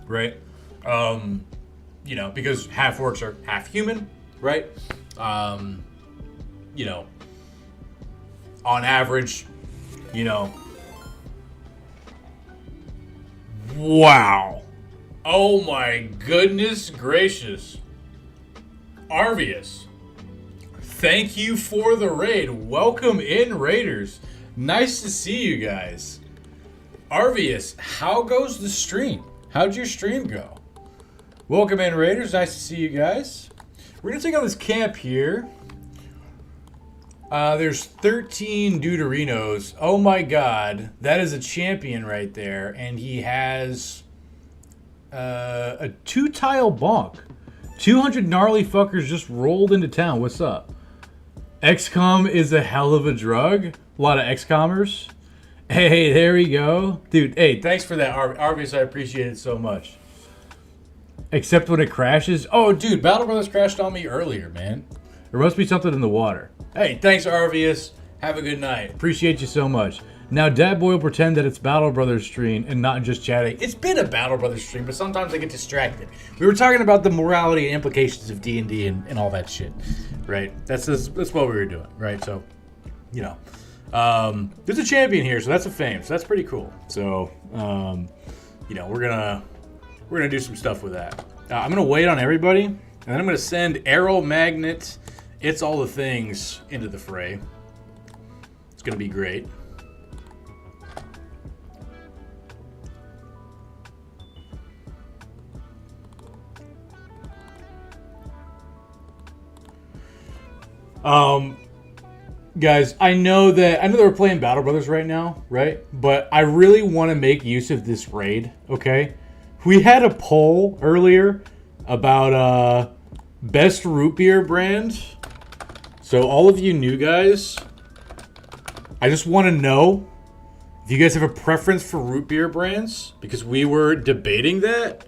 right? Because half-orcs are half-human, right? On average, wow. Oh my goodness gracious. Arvius, thank you for the raid. Welcome in, Raiders. Nice to see you guys. Arvius, how goes the stream? How'd your stream go? Welcome in, Raiders. Nice to see you guys. We're going to take on this camp here. There's 13 Deuterinos. Oh my god. That is a champion right there. And he has a 2-tile bonk. 200 gnarly fuckers just rolled into town. What's up? XCOM is a hell of a drug. A lot of XCOMers. Hey, there we go. Dude, hey, thanks for that, Arvius. I appreciate it so much. Except when it crashes. Oh, dude, Battle Brothers crashed on me earlier, man. There must be something in the water. Hey, thanks, Arvius. Have a good night. Appreciate you so much. Now, Dad Boy will pretend that it's Battle Brothers stream and not just chatting. It's been a Battle Brothers stream, but sometimes I get distracted. We were talking about the morality and implications of D&D and all that shit, right? That's what we were doing, right? So, there's a champion here, so that's a fame. So that's pretty cool. So, we're gonna do some stuff with that. I'm gonna wait on everybody, and then I'm gonna send Arrow Magnet, It's All the Things into the fray. It's gonna be great. Guys, I know that we're playing Battle Brothers right now, right? But I really want to make use of this raid, okay? We had a poll earlier about best root beer brand. So all of you new guys, I just want to know if you guys have a preference for root beer brands, because we were debating that.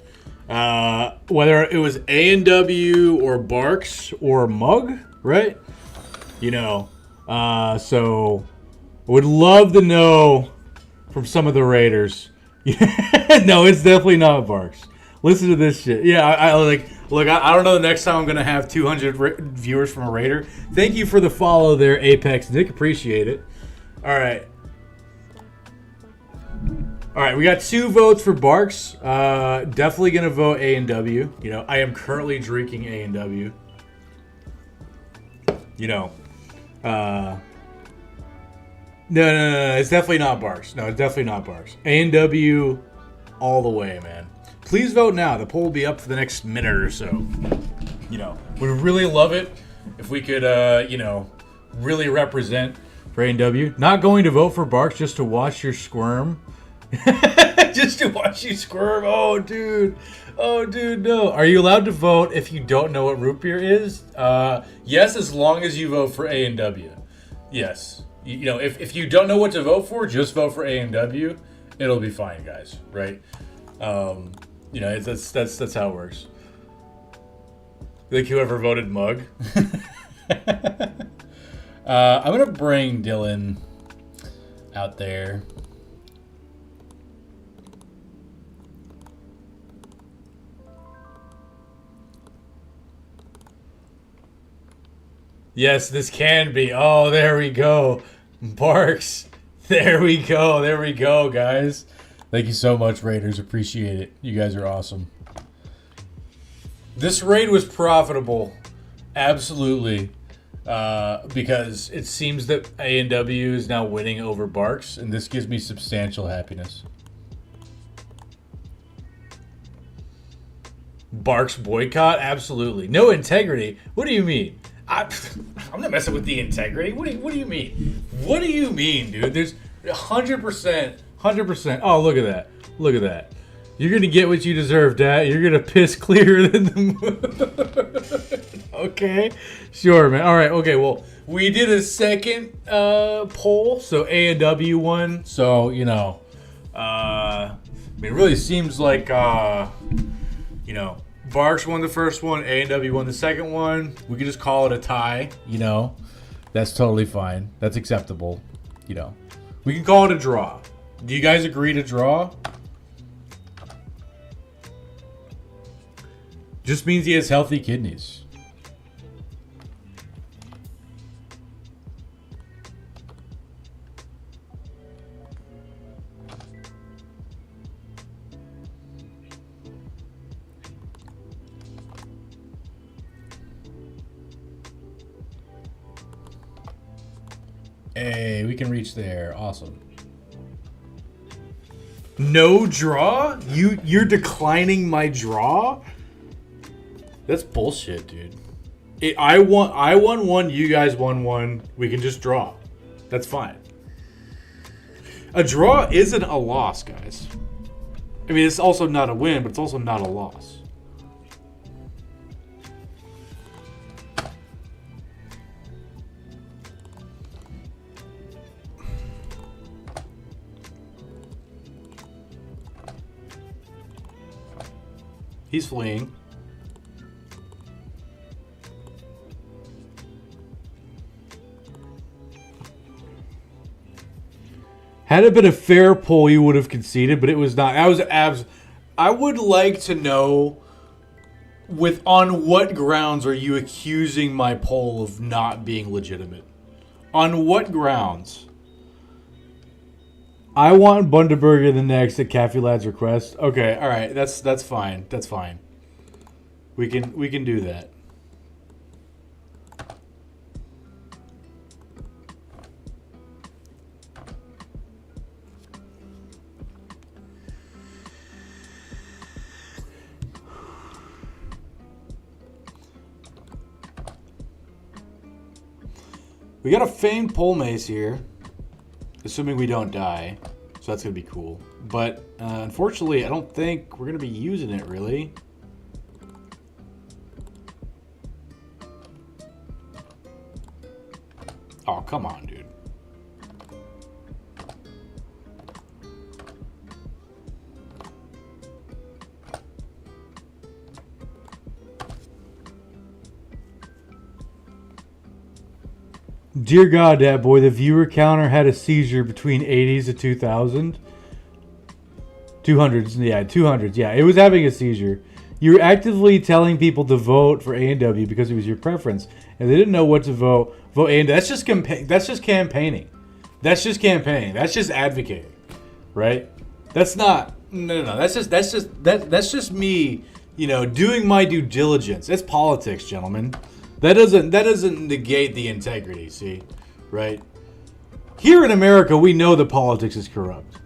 Whether it was A&W or Barks or Mug, right? You know, so I would love to know from some of the Raiders. No, it's definitely not Barks. Listen to this shit. Yeah, I like. Look, I don't know the next time I'm gonna have 200 viewers from a Raider. Thank you for the follow there, Apex Nick. Appreciate it. All right. All right, we got 2 votes for Barks. Definitely gonna vote A&W. You know, I am currently drinking A&W. You know, no, it's definitely not Barks. No, it's definitely not Barks. A&W, all the way, man. Please vote now. The poll will be up for the next minute or so. You know, would really love it if we could, you know, really represent for A&W. Not going to vote for Barks just to watch your squirm. Just to watch you squirm. Oh, dude. Oh, dude, no. Are you allowed to vote if you don't know what root beer is? Yes, as long as you vote for A&W. Yes. You know, if you don't know what to vote for, just vote for A&W. It'll be fine, guys. Right? You know, that's how it works. Like whoever voted Mug. I'm gonna bring Dylan out there. Yes, this can be. Oh, there we go. Barks. There we go. There we go, guys. Thank you so much, Raiders. Appreciate it. You guys are awesome. This raid was profitable. Absolutely. Because it seems that A&W is now winning over Barks, and this gives me substantial happiness. Barks boycott? Absolutely. No integrity? What do you mean? I'm not messing with the integrity. What do you mean? What do you mean, dude? There's 100%. Oh, look at that. Look at that. You're going to get what you deserve, Dad. You're going to piss clearer than the moon. Okay. Sure, man. All right. Okay, well, we did a second poll, so A&W won. So, you know, I mean, it really seems like, you know, Barks won the first one, A&W won the second one. We could just call it a tie, you know. That's totally fine. That's acceptable, you know. We can call it a draw. Do you guys agree to draw? Just means he has healthy kidneys. Hey, we can reach there. Awesome. No draw? You're declining my draw? That's bullshit, dude. I won one, you guys won one. We can just draw. That's fine. A draw isn't a loss, guys. I mean, it's also not a win, but it's also not a loss. He's fleeing. Had it been a fair poll, you would have conceded, but it was not. I would like to know on what grounds are you accusing my poll of not being legitimate? On what grounds? I want Bundaberger the next at Cafe Lad's request. Okay, all right, that's fine. That's fine. We can do that. We got a famed pole mace here. Assuming we don't die. So that's going to be cool. But unfortunately, I don't think we're going to be using it, really. Oh, come on, dude. Dear God, that boy, the viewer counter had a seizure between 80s to 2000. 200s, yeah, 200s, yeah. It was having a seizure. You were actively telling people to vote for A&W because it was your preference, and they didn't know what to vote. Vote A&W. That's just campaigning. That's just campaigning. That's just advocating, right? That's not. No. That's just me. You know, doing my due diligence. It's politics, gentlemen. That doesn't negate the integrity. See, right? Here in America, we know that politics is corrupt.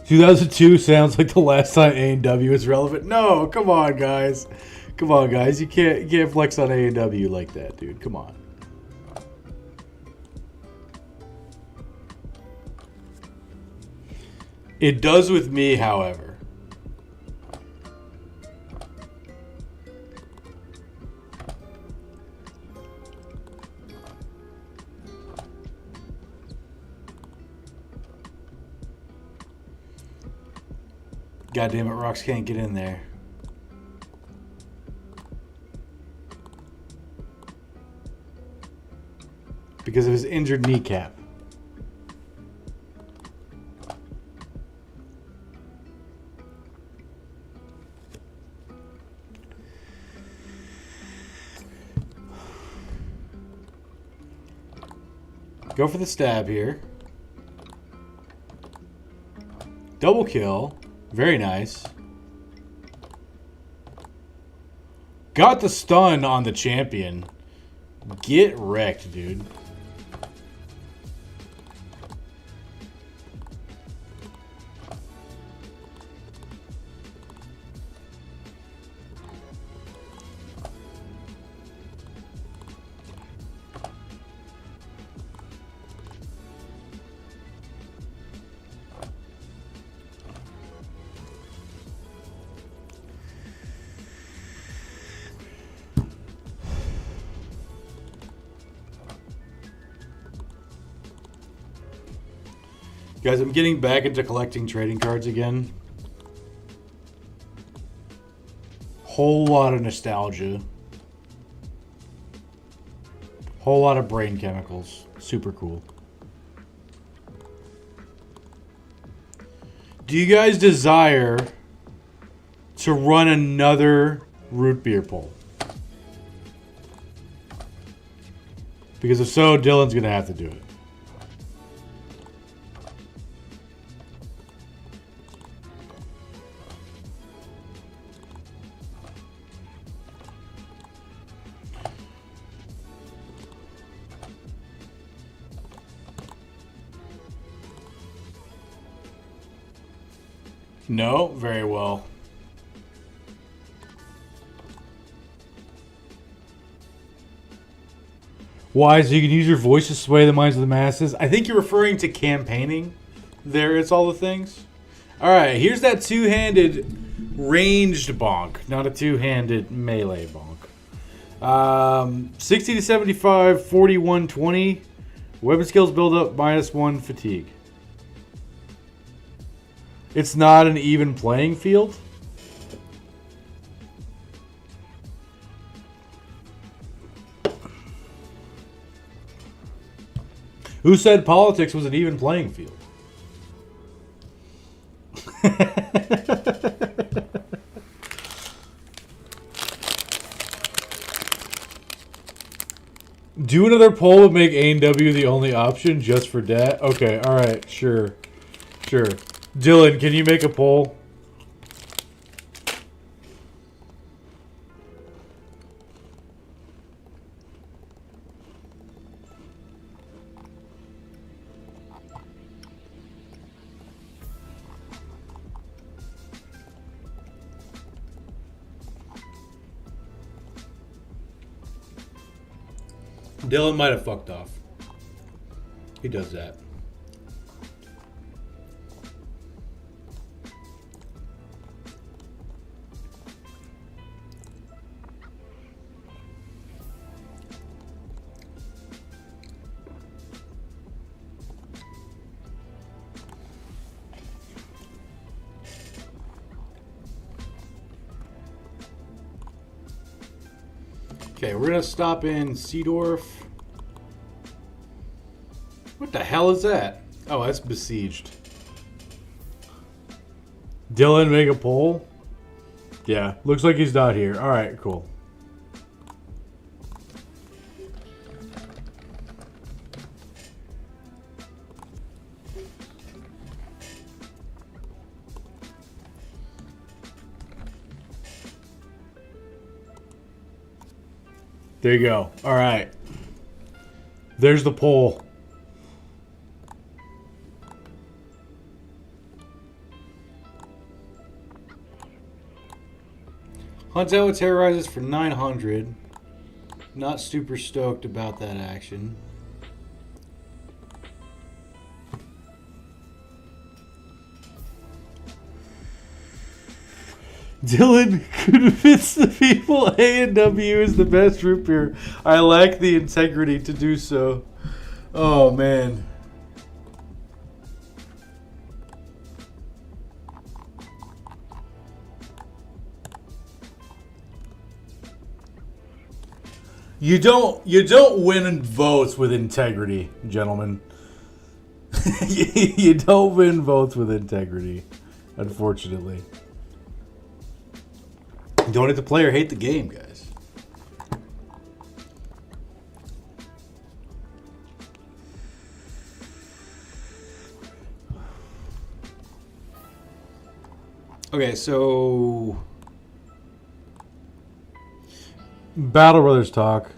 2002 sounds like the last time A&W was relevant. No, come on, guys. You can't flex on A&W like that, dude. Come on. It does with me, however. God damn it, Rocks can't get in there. Because of his injured kneecap. Go for the stab here. Double kill. Very nice. Got the stun on the champion. Get wrecked, dude. Guys, I'm getting back into collecting trading cards again. Whole lot of nostalgia. Whole lot of brain chemicals. Super cool. Do you guys desire to run another root beer poll? Because if so, Dylan's going to have to do it. No, very well. Why? So you can use your voice to sway the minds of the masses? I think you're referring to campaigning. There, it's all the things. All right, here's that two-handed ranged bonk, not a two-handed melee bonk. 60 to 75, 41, 20. Weapon skills build up, -1 fatigue. It's not an even playing field. Who said politics was an even playing field? Do another poll would make A&W the only option just for dat? Okay, alright, sure. Sure. Dylan, can you make a poll? Dylan might have fucked off. He does that. Okay, we're gonna stop in Seedorf. What the hell is that? Oh, that's besieged. Dylan, make a poll. Yeah, looks like he's not here. All right, cool. There you go. All right. There's the poll. Hunts out with terrorizes for 900. Not super stoked about that action. Dylan convinced the people A&W is the best root beer. I lack the integrity to do so. Oh, man. You don't win votes with integrity, gentlemen. You don't win votes with integrity, unfortunately. Don't hate the player, hate the game, guys. Okay, so Battle Brothers talk.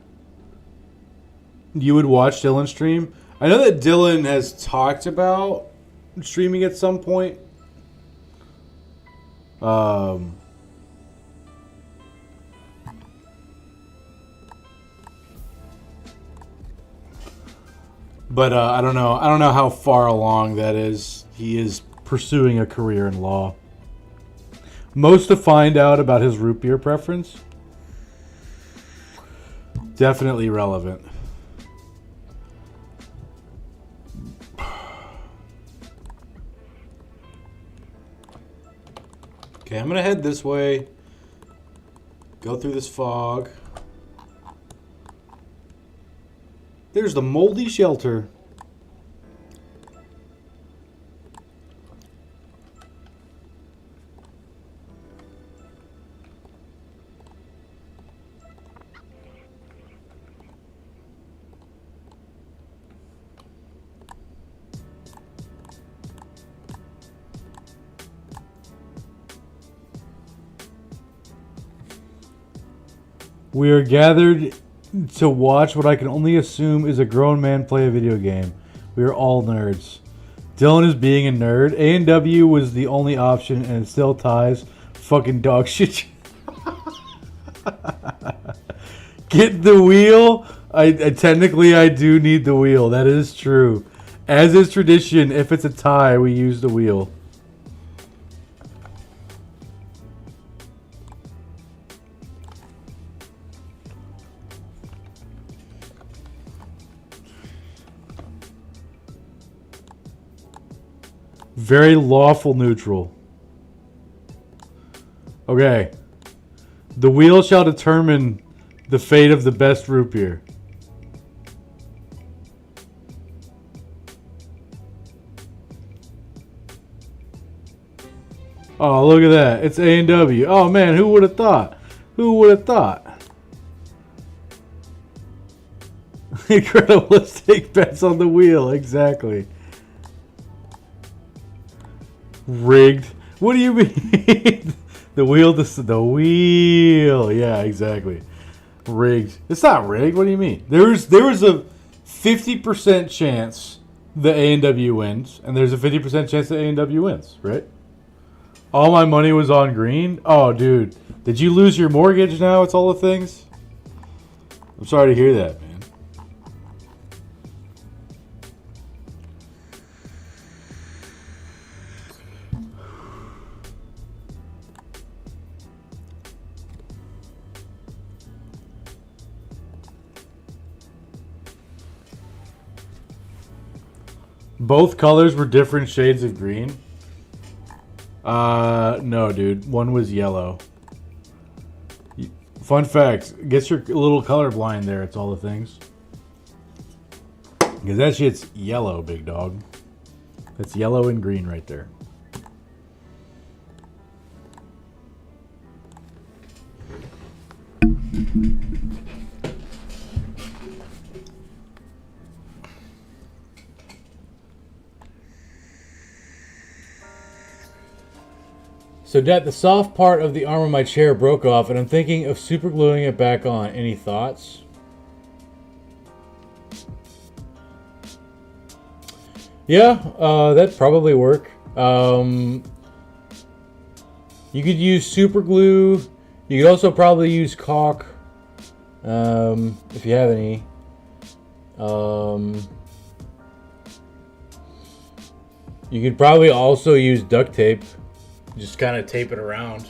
You would watch Dylan stream? I know that Dylan has talked about streaming at some point. But I don't know. I don't know how far along that is. He is pursuing a career in law. Most to find out about his root beer preference. Definitely relevant. Okay, I'm going to head this way. Go through this fog. There's the moldy shelter. We are gathered to watch what I can only assume is a grown man play a video game. We are all nerds. Dylan is being a nerd. A&W was the only option, and it still ties. Fucking dog shit. Get the wheel. I technically I do need the wheel. That is true. As is tradition, if it's a tie, we use the wheel. Very lawful neutral. Okay. The wheel shall determine the fate of the best root beer. Oh, look at that. It's A&W. Oh, man, who would have thought? Who would have thought? Incredible. Let's take bets on the wheel. Exactly. Rigged. What do you mean? The wheel. The wheel. Yeah, exactly. Rigged. It's not rigged. What do you mean? There was a 50% chance that A&W wins, and there's a 50% chance that A&W wins, right? All my money was on green. Oh, dude, did you lose your mortgage now? It's all the things. I'm sorry to hear that, man. Both colors were different shades of green. No, dude. One was yellow. Fun fact, get your little colorblind there. It's all the things. Because that shit's yellow, big dog. That's yellow and green right there. So, Dad, the soft part of the arm of my chair broke off, and I'm thinking of super gluing it back on. Any thoughts? Yeah, that'd probably work. You could use super glue. You could also probably use caulk, if you have any. You could probably also use duct tape. Just kind of tape it around.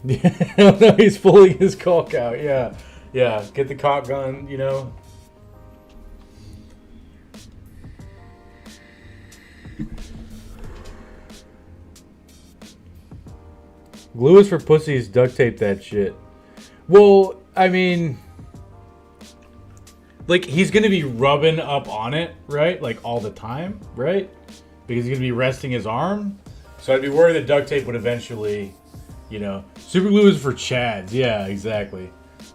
Yeah, no, he's pulling his caulk out. Yeah, yeah. Get the caulk gun, you know. Glue is for pussies. Duct tape that shit. Well, I mean, like he's gonna be rubbing up on it, right? Like all the time, right? Because he's going to be resting his arm. So I'd be worried that duct tape would eventually, you know. Super glue is for chads. Yeah, exactly.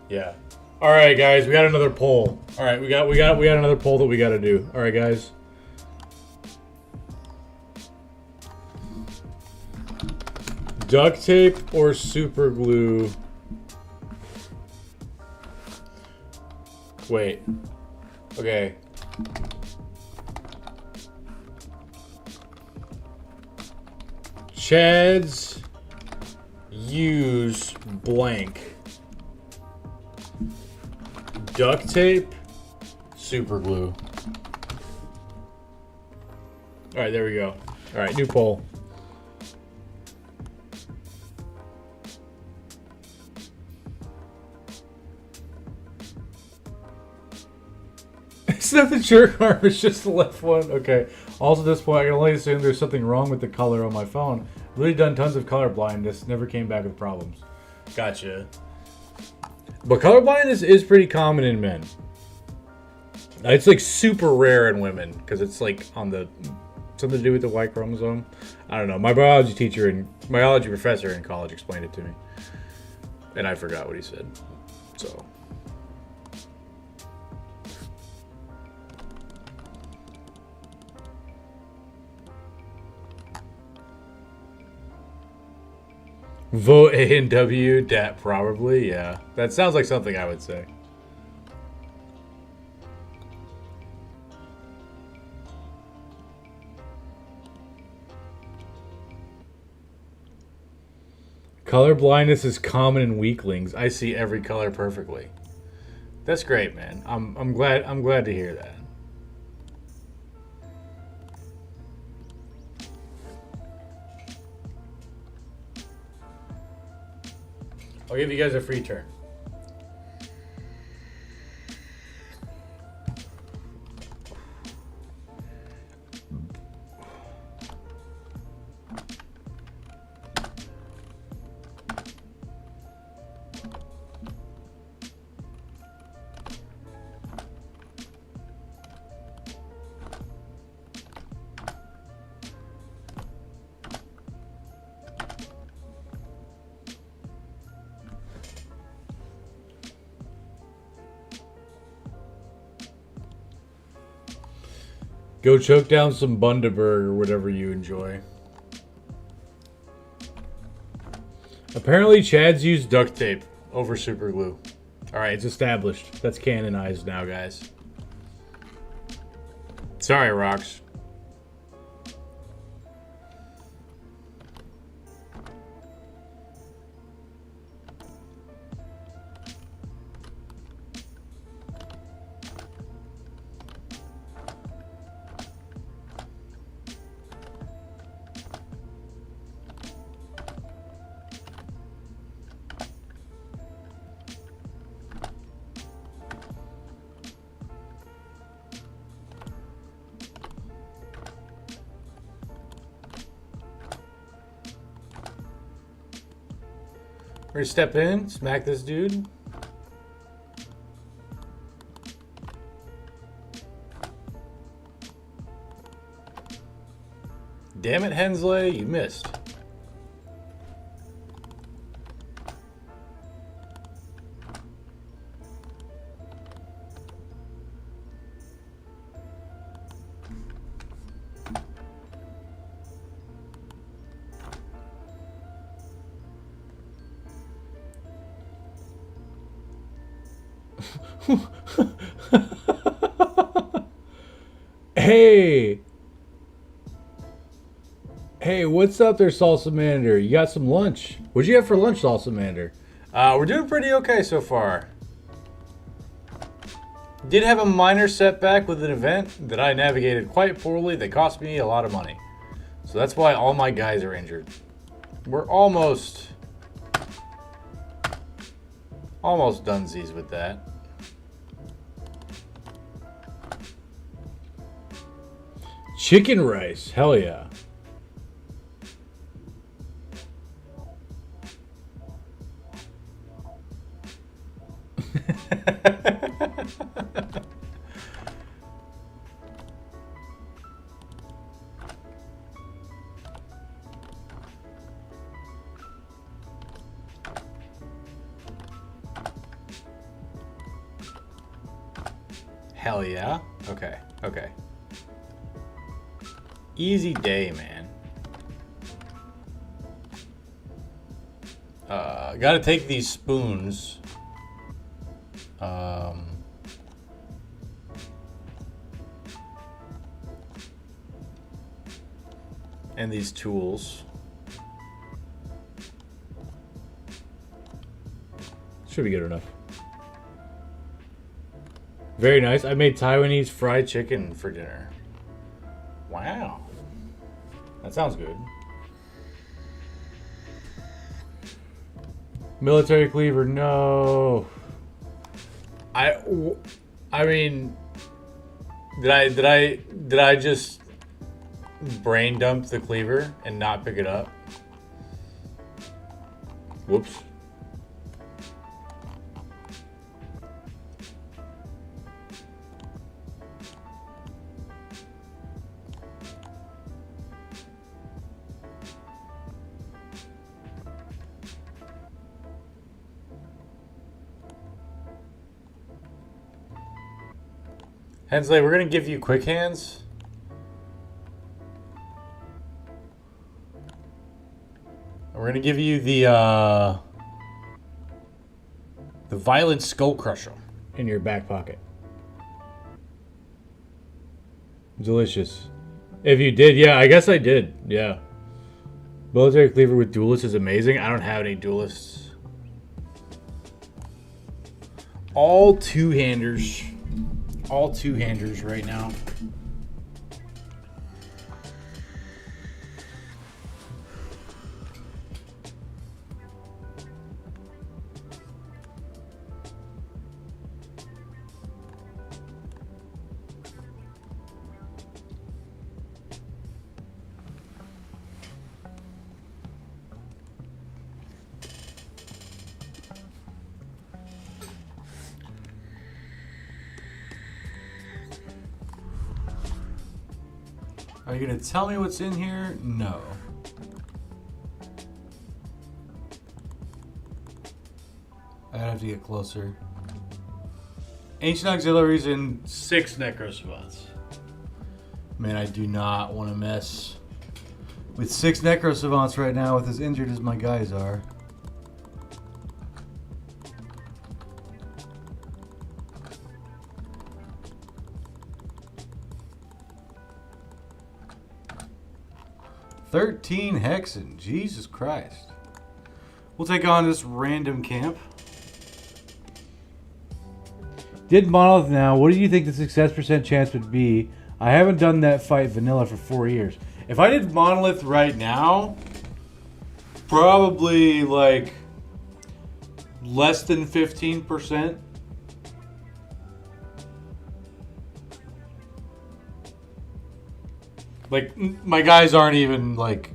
Yeah. All right, guys, we got another poll. All right, we got another poll that we got to do. All right, guys. Duct tape or super glue? Wait. Okay. Chads use blank. Duct tape, super glue. All right, there we go. All right, new poll. It's not the jerk arm, it's just the left one. Okay. Also, at this point, I can only assume there's something wrong with the color on my phone. Really done tons of color blindness. Never came back with problems. Gotcha. But color blindness is pretty common in men. It's like super rare in women because it's like on the something to do with the Y chromosome. I don't know. My biology professor in college explained it to me, and I forgot what he said. So. Vote A and W, dat probably, yeah. That sounds like something I would say. Color blindness is common in weaklings. I see every color perfectly. That's great, man. I'm glad to hear that. I'll give you guys a free turn. Go choke down some Bundaberg or whatever you enjoy. Apparently, Chads use duct tape over super glue. Alright, it's established. That's canonized now, guys. Sorry, Rocks. Ready to step in, smack this dude. Damn it, Hensley, you missed. Hey! Hey, what's up there, Salsa Mander? You got some lunch. What'd you have for lunch, Salsa Mander? We're doing pretty okay so far. Did have a minor setback with an event that I navigated quite poorly that cost me a lot of money. So that's why all my guys are injured. We're almost donesies with that. Chicken rice, hell yeah. Hell yeah. Okay, okay. Easy day, man. Gotta take these spoons. And these tools. Should be good enough. Very nice. I made Taiwanese fried chicken for dinner. Wow. That sounds good. Military cleaver, no. I mean, did I just brain dump the cleaver and not pick it up? Whoops. Hensley, we're gonna give you quick hands. We're gonna give you the violent skull crusher in your back pocket. Delicious. If you did, yeah, I guess I did. Yeah. Military cleaver with duelist is amazing. I don't have any duelists. All two-handers. All two-handers right now. Are you going to tell me what's in here? No. I'd have to get closer. Ancient auxiliaries and 6 necrosavants. Man, I do not want to mess with 6 necrosavants right now with as injured as my guys are. $13 Hexen. Jesus Christ. We'll take on this random camp. Did Monolith now. What do you think the success percent chance would be? I haven't done that fight vanilla for 4 years. If I did Monolith right now, probably like less than 15%. Like, my guys aren't even, like...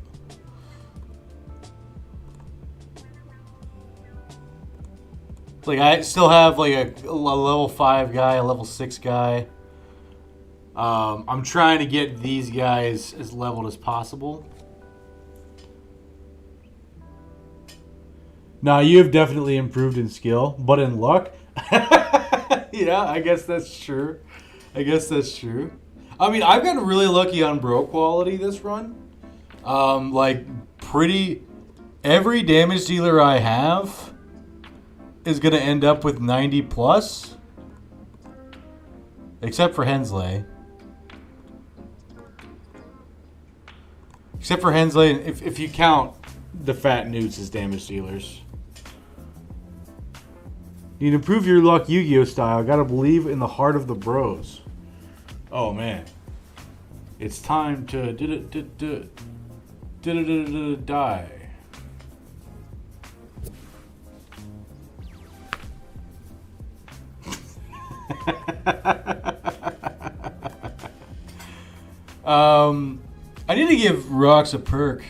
Like I still have like a level 5 guy, a level 6 guy. I'm trying to get these guys as leveled as possible. Now you have definitely improved in skill, but in luck, yeah, I guess that's true. I mean, I've gotten really lucky on bro quality this run. Like pretty every damage dealer I have is gonna end up with 90 plus, except for Hensley. If you count the fat newts as damage dealers. You need to improve your luck Yu-Gi-Oh style. Gotta believe in the heart of the bros. Oh man. It's time to die. I need to give Rocks a perk.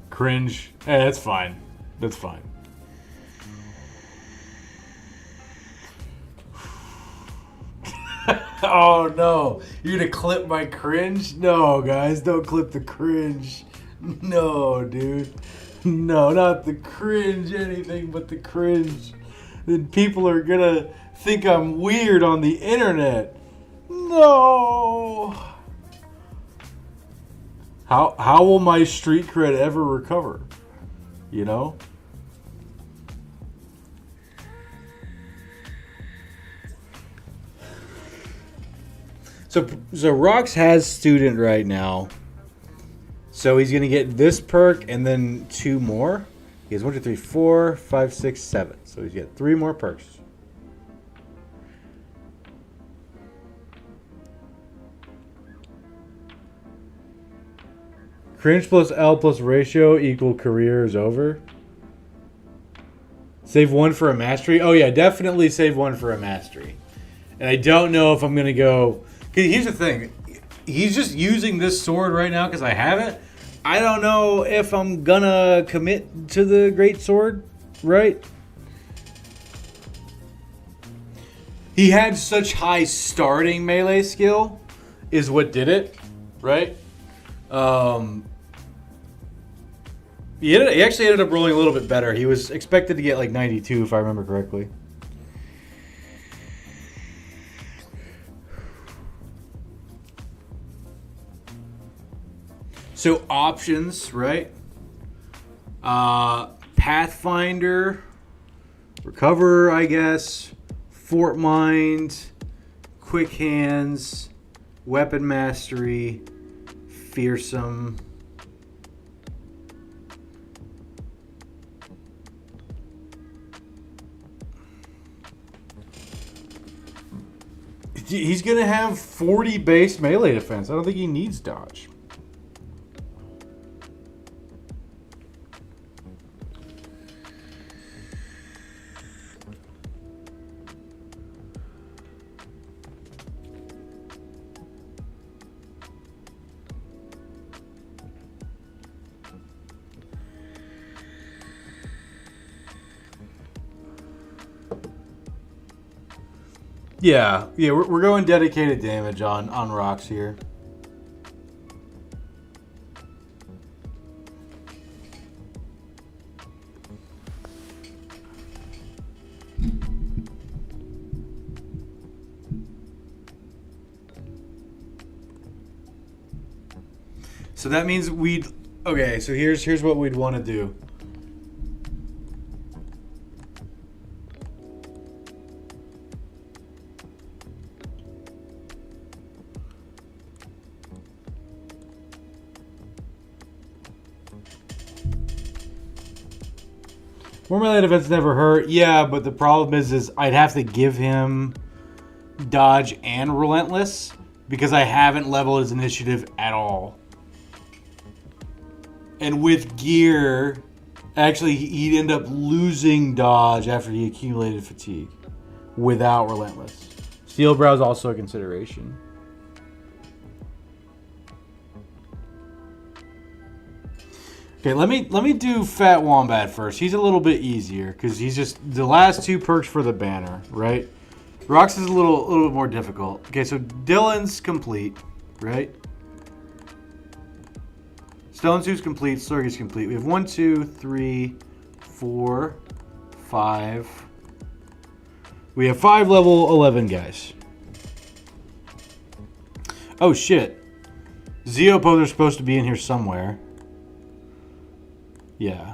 Cringe. That's fine. That's fine. Oh no. You're gonna clip my cringe? No, guys, don't clip the cringe. No, dude. No, not the cringe, anything but the cringe. Then people are gonna think I'm weird on the internet. No. How will my street cred ever recover? You know? So Rox has student right now. So he's gonna get this perk and then 2 more. He has 1, 2, 3, 4, 5, 6, 7. So he's got 3 more perks. Cringe plus L plus ratio equal career is over. Save 1 for a mastery. Oh yeah, definitely save 1 for a mastery. And I don't know if I'm gonna go. Cause here's the thing, he's just using this sword right now because I have it. I don't know if I'm gonna commit to the great sword, right? He had such high starting melee skill, is what did it, right? He actually ended up rolling a little bit better. He was expected to get like 92, if I remember correctly. So options, right? Pathfinder, Recover, I guess, Fort Mind, Quick Hands, Weapon Mastery, Fearsome. He's going to have 40 base melee defense. I don't think he needs dodge. Yeah, we're going dedicated damage on rocks here. So that means okay, so here's what we'd want to do. More melee defense never hurt. Yeah, but the problem is I'd have to give him dodge and relentless because I haven't leveled his initiative at all. And with gear, actually, he'd end up losing dodge after he accumulated fatigue without relentless. Steel Brow is also a consideration. Okay, let me do Fat Wombat first. He's a little bit easier because he's just the last 2 perks for the banner, right? Rox is a little bit more difficult. Okay, so Dylan's complete, right? Stone Suit's complete. Slurgy's complete. We have 1, 2, 3, 4, 5. We have 5 level 11 guys. Oh shit. Zeopos are supposed to be in here somewhere. Yeah.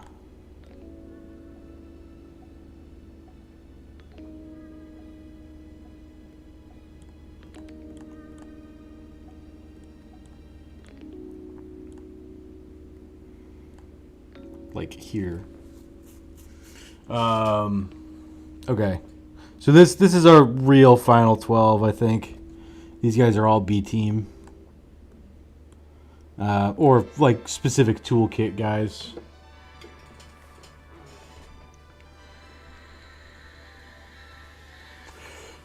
Like here. Okay. So this is our real final 12, I think. These guys are all B team. Or like specific toolkit guys.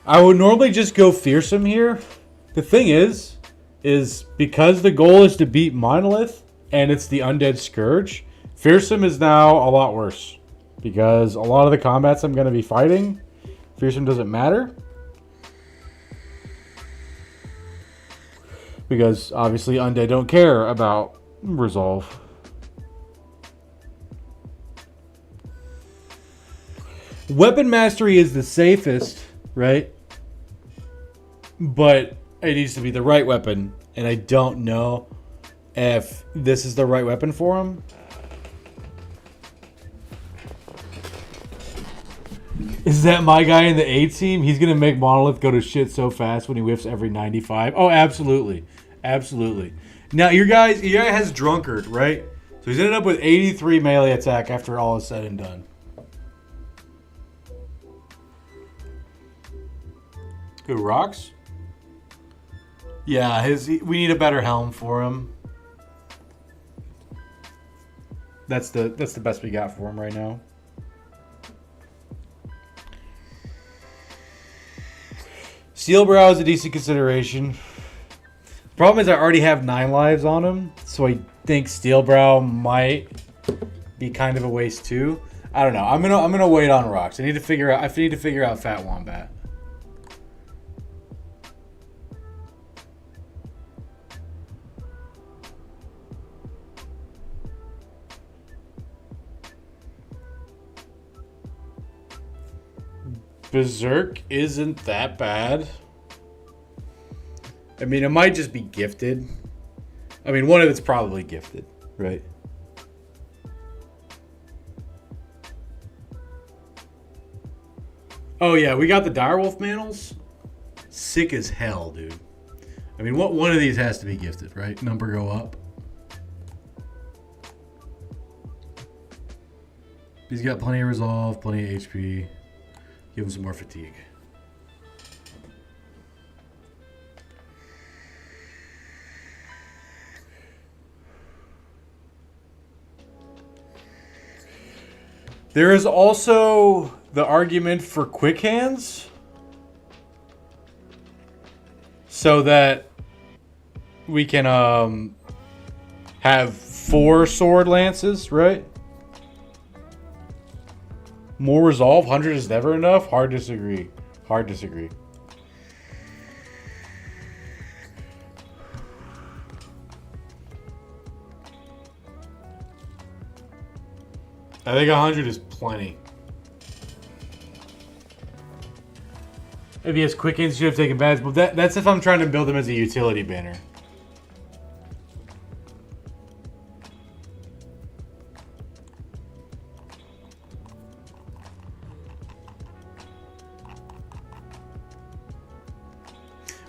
I would normally just go fearsome here. The thing is because the goal is to beat Monolith and it's the undead scourge, fearsome is now a lot worse. Because a lot of the combats I'm going to be fighting, fearsome doesn't matter. Because obviously undead don't care about resolve. Weapon mastery is the safest, right? But it needs to be the right weapon. And I don't know if this is the right weapon for him. Is that my guy in the A team? He's going to make Monolith go to shit so fast when he whiffs every 95. Oh, absolutely. Absolutely. Now, your guy has Drunkard, right? So he's ended up with 83 melee attack after all is said and done. Who, Rocks? Yeah, we need a better helm for him. That's the best we got for him right now. Steelbrow is a decent consideration. Problem is I already have 9 lives on him, so I think Steelbrow might be kind of a waste too. I don't know. I'm gonna wait on Rocks. I need to figure out Fat Wombat. Berserk isn't that bad. I mean, it might just be gifted. I mean, one of it's probably gifted, right? Oh, yeah, we got the Direwolf Mantles. Sick as hell, dude. I mean, one of these has to be gifted, right? Number go up. He's got plenty of resolve, plenty of HP. Give him some more fatigue. There is also the argument for quick hands. So that we can have 4 sword lances, right? More resolve, 100 is never enough. Hard disagree. Hard disagree. I think 100 is plenty. If he has quick hands, he should have taken bads, but that's if I'm trying to build him as a utility banner.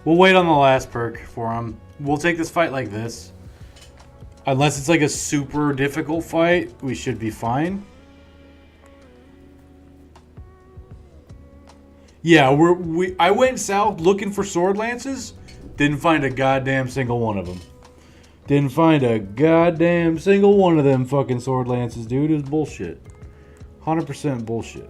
We'll wait on the last perk for him. We'll take this fight like this. Unless it's like a super difficult fight, we should be fine. Yeah, I went south looking for sword lances. Didn't find a goddamn single one of them. Didn't find a goddamn single one of them fucking sword lances, dude. It was bullshit. 100% bullshit.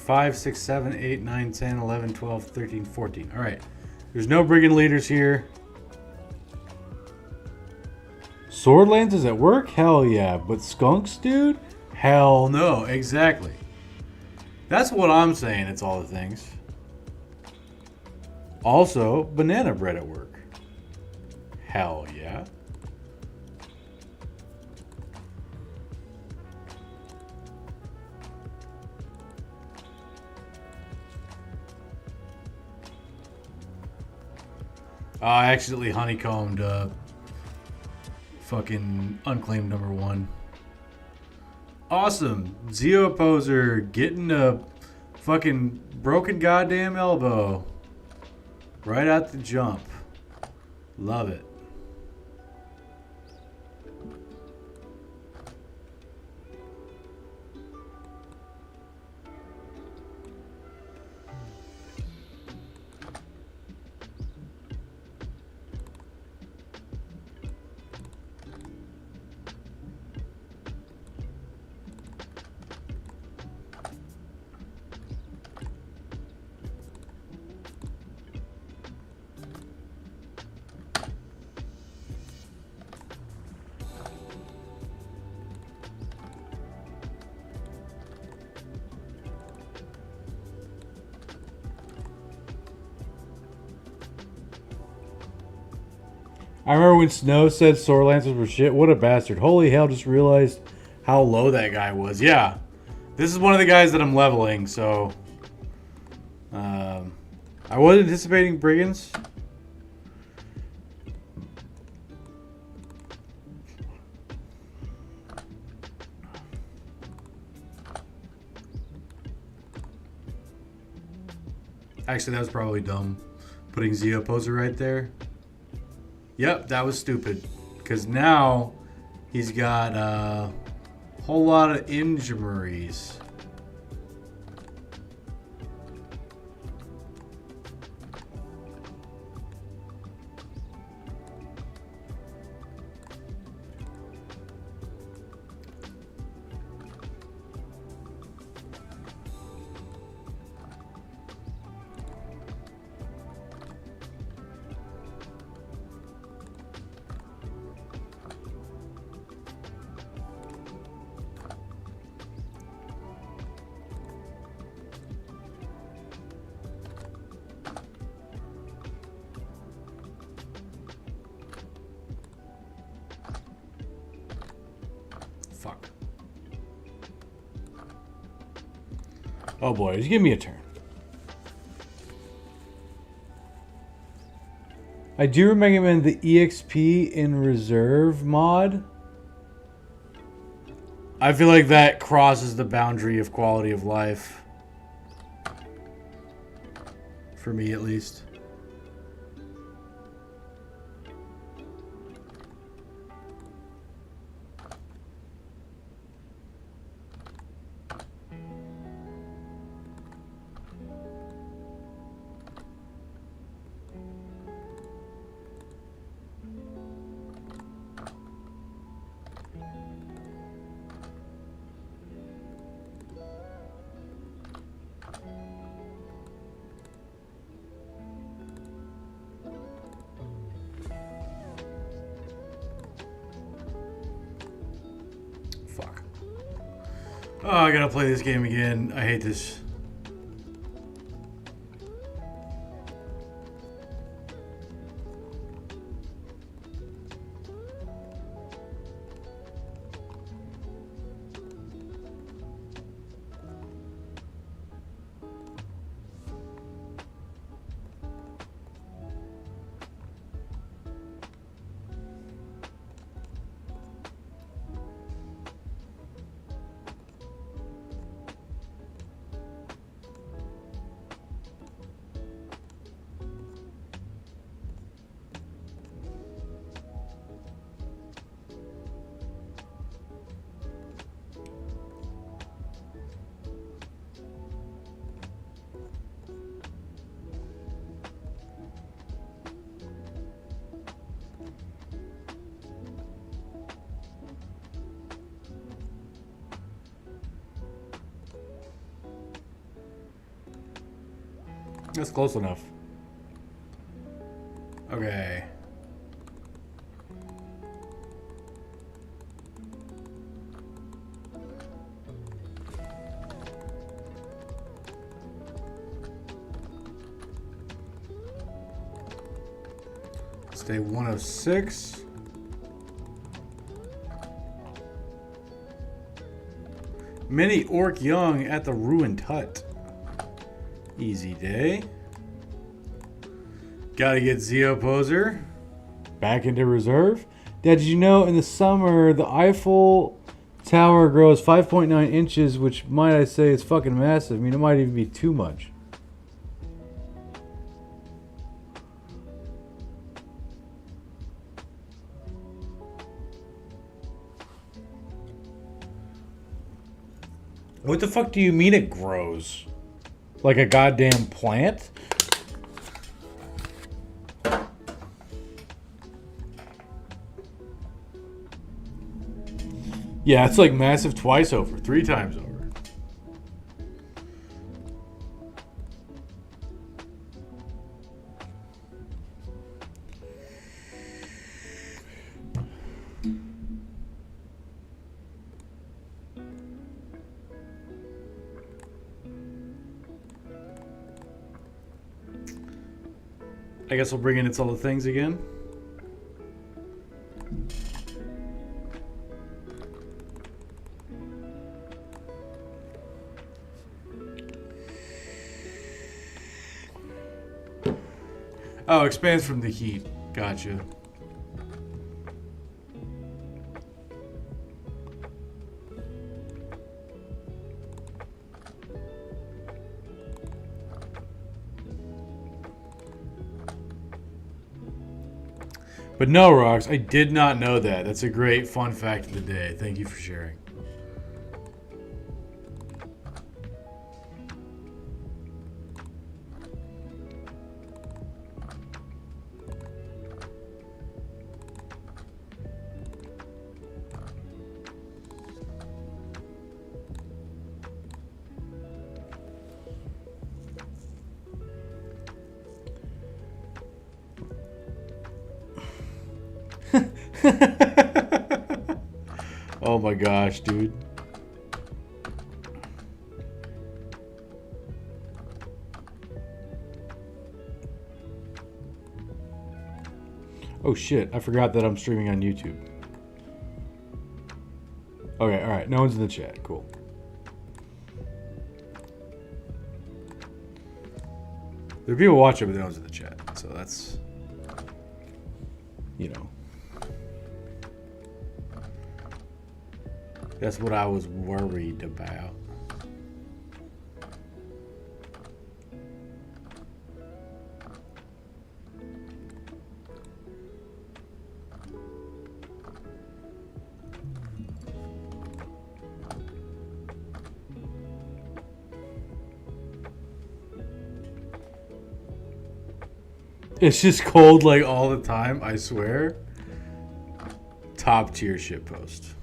5, 6, 7, 8, 9, 10, 11, 12, 13, 14. All right. There's no brigand leaders here. Swordlands is at work? Hell yeah. But skunks, dude? Hell no. Exactly. That's what I'm saying. It's all the things. Also, banana bread at work. Hell yeah. I accidentally honeycombed fucking unclaimed number 1. Awesome. Zeo Poser getting a fucking broken goddamn elbow. Right at the jump. Love it. I remember when Snow said Sword Lancers were shit. What a bastard. Holy hell, just realized how low that guy was. Yeah. This is one of the guys that I'm leveling, so... I was anticipating Brigands. Actually, that was probably dumb. Putting Zeo Poser right there. Yep, that was stupid. Because now he's got a whole lot of injuries. Fuck. Oh boy, just give me a turn. I do recommend the EXP in reserve mod. I feel like that crosses the boundary of quality of life. For me, at least. Fuck. Oh, I gotta play this game again. I hate this. That's close enough. Okay. Stay 1 of 6. Mini Orc Young at the Ruined Hut. Easy day. Gotta get Zeo Poser back into reserve. Dad, did you know in the summer the Eiffel Tower grows 5.9 inches, which might I say is fucking massive. I mean, it might even be too much. What the fuck do you mean it grows? Like a goddamn plant? Yeah, it's like massive twice over, 3 times over. I guess we'll bring in It's All the Things again. Oh, expands from the heat. Gotcha. But no, Rocks, I did not know that. That's a great fun fact of the day. Thank you for sharing. Oh my gosh, dude. Oh shit, I forgot that I'm streaming on YouTube. Okay, alright, no one's in the chat. Cool. There are people watching, but no one's in the chat. So that's, you know. That's what I was worried about. It's just cold like all the time, I swear. Top tier shitpost.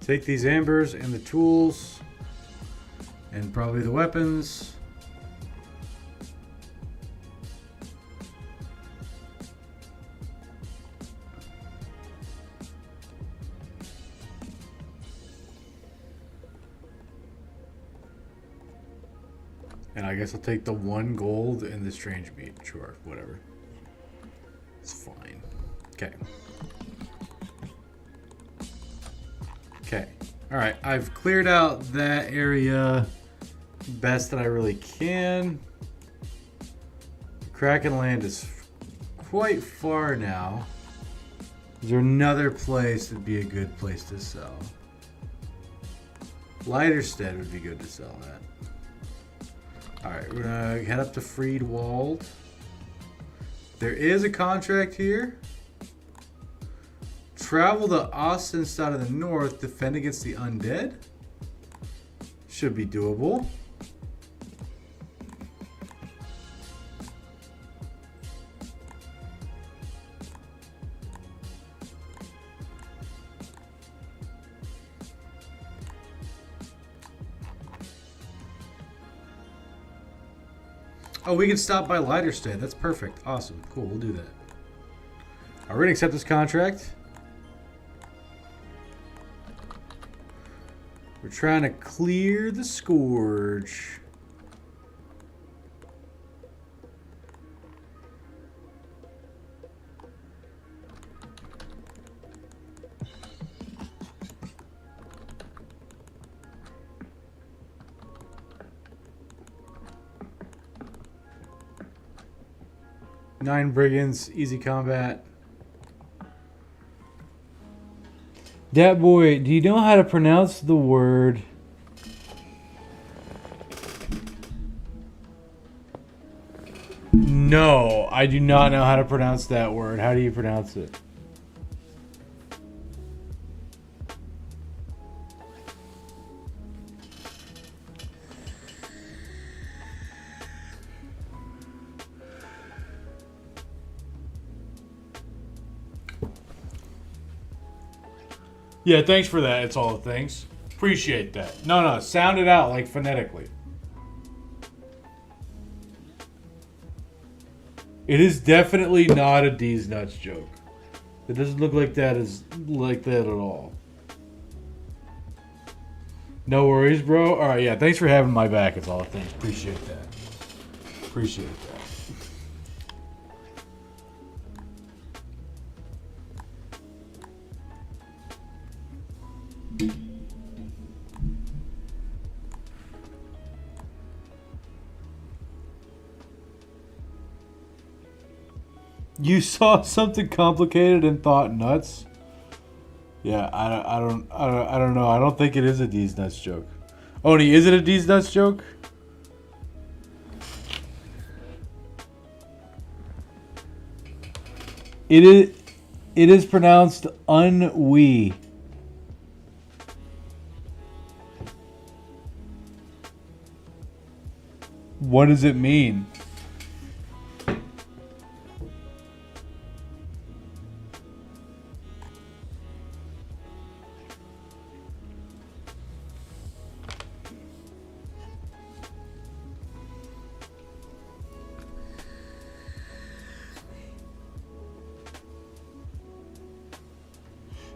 Take these ambers and the tools and probably the weapons. And I guess I'll take the 1 gold and the strange meat. Sure, whatever. It's fine. Okay. Okay. Alright, I've cleared out that area best that I really can. Kraken Land is quite far now. Is there another place that'd be a good place to sell? Lighterstead would be good to sell at. Alright, we're gonna head up to Friedwald. There is a contract here. Travel to Ostenstadt in the north, defend against the undead. Should be doable. Oh, we can stop by Lighterstead. That's perfect. Awesome. Cool. We'll do that. We're going to accept this contract. We're trying to clear the scourge. Nine brigands, easy combat. Dat boy, do you know how to pronounce the word? No, I do not know how to pronounce that word. How do you pronounce it? Yeah, thanks for that. It's all the things. Appreciate that. No, sound it out like phonetically. It is definitely not a D's nuts joke. It doesn't look like that at all. No worries, bro. All right, yeah. Thanks for having my back. It's all the things. Appreciate that. Appreciate that. You saw something complicated and thought nuts. Yeah, I don't know. I don't think it is a D's nuts joke. Oni, is it a D's nuts joke? It is pronounced unwee. What does it mean?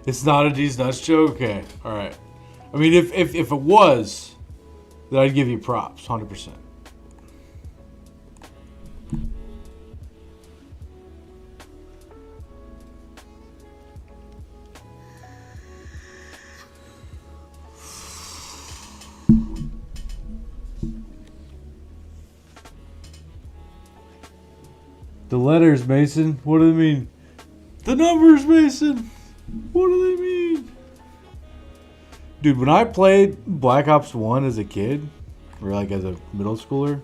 It's not a D's nuts joke? Okay, alright. I mean, if it was, then I'd give you props, 100%. The letters, Mason. What do they mean? The numbers, Mason. What do they mean? Dude, when I played Black Ops 1 as a kid, or like as a middle schooler,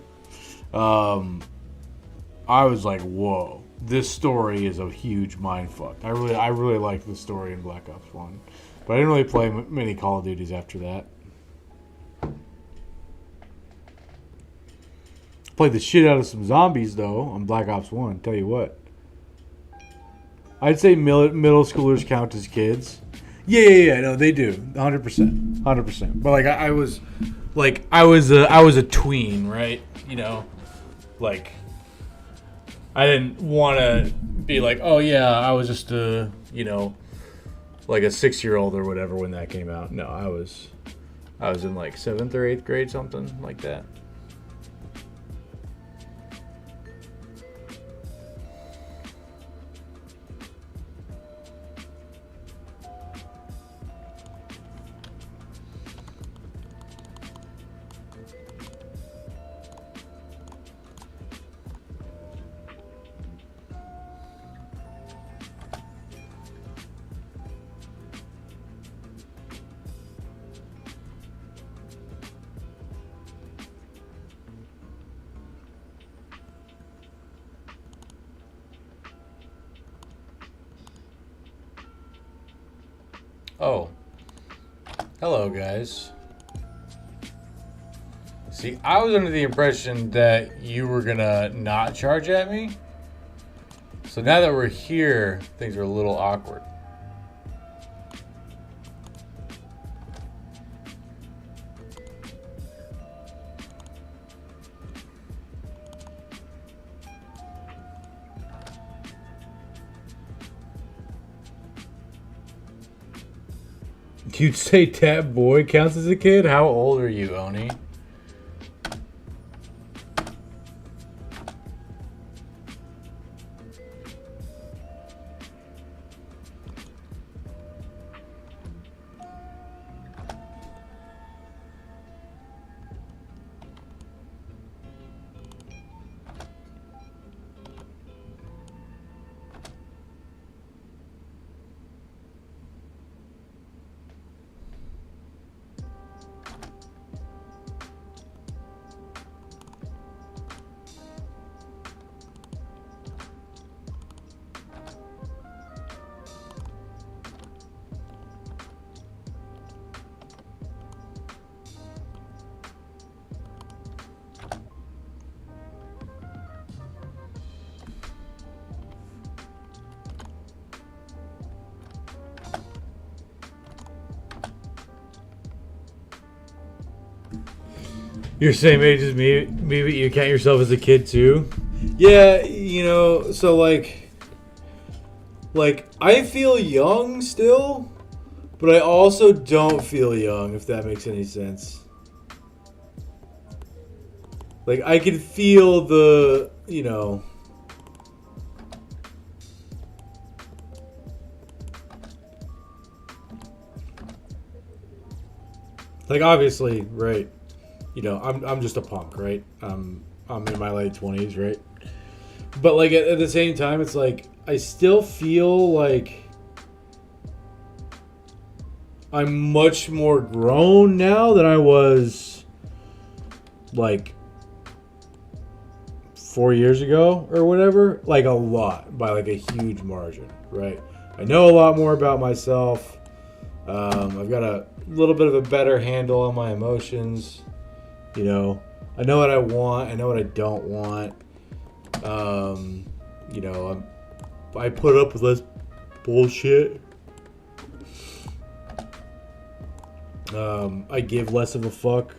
I was like, whoa, this story is a huge mindfuck. I really liked the story in Black Ops 1. But I didn't really play many Call of Duties after that. Played the shit out of some zombies, though, on Black Ops 1, tell you what. I'd say middle schoolers count as kids. Yeah, no, they do, 100%, 100%. But like, I was a tween, right? You know, like, I didn't want to be like, oh yeah, I was just a, you know, like a 6-year-old or whatever when that came out. No, I was in like 7th or 8th grade, something like that. Oh. Hello, guys. See, I was under the impression that you were gonna not charge at me. So now that we're here, things are a little awkward. You'd say Tap Boy counts as a kid? How old are you, Oni? You're same age as me, but you count yourself as a kid too? Yeah, so like I feel young still, but I also don't feel young, if that makes any sense. Like I can feel the, like obviously, right? I'm just a punk, right? I'm in my late 20s, right? But like at the same time, it's like I still feel like I'm much more grown now than I was like 4 years ago or whatever. Like a lot, by like a huge margin, right? I know a lot more about myself. I've got a little bit of a better handle on my emotions. I know what I want. I know what I don't want. I put up with less bullshit. I give less of a fuck,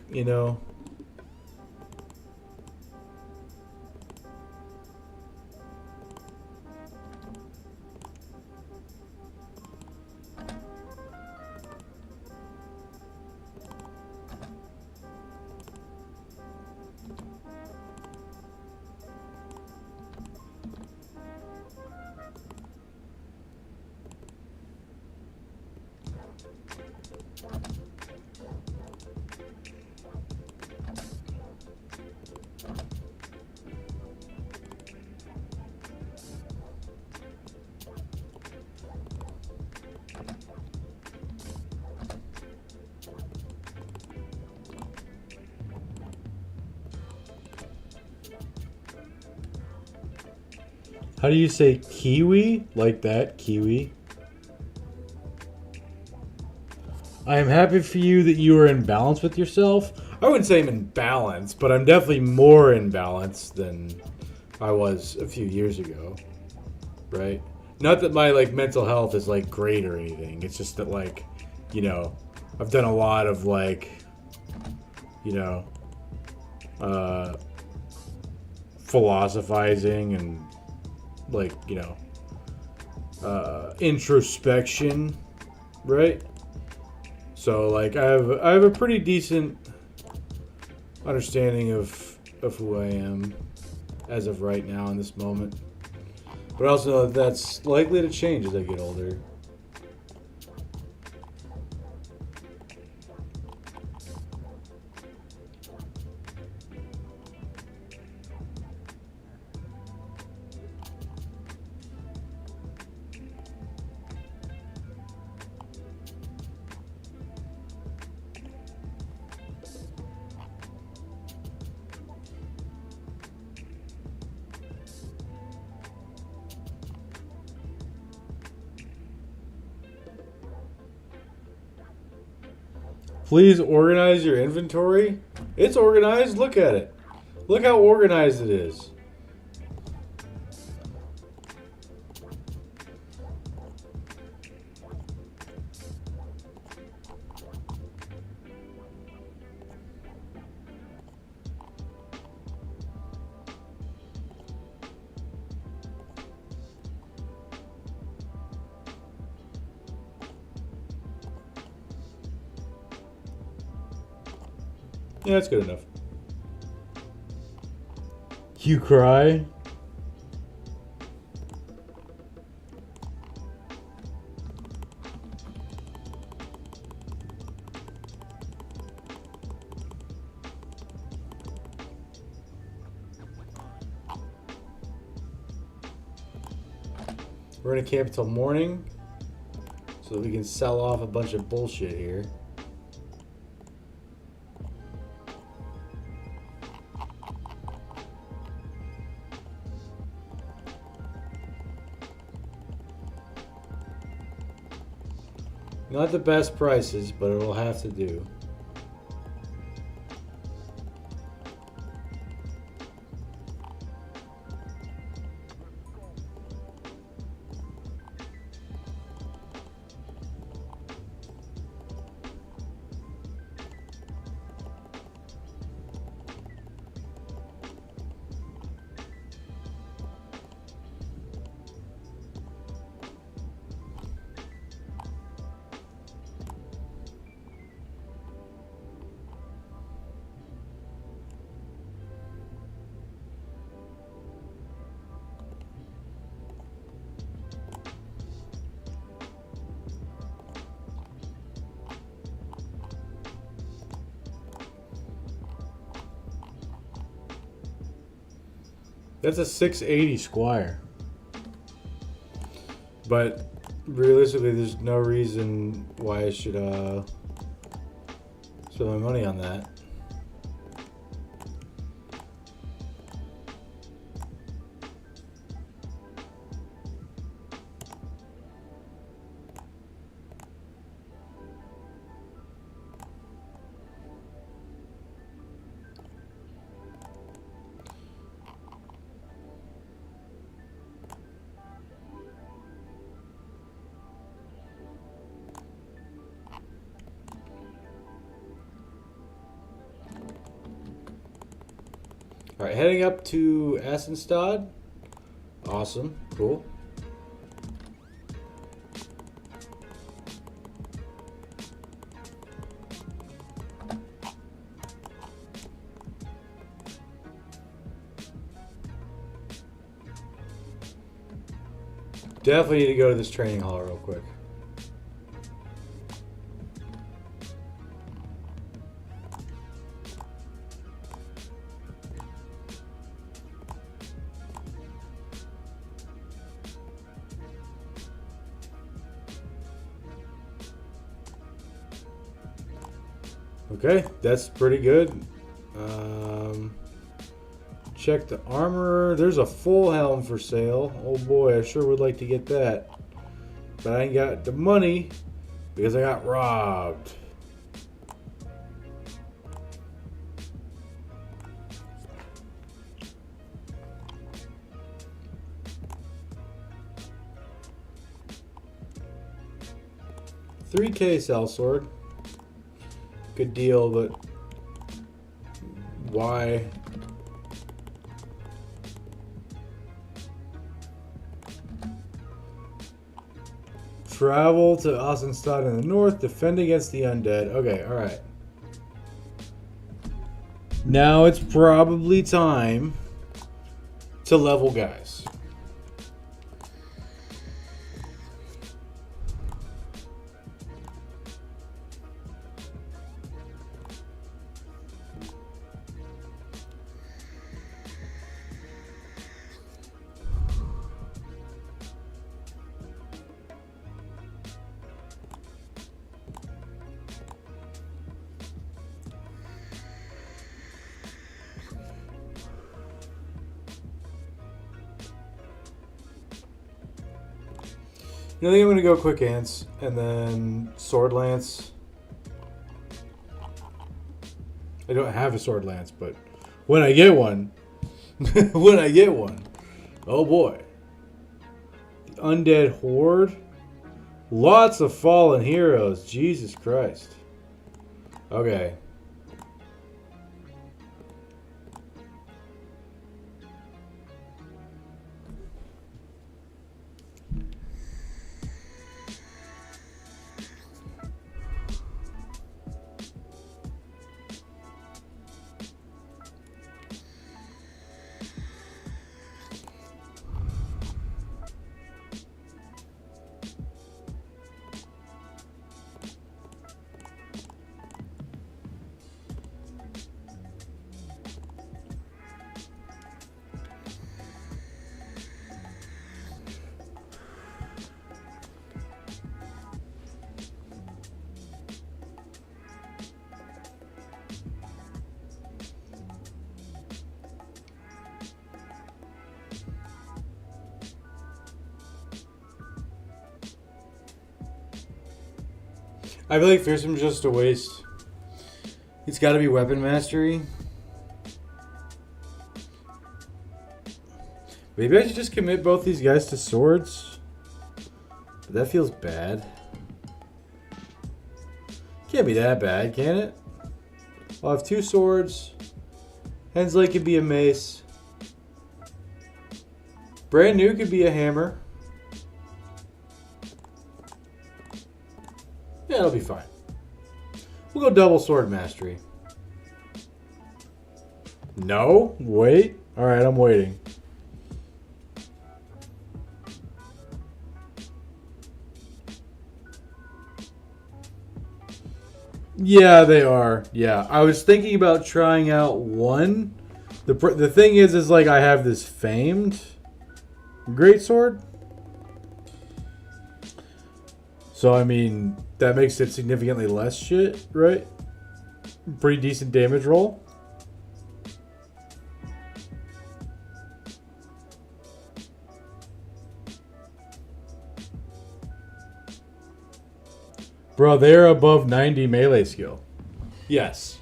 How do you say kiwi? Like that, kiwi? I am happy for you that you are in balance with yourself. I wouldn't say I'm in balance, but I'm definitely more in balance than I was a few years ago. Right? Not that my like mental health is like great or anything. It's just that like, I've done a lot of like, philosophizing and like, introspection, right? So like I have a pretty decent understanding of who I am as of right now in this moment. But I also know that that's likely to change as I get older. Please organize your inventory. It's organized. Look at it. Look how organized it is. Yeah, that's good enough. You cry? We're gonna camp until morning so that we can sell off a bunch of bullshit here. Not the best prices, but it'll have to do. That's a 680 Squire. But realistically, there's no reason why I should spend my money on that. All right, heading up to Assenstad. Awesome, cool. Definitely need to go to this training hall real quick. Okay, that's pretty good. Check the armor. There's a full helm for sale. Oh boy, I sure would like to get that. But I ain't got the money because I got robbed. $3K sellsword. Good deal, but why? Travel to Assenstad in the north, defend against the undead. Okay, alright. Now it's probably time to level guys. I think I'm going to go quick ants and then sword lance. I don't have a sword lance, but when I get one, when I get one, oh boy. The undead horde. Lots of fallen heroes. Jesus Christ. Okay. I feel like Fearsome's just a waste. It's got to be weapon mastery. Maybe I should just commit both these guys to swords. But that feels bad. Can't be that bad, can it? I'll have 2 swords. Hensley could be a mace. Brand new could be a hammer. Yeah, it'll be fine. We'll go double sword mastery. No? Wait? Alright, I'm waiting. Yeah, they are. Yeah, I was thinking about trying out one. The thing is like I have this famed greatsword. So, I mean, that makes it significantly less shit, right? Pretty decent damage roll. Bro, they're above 90 melee skill. Yes.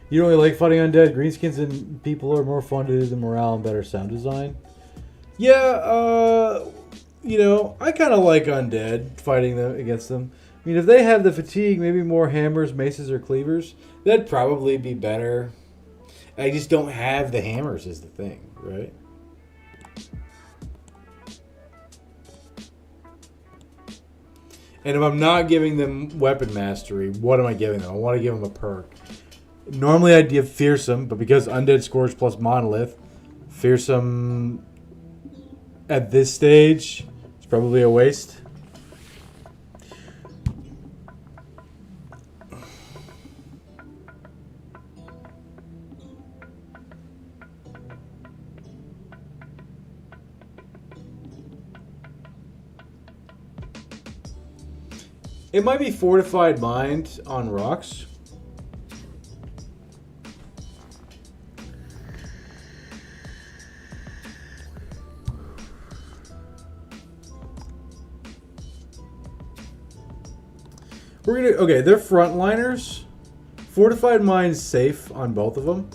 You don't really like fighting undead? Greenskins and people are more fun to do than morale and better sound design. Yeah, you know, I kind of like undead, fighting them against them. I mean, if they have the fatigue, maybe more hammers, maces, or cleavers, that'd probably be better. I just don't have the hammers is the thing, right? And if I'm not giving them weapon mastery, what am I giving them? I want to give them a perk. Normally I'd give Fearsome, but because Undead, Scourge plus Monolith, Fearsome at this stage is probably a waste. It might be Fortified Mind on rocks. We're gonna okay. They're frontliners. Fortified Mind's safe on both of them,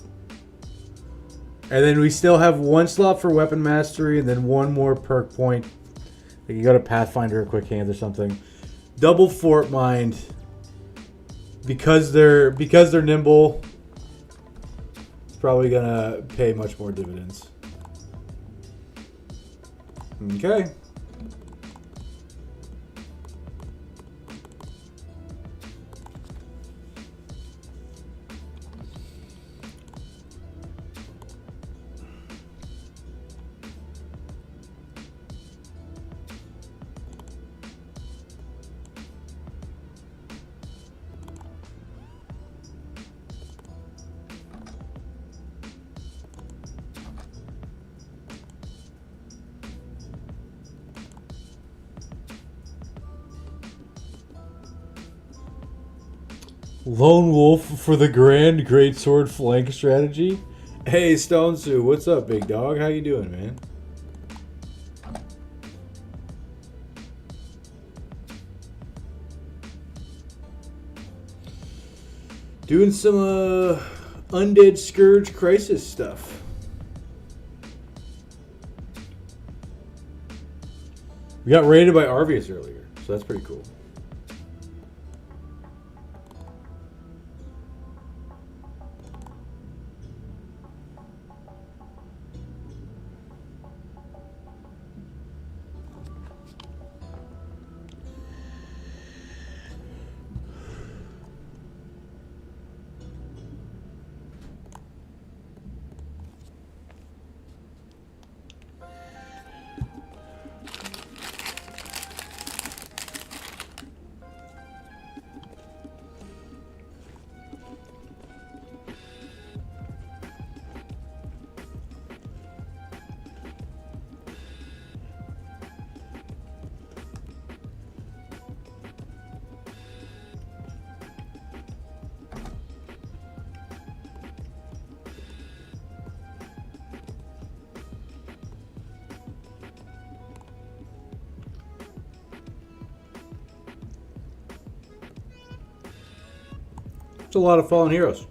and then we still have one slot for weapon mastery, and then one more perk point. Like you go to Pathfinder or Quick Hands or something. Double Fort Mind because they're nimble. It's probably gonna pay much more dividends. Okay. Lone Wolf for the Grand Greatsword Flank Strategy. Hey, Stone Sue, what's up, big dog? How you doing, man? Doing some undead scourge crisis stuff. We got raided by Arvius earlier, so that's pretty cool. It's a lot of fallen heroes.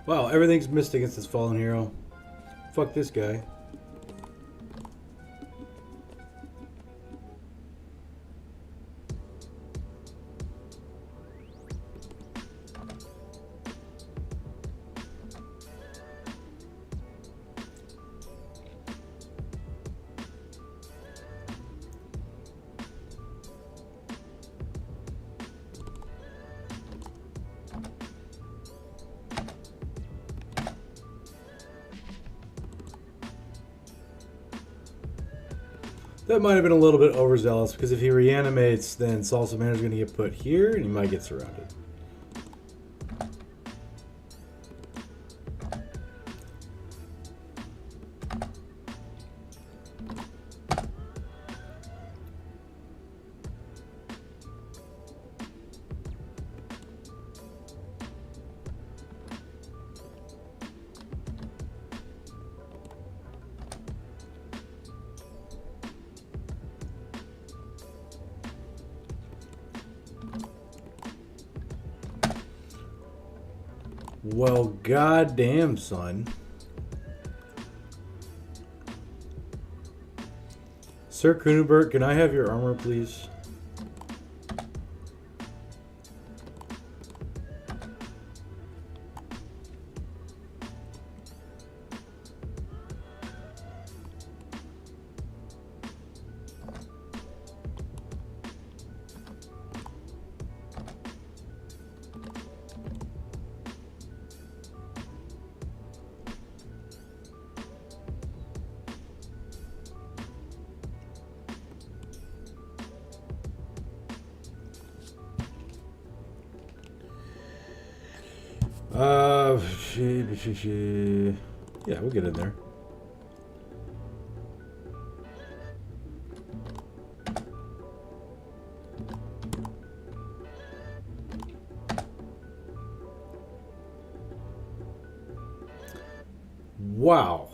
Wow, everything's missed against this fallen hero. Fuck this guy. That might have been a little bit overzealous because if he reanimates, then Salsa Manor's going to get put here and he might get surrounded. Well, goddamn, son. Sir Kunenberg, can I have your armor, please? Yeah, we'll get in there. Wow.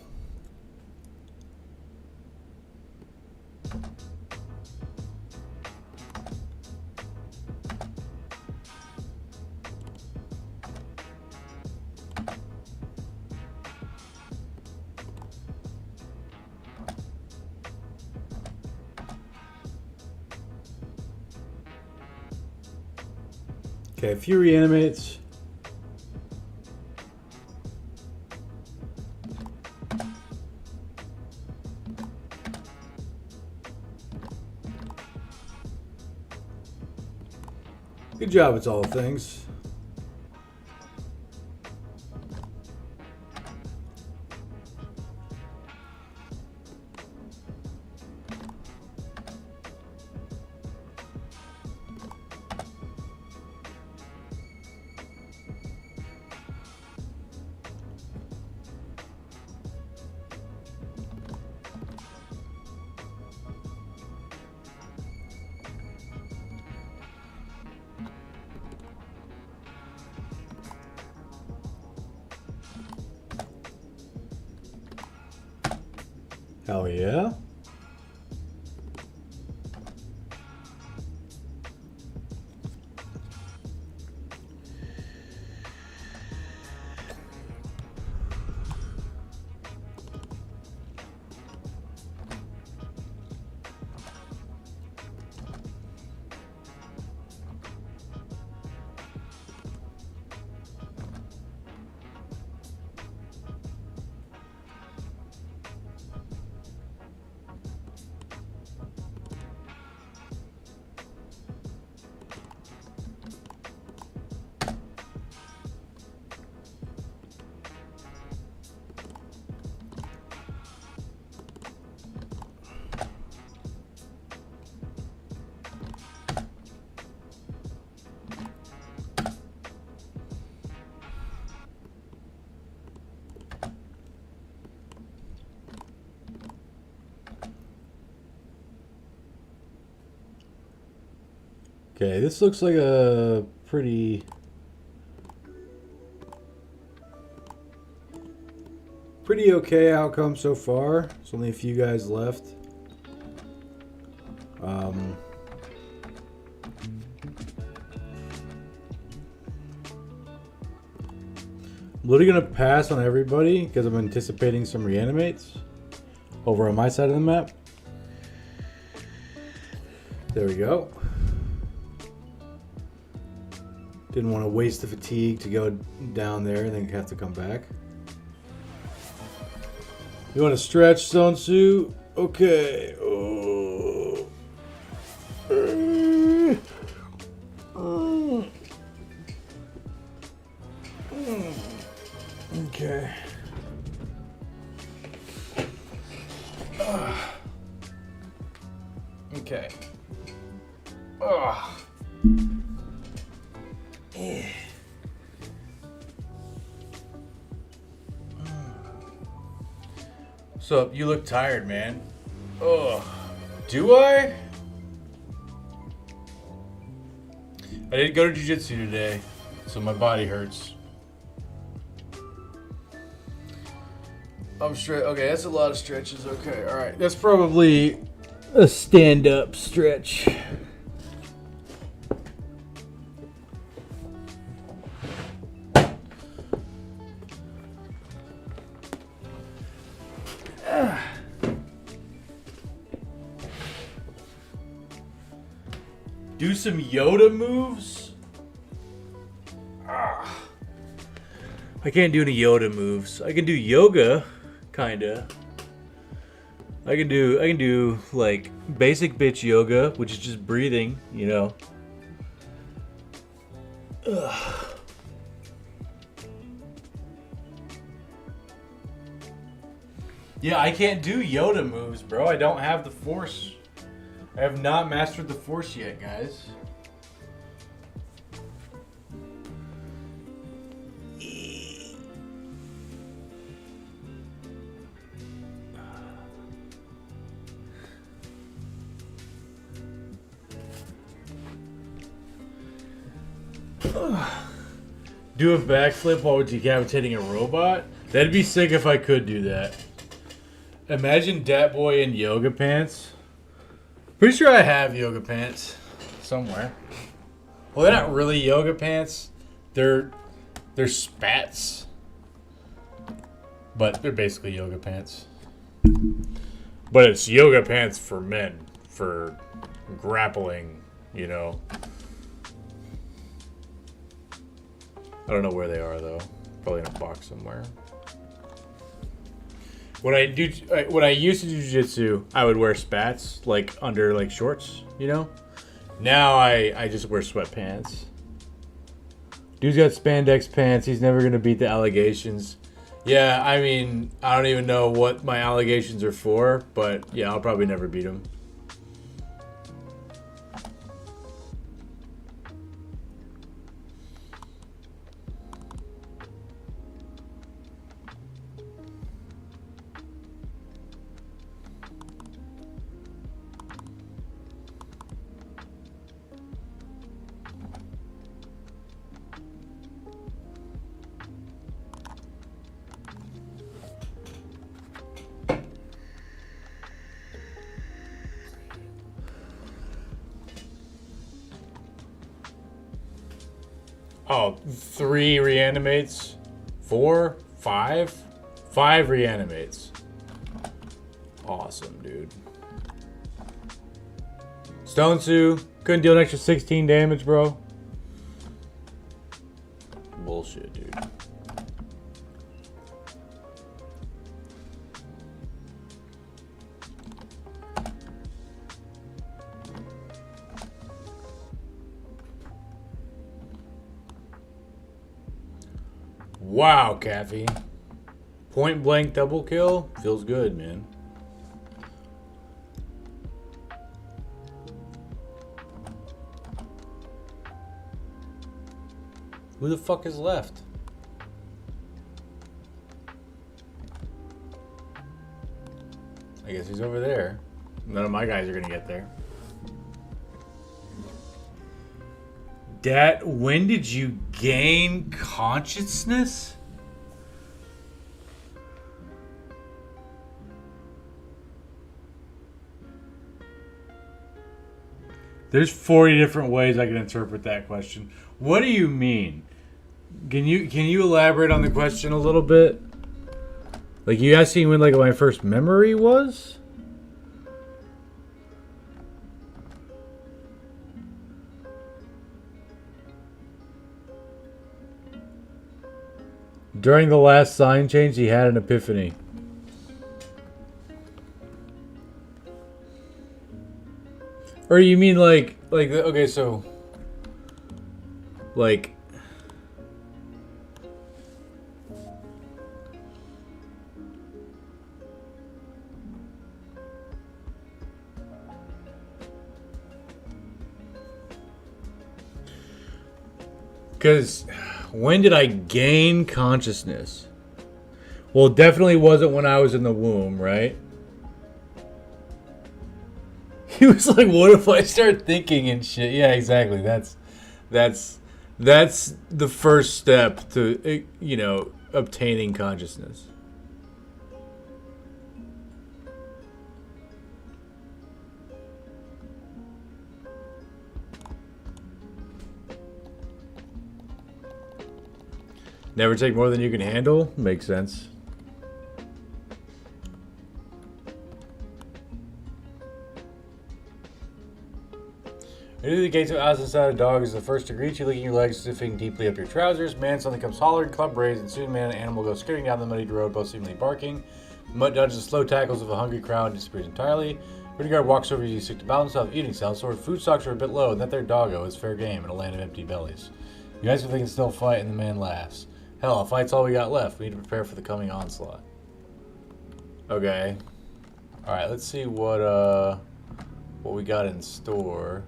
Okay, a few reanimates. Good job, it's all things. Hell yeah. Okay, this looks like a pretty okay outcome so far. There's only a few guys left. I'm literally gonna pass on everybody because I'm anticipating some reanimates over on my side of the map. There we go. Didn't want to waste the fatigue to go down there and then have to come back. You want to stretch, Stone Suit? Okay. Oh. Okay. Okay. So you look tired, man. Oh, do I? I didn't go to jiu-jitsu today, so my body hurts. I'm straight. Okay, that's a lot of stretches. Okay, all right. That's probably a stand-up stretch. Do some Yoda moves? I can't do any Yoda moves. I can do yoga, kinda. I can do like basic bitch yoga, which is just breathing, you know. Ugh. Yeah, I can't do Yoda moves, bro. I don't have the force. I have not mastered the force yet, guys. Do a backflip while decapitating a robot? That'd be sick if I could do that. Imagine Dat Boy in yoga pants. Pretty sure I have yoga pants somewhere. Well, they're not really yoga pants. They're spats. But they're basically yoga pants. But it's yoga pants for men. For grappling, you know. I don't know where they are, though. Probably in a box somewhere. When I used to do jiu-jitsu, I would wear spats, like, under, like, shorts, you know? Now I just wear sweatpants. Dude's got spandex pants. He's never going to beat the allegations. Yeah, I mean, I don't even know what my allegations are for, but, yeah, I'll probably never beat him. Oh, 3 reanimates? 4? 5? 5 reanimates. Awesome, dude. Stone Sue, couldn't deal an extra 16 damage, bro. Bullshit, dude. Wow, Caffey. Point blank double kill? Feels good, man. Who the fuck is left? I guess he's over there. None of my guys are gonna get there. Dad, when did you gain consciousness? There's 40 different ways I can interpret that question. What do you mean? Can you elaborate on the question a little bit? Like, you asking when, like, my first memory was? During the last sign change, he had an epiphany. Or you mean like okay, so like because when did I gain consciousness? Well, it definitely wasn't when I was in the womb, right? He was like, what if I start thinking and shit? Yeah, exactly. That's the first step to, you know, obtaining consciousness. Never take more than you can handle? Makes sense. Into the gates of house inside a dog is the first to greet you, licking your legs, sniffing deeply up your trousers. Man suddenly comes hollered, club raised, and soon man and animal go skidding down the muddy road, both seemingly barking. Mutt dodges the slow tackles of a hungry crowd and disappears entirely. Bodyguard walks over you, seek to balance himself, eating cells, so food stocks are a bit low, and that their doggo is fair game in a land of empty bellies. You guys think they can still fight, and the man laughs. Hell, a fight's all we got left. We need to prepare for the coming onslaught. Okay. Alright, let's see what we got in store.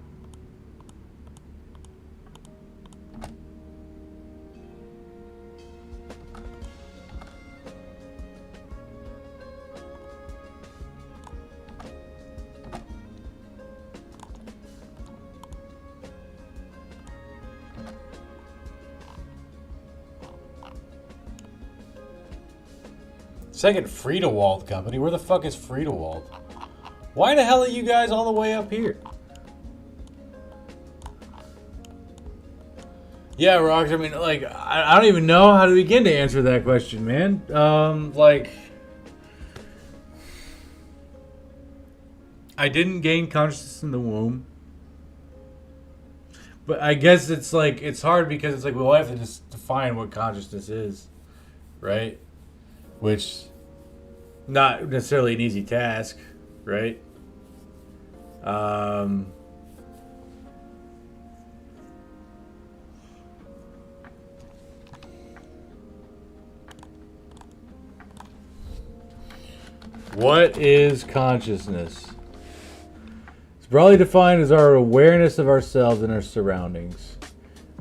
Second Friedewald company. Where the fuck is Friedewald? Why the hell are you guys all the way up here? Yeah, Rox, I mean, like, I don't even know how to begin to answer that question, man. Like, I didn't gain consciousness in the womb. But I guess it's like, it's hard because it's like, well, I have to just define what consciousness is, right? Which, not necessarily an easy task, right? What is consciousness? It's broadly defined as our awareness of ourselves and our surroundings.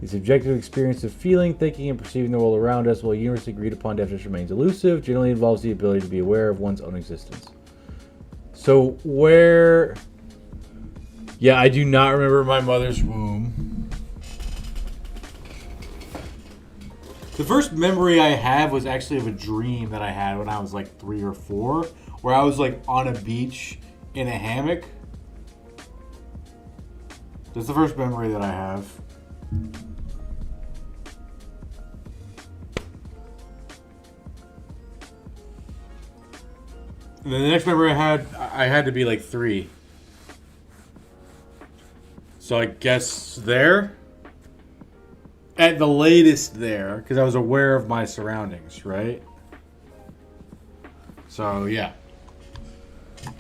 The subjective experience of feeling, thinking, and perceiving the world around us, while a universally agreed upon definition remains elusive, generally involves the ability to be aware of one's own existence. So where... Yeah, I do not remember my mother's womb. The first memory I have was actually of a dream that I had when I was like 3 or 4, where I was like on a beach in a hammock. That's the first memory that I have. And then the next memory I had to be like 3. So I guess there? At the latest there, because I was aware of my surroundings, right? So yeah.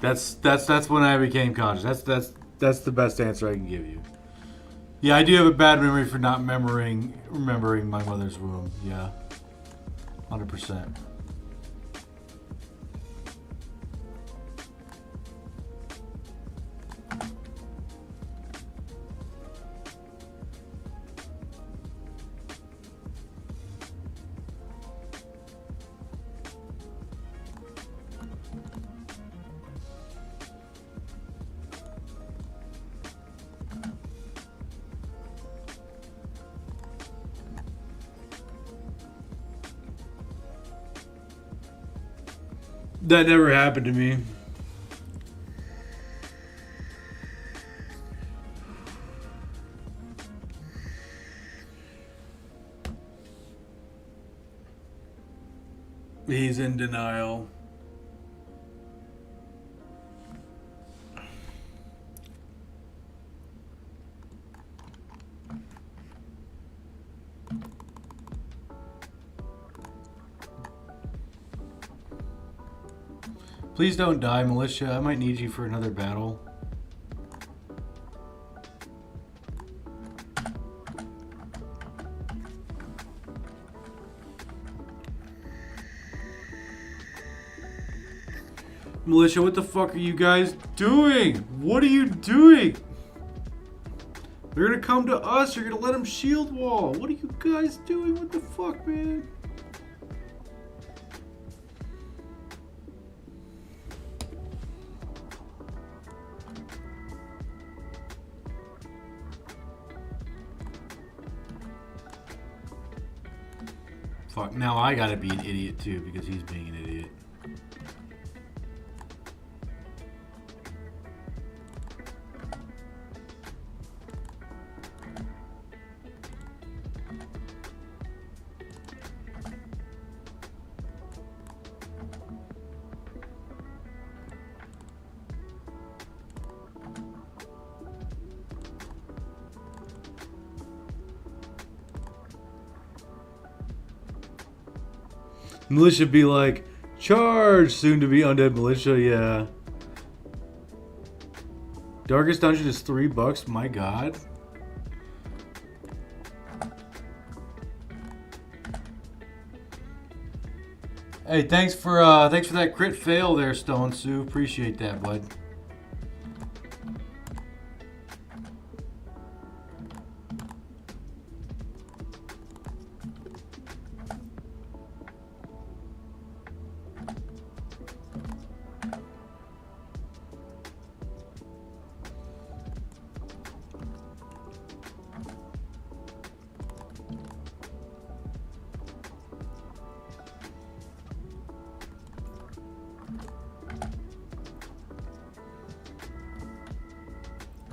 That's when I became conscious. That's the best answer I can give you. Yeah, I do have a bad memory for not remembering my mother's womb. Yeah. 100%. That never happened to me. He's in denial. Please don't die, Militia. I might need you for another battle. Militia, what the fuck are you guys doing? What are you doing? They're gonna come to us. You're gonna let them shield wall. What are you guys doing? What the fuck, man? Fuck, now I gotta be an idiot too because he's being an idiot. Militia be like, charge! Soon to be undead militia, yeah. Darkest dungeon is $3, my god. Hey, thanks for that crit fail there, Stone Sue. Appreciate that, bud.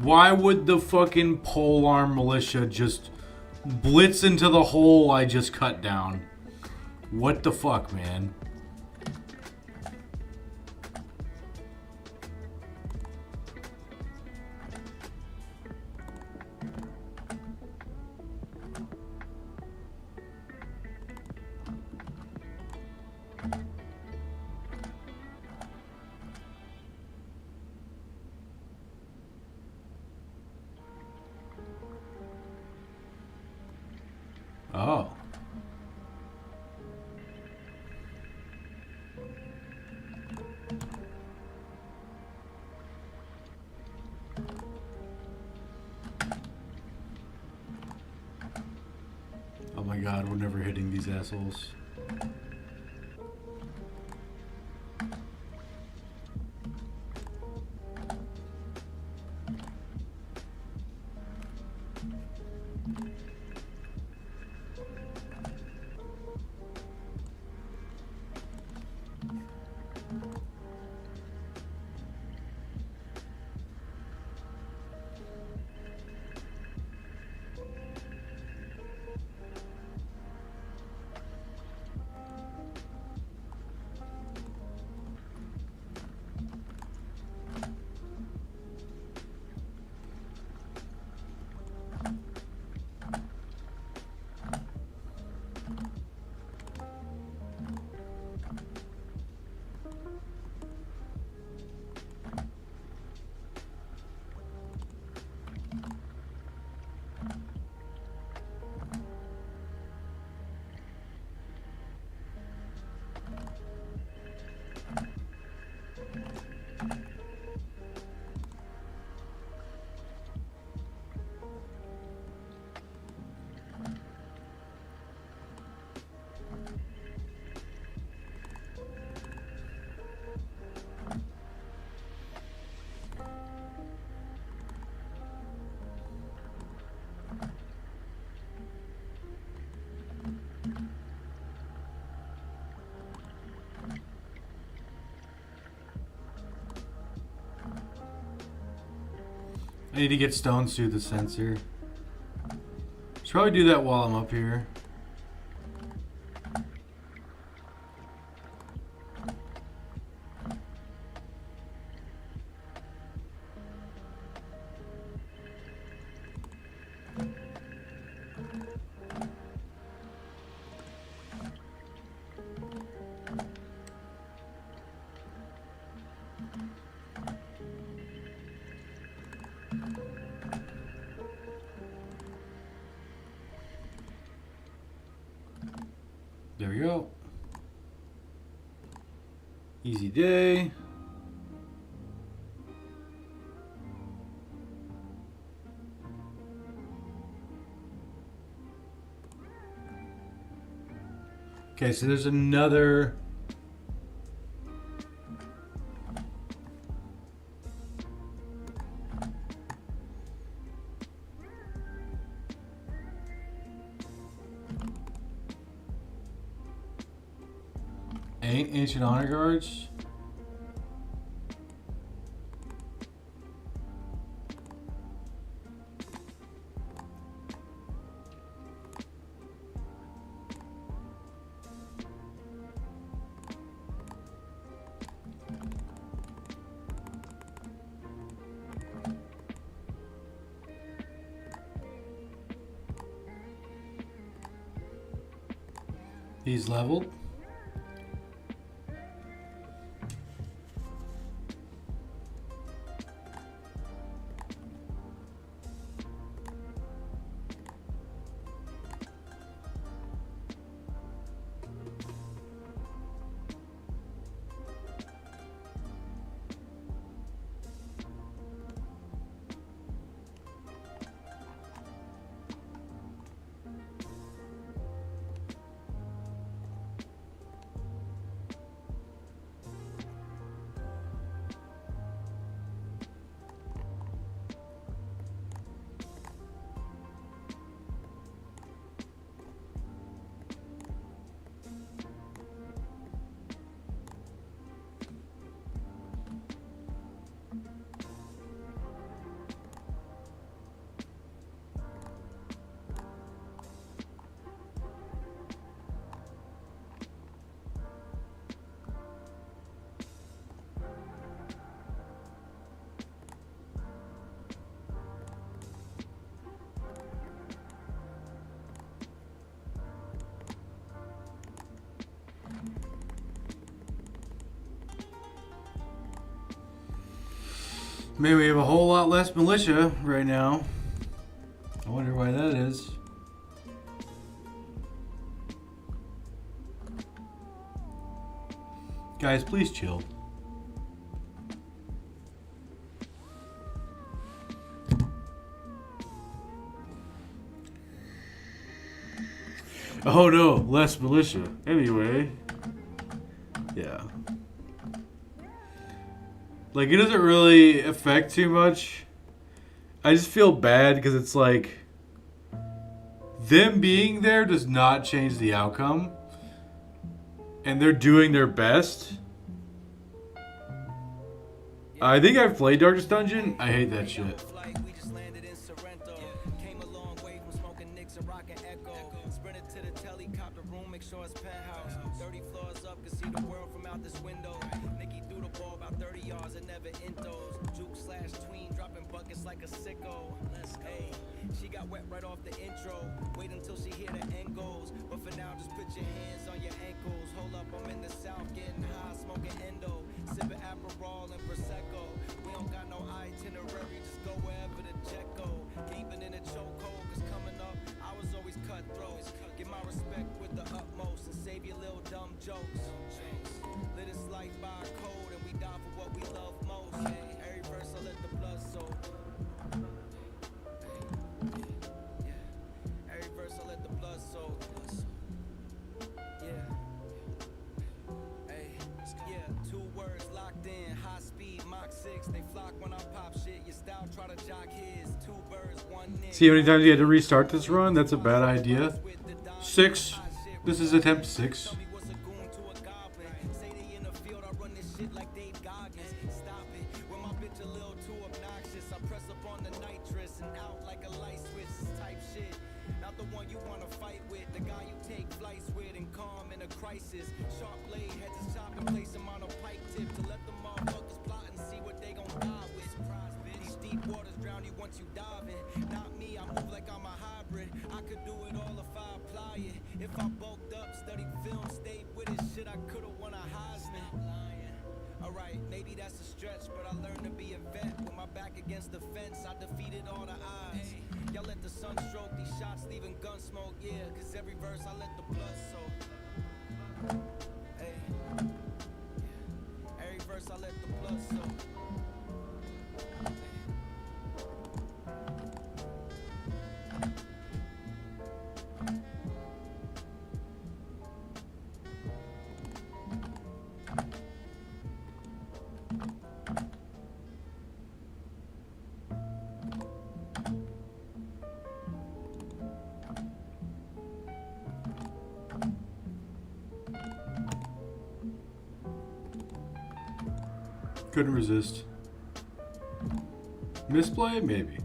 Why would the fucking polearm militia just blitz into the hole I just cut down? What the fuck, man? Oh. Oh my god, we're never hitting these assholes. I need to get stones through the sensor. Should probably do that while I'm up here. There we go. Easy day. Okay, so there's another... Ancient honor guards. He's leveled. Maybe we have a whole lot less militia right now. I wonder why that is. Guys, please chill. Oh no, less militia. Anyway. Yeah. Like, it doesn't really affect too much. I just feel bad because it's like, them being there does not change the outcome. And they're doing their best. I think I've played Darkest Dungeon. I hate that shit. Like a sicko. Hey, she got wet right off the intro. Wait until she hear the end goes. But for now, just put your hands on your ankles. Hold up, I'm in the south, getting high, smoking endo, sipping Aperol and Prosecco. We don't got no itinerary, just go wherever the jet go. Gaping in a chokehold, cause coming up, I was always cutthroat. Get my respect with the utmost and save your little dumb jokes. Live this life by a code and we die for what we love most. Every verse I let the blood soak. See how many times you had to restart this run? That's a bad idea. 6. This is attempt 6. Couldn't resist. Misplay? Maybe.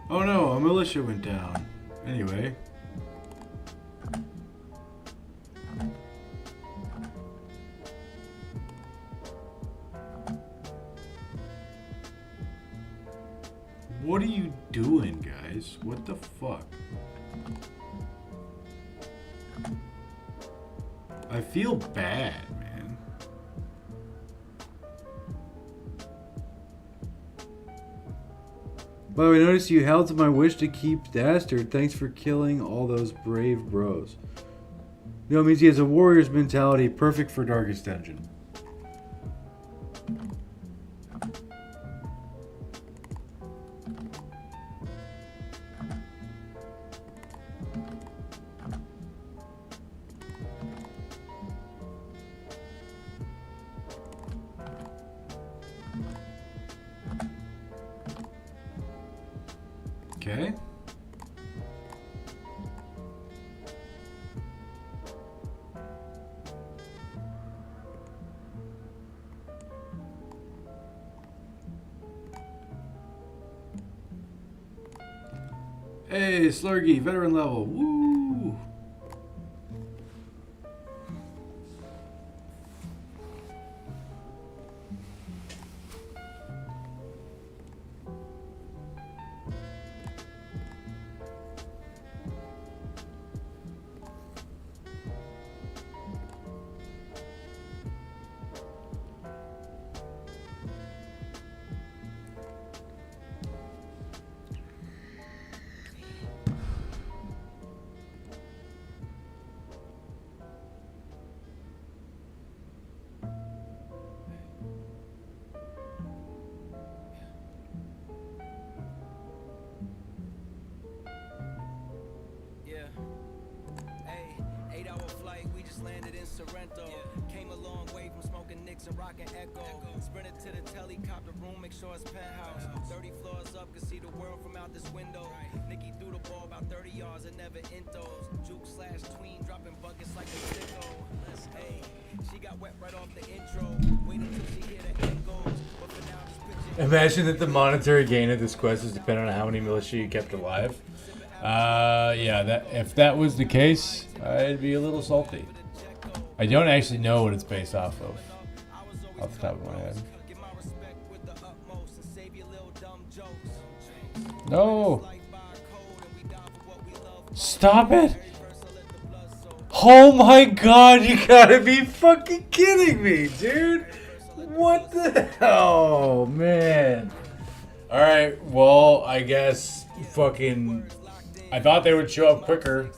Oh no, a militia went down. Anyway. What are you doing, guys? What the fuck? I feel bad, man. By the way, notice you held to my wish to keep Dastard. Thanks for killing all those brave bros. You know, it means he has a warrior's mentality, perfect for Darkest Dungeon. Okay. Hey, Slurgy, veteran level. Woo! Sorrento. Came a long way from smoking Nicks and rocking Echo. Sprinted to the helicopter room, make sure it's penthouse. 30 floors up, could see the world from out this window. Nikki threw the ball about 30 yards and never intos. Juke slash tween, dropping buckets like a sicko. Hey, she got wet right off the intro. Wait until she hear the echoes. But for now, just picture. Imagine that the monetary gain of this quest is dependent on how many militia you kept alive. Yeah, that if that was the case, I'd be a little salty. I don't actually know what it's based off of the top of my head. No! Stop it! Oh my god, you gotta be fucking kidding me, dude! What the hell, man? Alright, well, I guess fucking... I thought they would show up quicker.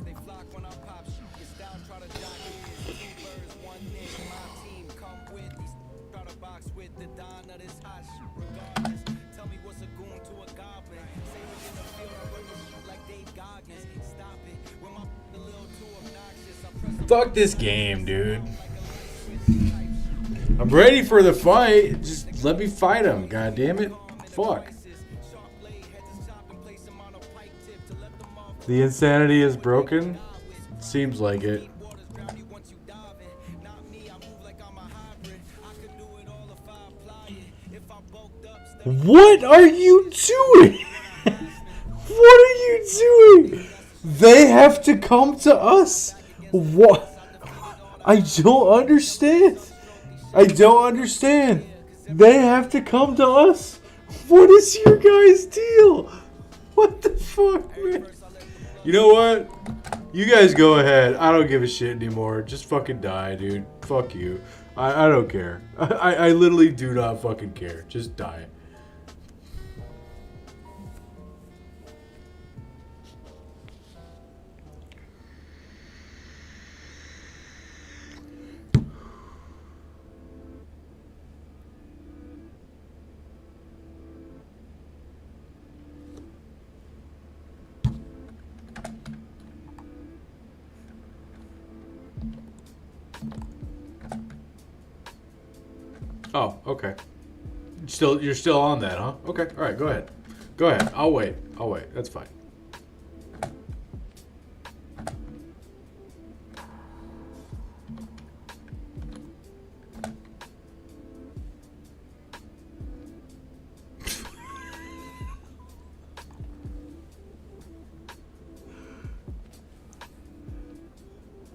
Fuck this game, dude. I'm ready for the fight. Just let me fight him, god damn it. Fuck. The insanity is broken? Seems like it. What are you doing? What are you doing? They have to come to us? What? I don't understand. I don't understand. They have to come to us? What is your guys' deal? What the fuck, man? You know what? You guys go ahead. I don't give a shit anymore. Just fucking die, dude. Fuck you. I don't care. I literally do not fucking care. Just die. Oh, okay. You're still on that, huh? Okay, all right, go ahead. Go ahead. I'll wait. That's fine.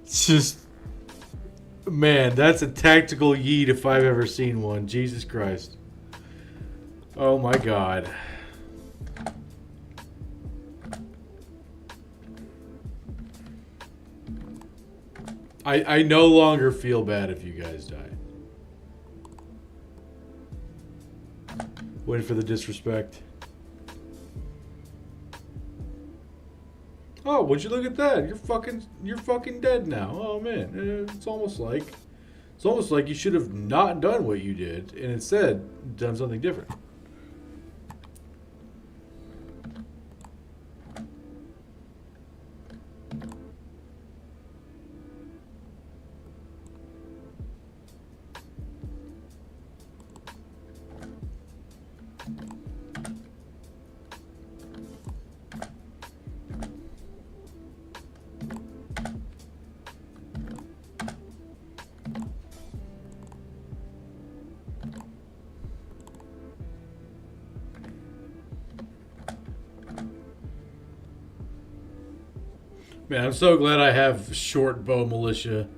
It's just... Man, that's a tactical yeet if I've ever seen one. Jesus Christ. Oh my god. I no longer feel bad if you guys die. Waiting for the disrespect. Oh, would you look at that? You're fucking dead now. Oh man, it's almost like you should have not done what you did and instead done something different. Man, I'm so glad I have short bow militia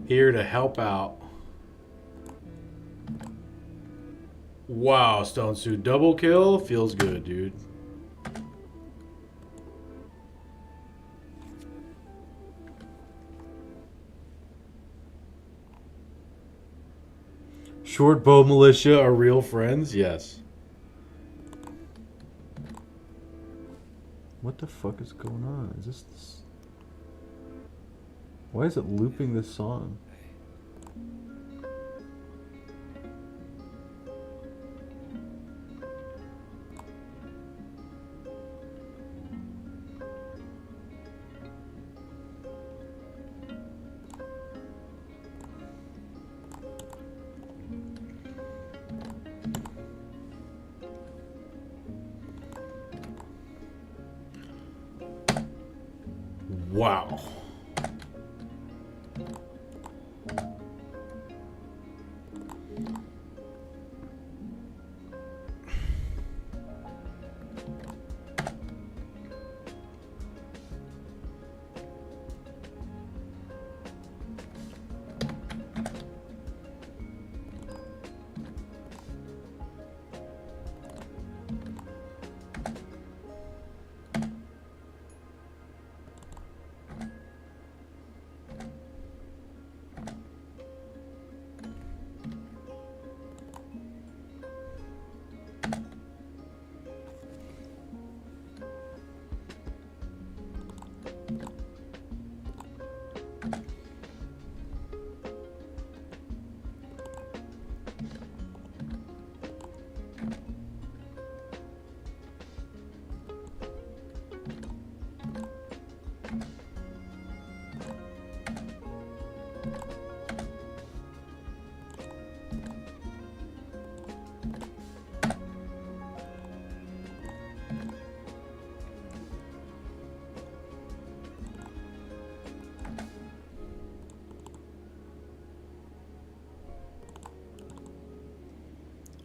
here to help out. Wow, Stone Suit double kill feels good, dude. Short bow militia are real friends? Yes. What the fuck is going on? Is this... Why is it looping this song?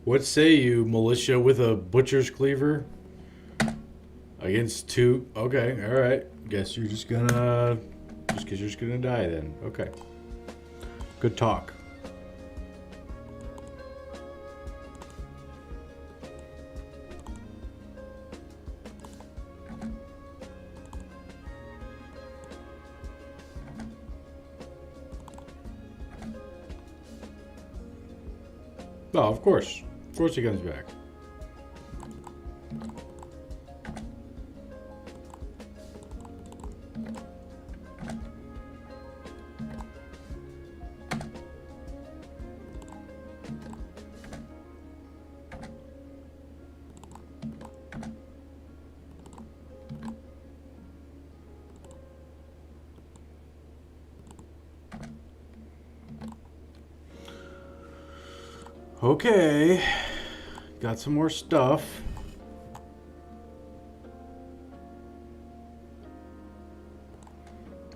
What say you, militia with a butcher's cleaver? Against 2. Okay, alright. Guess you're just gonna... Just because you're just gonna die then. Okay. Good talk. Oh, of course. Of course he comes back. Okay, got some more stuff.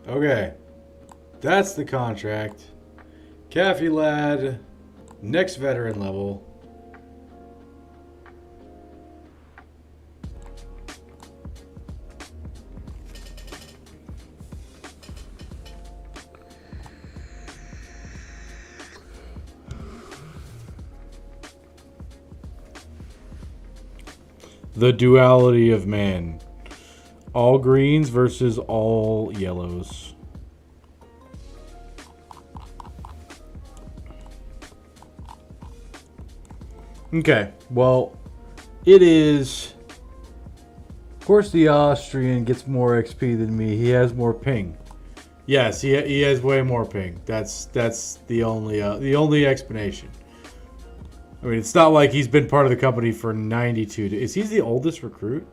Okay, that's the contract. Caffey Lad, next veteran level. The duality of man. All greens versus all yellows. Okay, well, it is... Of course the Austrian gets more XP than me. He has more ping. Yes, he has way more ping. That's the only explanation. I mean, it's not like he's been part of the company for 92 days. Is he the oldest recruit?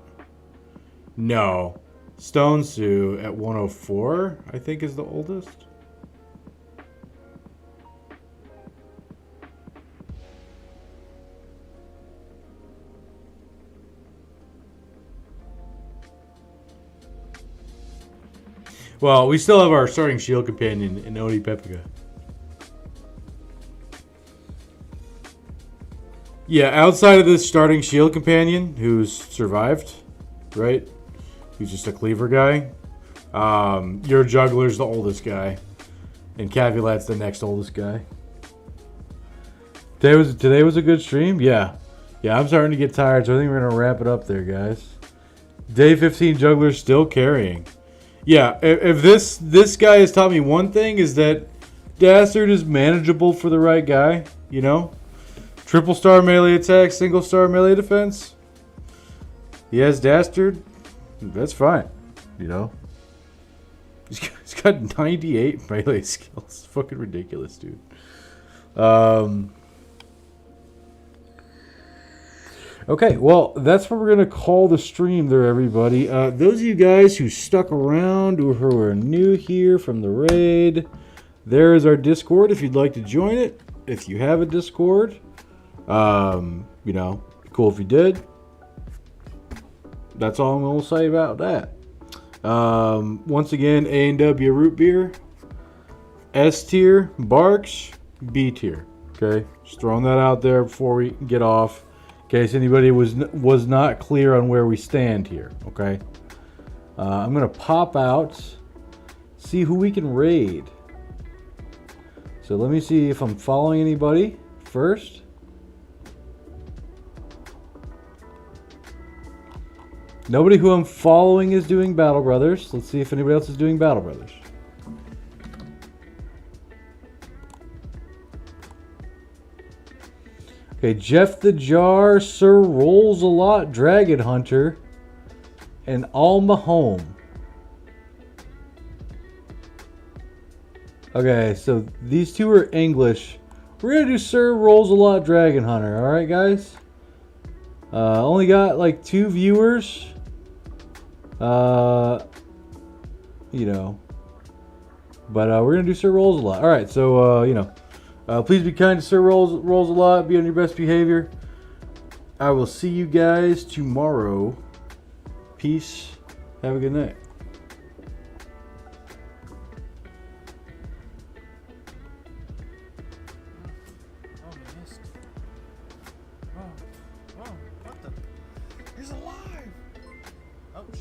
No. Stone Sue at 104, I think, is the oldest. Well, we still have our starting shield companion in Odi Pepica. Yeah, outside of this starting shield companion who's survived, right? Who's just a cleaver guy. Your juggler's the oldest guy. And Cavulat's the next oldest guy. Today was a good stream? Yeah. Yeah, I'm starting to get tired, so I think we're going to wrap it up there, guys. Day 15 juggler's still carrying. Yeah, if this guy has taught me one thing, is that Dastard is manageable for the right guy, you know? Triple star melee attack, single star melee defense. He has Dastard. That's fine, you know? He's got 98 melee skills. It's fucking ridiculous, dude. Okay, well, that's what we're going to call the stream there, everybody. Those of you guys who stuck around or who are new here from the raid, there is our Discord if you'd like to join it. If you have a Discord, you know, cool if you did. That's all I'm going to say about that. Once again, A&W Root Beer, S tier, Barks, B tier. Okay, just throwing that out there before we get off. In case anybody was not clear on where we stand here, okay? I'm going to pop out, see who we can raid. So let me see if I'm following anybody first. Nobody who I'm following is doing Battle Brothers. Let's see if anybody else is doing Battle Brothers. Okay, Jeff the Jar, Sir Rolls a Lot, Dragon Hunter, and Alma Home. Okay, so these two are English. We're going to do Sir Rolls a Lot, Dragon Hunter. Alright, guys? Only got like 2 viewers. You know. But we're going to do Sir Rolls a Lot. Alright, so, you know. Please be kind to Sir Rolls a Lot. Be on your best behavior. I will see you guys tomorrow. Peace. Have a good night.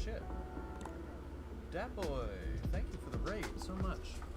shit. Dat boy, thank you for the raid so much.